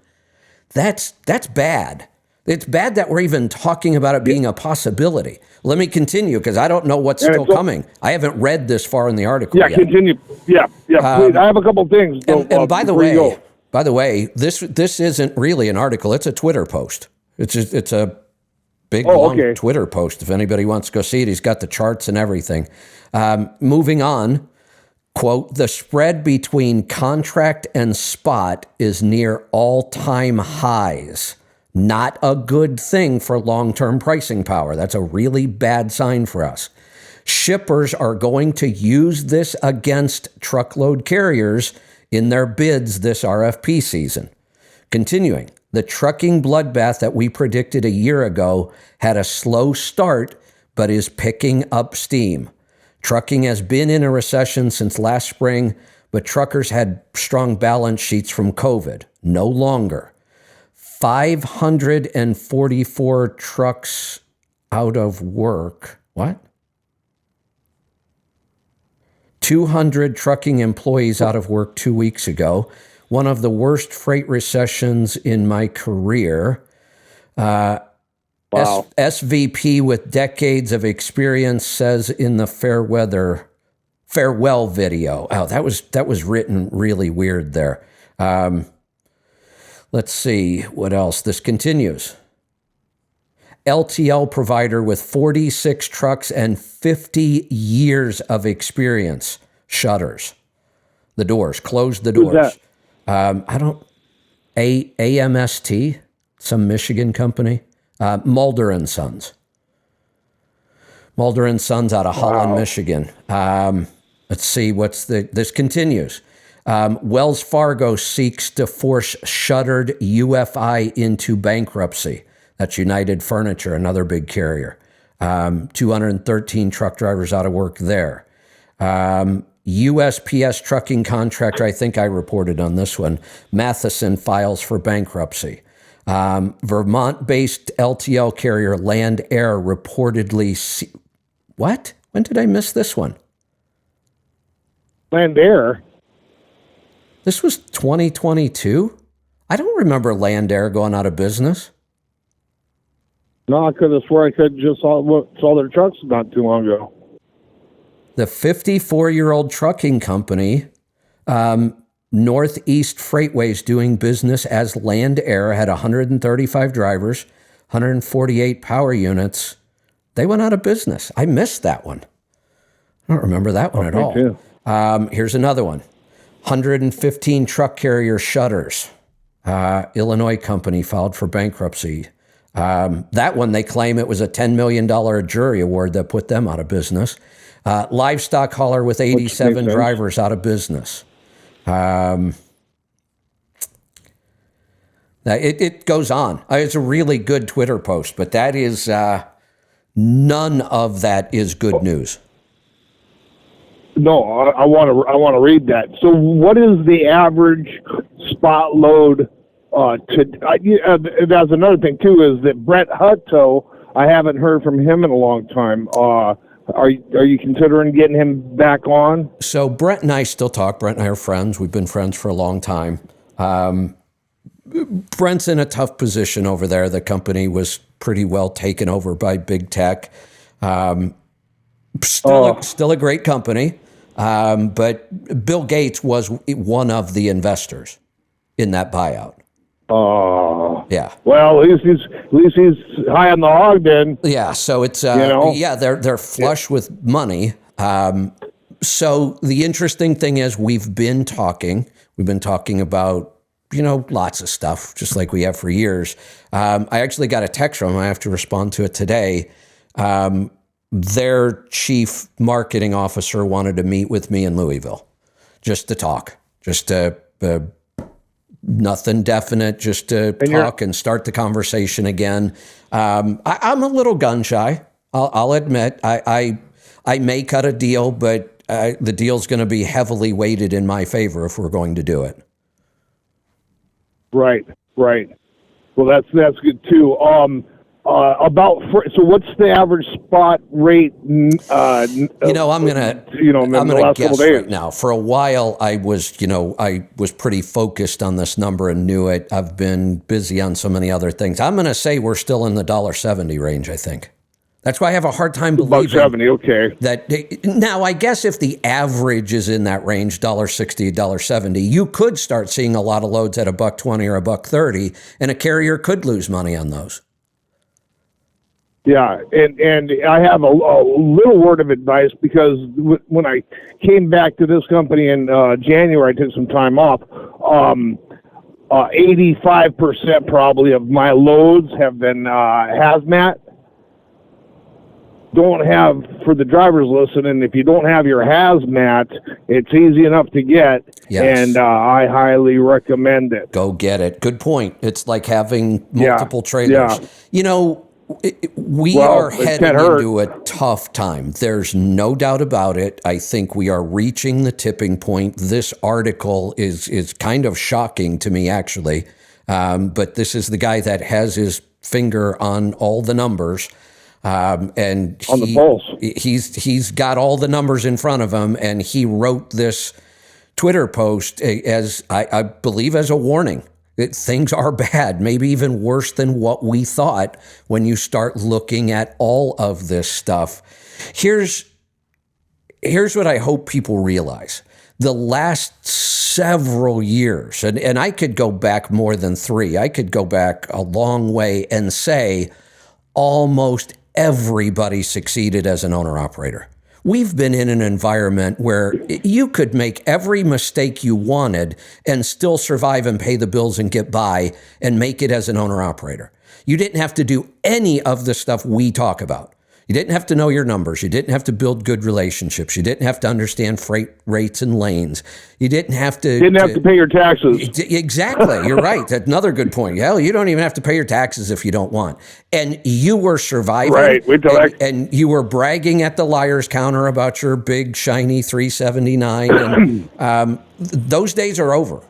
Speaker 1: that's bad. It's bad that we're even talking about it being a possibility. Let me continue because I don't know what's still coming. I haven't read this far in the article yet.
Speaker 8: Continue. Yeah, please. I have a couple things.
Speaker 1: And by the way, this isn't really an article. It's a Twitter post. It's a big long Twitter post. If anybody wants to go see it, he's got the charts and everything. Moving on. Quote, the spread between contract and spot is near all-time highs. Not a good thing for long-term pricing power. That's a really bad sign for us. Shippers are going to use this against truckload carriers in their bids this RFP season. Continuing, the trucking bloodbath that we predicted a year ago had a slow start, but is picking up steam. Trucking has been in a recession since last spring, but truckers had strong balance sheets from COVID. No longer. 544 trucks out of work. What? 200 trucking employees out of work 2 weeks ago. One of the worst freight recessions in my career. Wow. SVP with decades of experience says in the farewell video. Oh, that was written really weird there. Let's see what else. This continues. LTL provider with 46 trucks and 50 years of experience shutters the doors, closed the doors. AMST, some Michigan company. Mulder and Sons. Mulder and Sons out of Holland, Michigan. Let's see this continues. Wells Fargo seeks to force shuttered UFI into bankruptcy. That's United Furniture, another big carrier. 213 truck drivers out of work there. USPS trucking contractor, I think I reported on this one. Matheson files for bankruptcy. Vermont-based LTL carrier Land Air reportedly... What? When did I miss this one?
Speaker 8: Land Air?
Speaker 1: This was 2022? I don't remember Land Air going out of business.
Speaker 8: No, I could have swore I just saw their trucks not too long ago.
Speaker 1: The 54-year-old trucking company... Northeast Freightways doing business as Land Air had 135 drivers, 148 power units. They went out of business. I missed that one. I don't remember that one at all. Too. Here's another one. 115 truck carrier shutters. Illinois company filed for bankruptcy. That one, they claim it was a $10 million jury award that put them out of business. Livestock hauler with 87 drivers out of business. It goes on. It's a really good Twitter post, but that is none of that is good news.
Speaker 8: No, I want to read that. So, what is the average spot load? That's another thing too. Is that Brett Hutto? I haven't heard from him in a long time. Are you considering getting him back on?
Speaker 1: So Brett and I still talk. Brett and I are friends. We've been friends for a long time. Brent's in a tough position over there. The company was pretty well taken over by big tech. Still a great company. But Bill Gates was one of the investors in that buyout. Yeah.
Speaker 8: Well, at least he's high on the hog then.
Speaker 1: Yeah. So it's they're flush with money. So the interesting thing is we've been talking about lots of stuff, just like we have for years. I actually got a text from him. I have to respond to it today. Their chief marketing officer wanted to meet with me in Louisville, just to talk, nothing definite, just to talk and start the conversation again. I'm a little gun shy. I'll admit. I may cut a deal, but the deal's going to be heavily weighted in my favor if we're going to do it.
Speaker 8: Right. Well, that's good too. So what's the average spot rate?
Speaker 1: I'm gonna guess right now. For a while, I was pretty focused on this number and knew it. I've been busy on so many other things. I'm gonna say we're still in the $1.70 range. I think. That's why I have a hard time believing
Speaker 8: $1.70. Okay.
Speaker 1: That now, I guess if the average is in that range, $1.60, $1.70, you could start seeing a lot of loads at $1.20 or $1.30, and a carrier could lose money on those.
Speaker 8: Yeah, and I have a little word of advice, because when I came back to this company in January, I took some time off. 85% probably of my loads have been hazmat. Don't have, for the drivers listening, if you don't have your hazmat, it's easy enough to get, and I highly recommend it.
Speaker 1: Go get it. Good point. It's like having multiple trailers.
Speaker 8: Yeah.
Speaker 1: We are heading into a tough time. There's no doubt about it. I think we are reaching the tipping point. This article is kind of shocking to me, actually. But this is the guy that has his finger on all the numbers. And
Speaker 8: on the pulse.
Speaker 1: He's got all the numbers in front of him, and he wrote this Twitter post as I believe as a warning. Things are bad, maybe even worse than what we thought when you start looking at all of this stuff. Here's what I hope people realize. The last several years, and I could go back more than 3, I could go back a long way and say almost everybody succeeded as an owner-operator. We've been in an environment where you could make every mistake you wanted and still survive and pay the bills and get by and make it as an owner-operator. You didn't have to do any of the stuff we talk about. You didn't have to know your numbers. You didn't have to build good relationships. You didn't have to understand freight rates and lanes. You didn't have to...
Speaker 8: Didn't have to pay your taxes.
Speaker 1: Exactly. You're right. That's another good point. Hell, you don't even have to pay your taxes if you don't want. And you were surviving.
Speaker 8: Right.
Speaker 1: And you were bragging at the liar's counter about your big, shiny 379. And those days are over.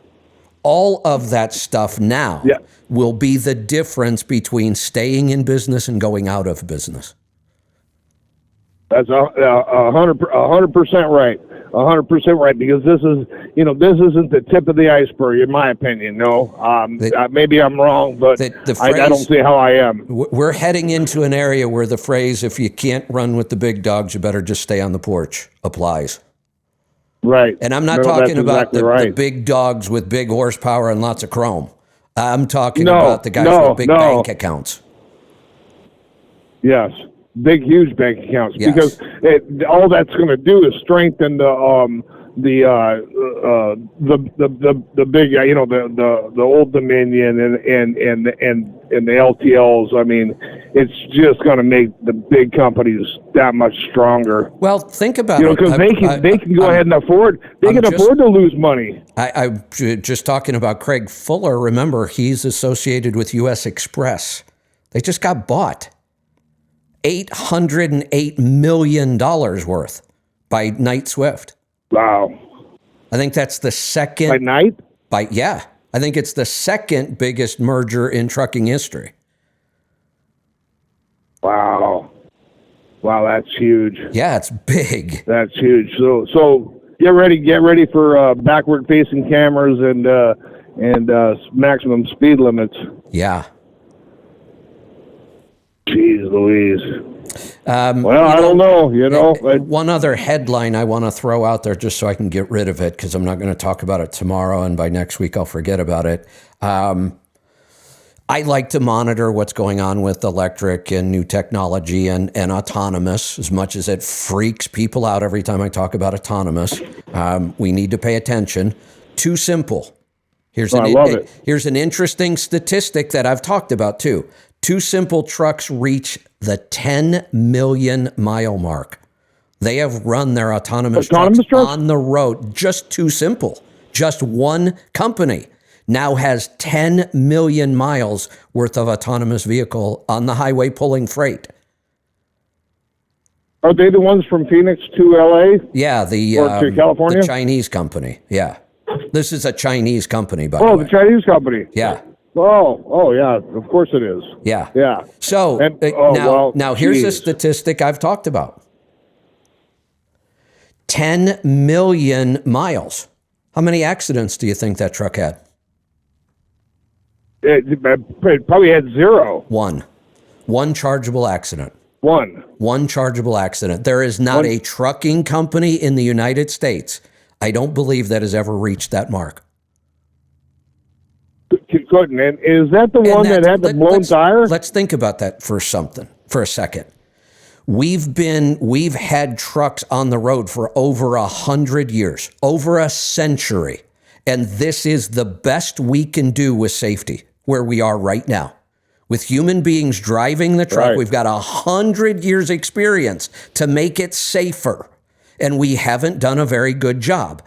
Speaker 1: All of that stuff now will be the difference between staying in business and going out of business.
Speaker 8: That's 100% right. 100% right, because this isn't the tip of the iceberg, in my opinion. No, maybe I'm wrong, but the phrase, I don't see how I am.
Speaker 1: We're heading into an area where the phrase, if you can't run with the big dogs, you better just stay on the porch, applies.
Speaker 8: Right.
Speaker 1: And I'm not talking about the big dogs with big horsepower and lots of chrome. I'm talking about the guys with big bank accounts.
Speaker 8: Yes. Big, huge bank accounts, because all that's going to do is strengthen the big, the Old Dominion and the LTLs. I mean, it's just going to make the big companies that much stronger.
Speaker 1: Well, think about it,
Speaker 8: because they can go ahead and afford to lose money.
Speaker 1: I'm just talking about Craig Fuller. Remember, he's associated with U.S. Express. They just got bought. $808 million worth by Knight Swift.
Speaker 8: Wow.
Speaker 1: I think that's the second.
Speaker 8: By Knight?
Speaker 1: I think it's the second biggest merger in trucking history.
Speaker 8: Wow. Wow, that's huge.
Speaker 1: Yeah, it's big.
Speaker 8: That's huge. So get ready for backward facing cameras and maximum speed limits.
Speaker 1: Yeah.
Speaker 8: Jeez Louise. I don't know.
Speaker 1: One other headline I want to throw out there just so I can get rid of it, because I'm not going to talk about it tomorrow, and by next week I'll forget about it. I like to monitor what's going on with electric and new technology and autonomous, as much as it freaks people out every time I talk about autonomous. We need to pay attention. Too simple. Here's an interesting statistic that I've talked about too. Too Simple trucks reach the 10 million mile mark. They have run their autonomous trucks on the road. Just Too Simple. Just one company now has 10 million miles worth of autonomous vehicle on the highway pulling freight.
Speaker 8: Are they the ones from Phoenix to LA?
Speaker 1: Yeah,
Speaker 8: or to California?
Speaker 1: The Chinese company. Yeah. This is a Chinese company, by the
Speaker 8: Oh,
Speaker 1: way.
Speaker 8: the Chinese company.
Speaker 1: Yeah,
Speaker 8: Oh, yeah. Of course it is.
Speaker 1: yeah.
Speaker 8: Yeah.
Speaker 1: So
Speaker 8: And- oh, well,
Speaker 1: now here's a
Speaker 8: geez.
Speaker 1: statistic I've talked about. 10 million miles. How many accidents do you think that truck had?
Speaker 8: It probably had zero.
Speaker 1: One chargeable accident.
Speaker 8: One.
Speaker 1: Chargeable accident. There is not a trucking company in the United States, I don't believe, that has ever reached that mark.
Speaker 8: Couldn't. And is that the one that had the blown tire?
Speaker 1: Let's think about that for a second. We've had trucks on the road for over 100 years, over a century. And this is the best we can do with safety where we are right now. With human beings driving the truck,
Speaker 8: Right.
Speaker 1: we've got 100 years experience to make it safer. And we haven't done a very good job.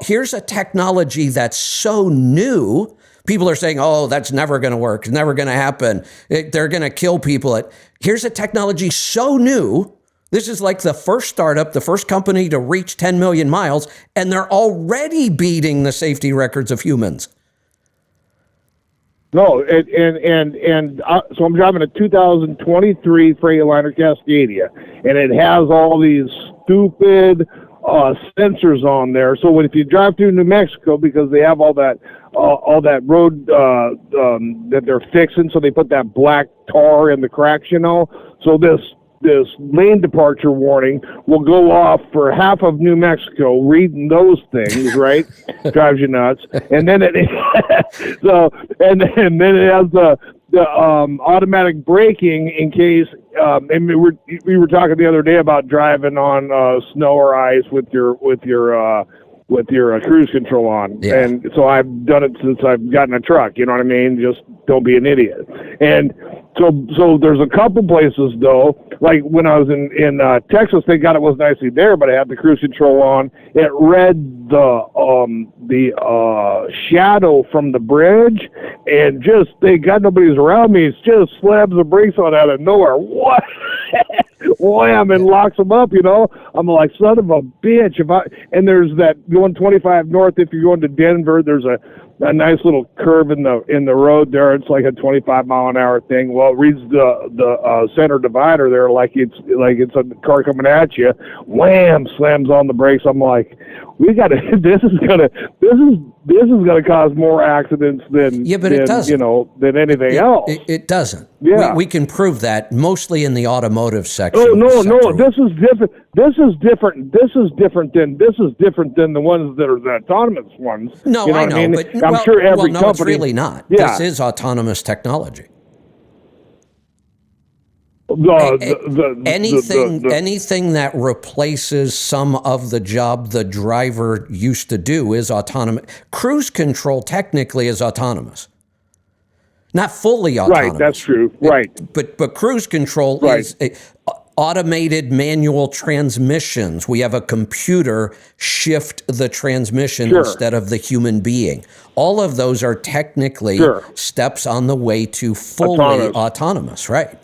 Speaker 1: Here's a technology that's so new. People are saying, oh, that's never going to work. It's never going to happen. They're going to kill people. Here's a technology so new. This is like the first startup, the first company to reach 10 million miles, and they're already beating the safety records of humans.
Speaker 8: No, so I'm driving a 2023 Freightliner Cascadia, and it has all these stupid sensors on there. So if you drive through New Mexico, because they have all that road that they're fixing, so they put that black tar in the cracks, So this lane departure warning will go off for half of New Mexico. Reading those things, right, drives you nuts. And then and then it has the automatic braking in case. And we were talking the other day about driving on snow or ice with your cruise control on.
Speaker 1: Yeah.
Speaker 8: And so I've done it since I've gotten a truck, you know what I mean? Just don't be an idiot. And so there's a couple places though, like when I was in Texas, thank God it wasn't actually there, but I had the cruise control on. It read the shadow from the bridge, and just, thank God nobody's around me. It just slams the brakes on out of nowhere. What? Wham, and locks them up, I'm like, son of a bitch. And there's that going 25 north, if you're going to Denver, there's a nice little curve in the road there. It's like a 25 mile an hour thing. Well, it reads the center divider there like it's a car coming at you. Wham, slams on the brakes. I'm like, this is gonna cause more accidents than
Speaker 1: it doesn't.
Speaker 8: Than anything else.
Speaker 1: It doesn't.
Speaker 8: Yeah.
Speaker 1: We can prove that mostly in the automotive section.
Speaker 8: Oh no, this is different. This is different than the ones that are the autonomous ones.
Speaker 1: No,
Speaker 8: you know
Speaker 1: I
Speaker 8: what
Speaker 1: know,
Speaker 8: I mean?
Speaker 1: but
Speaker 8: I'm sure every company.
Speaker 1: it's really not.
Speaker 8: Yeah.
Speaker 1: This is autonomous technology. Anything that replaces some of the job the driver used to do is autonomous. Cruise control technically is autonomous. Not fully autonomous.
Speaker 8: Right, that's true. Right.
Speaker 1: But cruise control is automated manual transmissions. We have a computer shift the transmission instead of the human being. All of those are technically steps on the way to fully autonomous, right?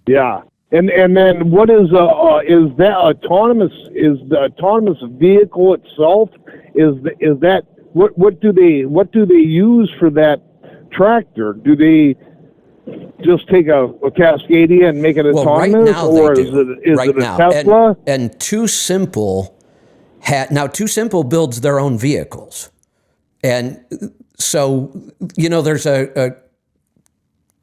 Speaker 8: Yeah. And then what is that autonomous? Is the autonomous vehicle itself? Is that what do they use for that tractor? Do they just take a Cascadia and make it autonomous,
Speaker 1: right now
Speaker 8: or
Speaker 1: they
Speaker 8: is
Speaker 1: do.
Speaker 8: it a Tesla?
Speaker 1: And Too Simple Too Simple builds their own vehicles, and so there's a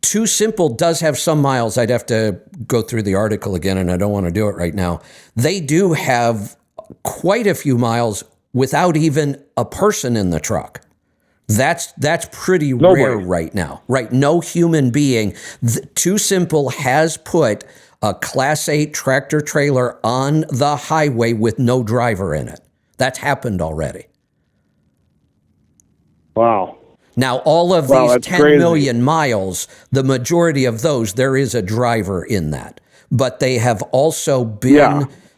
Speaker 1: Too Simple does have some miles. I'd have to go through the article again, and I don't want to do it right now. They do have quite a few miles without even a person in the truck. That's pretty rare right now, right? No human being. Too Simple has put a Class 8 tractor trailer on the highway with no driver in it. That's happened already.
Speaker 8: Wow.
Speaker 1: Now, all of these 10 million miles, the majority of those, there is a driver in that. But they have also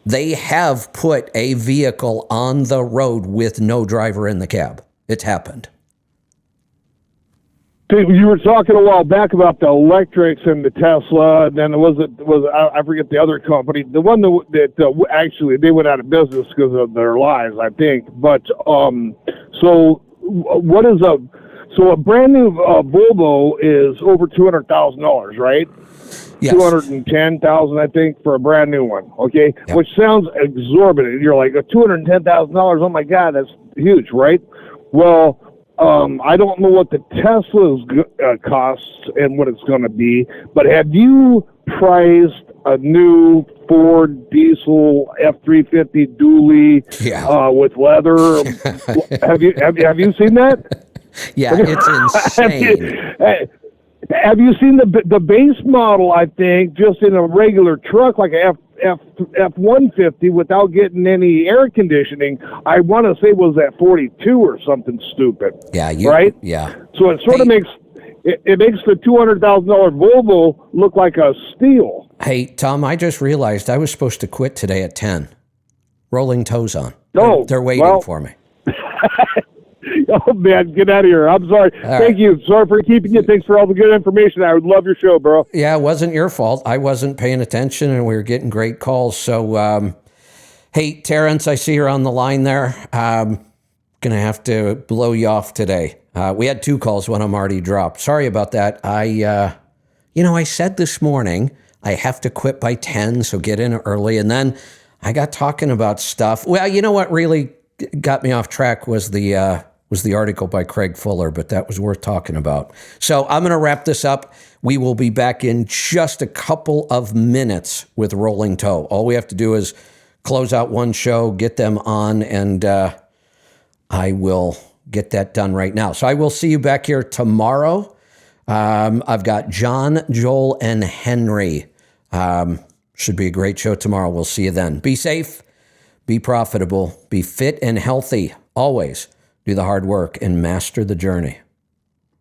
Speaker 1: they have put a vehicle on the road with no driver in the cab. It's happened.
Speaker 8: You were talking a while back about the electrics and the Tesla, and then I forget the other company, the one that actually they went out of business because of their lies, I think. But so what is a brand new Volvo is over $200,000, right?
Speaker 1: Yes.
Speaker 8: 210,000, I think, for a brand new one. Okay,
Speaker 1: Yep.
Speaker 8: Which sounds exorbitant. You're like $210,000. Oh my God, that's huge, right? Well, I don't know what the Tesla's costs and what it's going to be, but have you priced a new Ford diesel F-350 dually with leather? have you seen that?
Speaker 1: Yeah, it's insane.
Speaker 8: Have you seen the base model? I think just in a regular truck like a F-150 without getting any air conditioning. I want to say was at 42 or something stupid.
Speaker 1: Yeah,
Speaker 8: right.
Speaker 1: Yeah.
Speaker 8: So it sort of makes it makes the $200,000 Volvo look like a steal.
Speaker 1: Hey, Tom, I just realized I was supposed to quit today at 10. Rolling toes on.
Speaker 8: No,
Speaker 1: They're waiting for me.
Speaker 8: Oh, man, get out of here. I'm sorry. Thank you. Sorry for keeping you. Thanks for all the good information. I would love your show, bro.
Speaker 1: Yeah, it wasn't your fault. I wasn't paying attention, and we were getting great calls. So, hey, Terrence, I see you're on the line there. Going to have to blow you off today. We had 2 calls, one of them already dropped. Sorry about that. I said this morning I have to quit by 10, so get in early. And then I got talking about stuff. Well, you know what really got me off track was the article by Craig Fuller, but that was worth talking about. So I'm going to wrap this up. We will be back in just a couple of minutes with Rolling Toe. All we have to do is close out one show, get them on, and I will get that done right now. So I will see you back here tomorrow. I've got John, Joel, and Henry. Should be a great show tomorrow. We'll see you then. Be safe, be profitable, be fit and healthy always. Do the hard work and master the journey.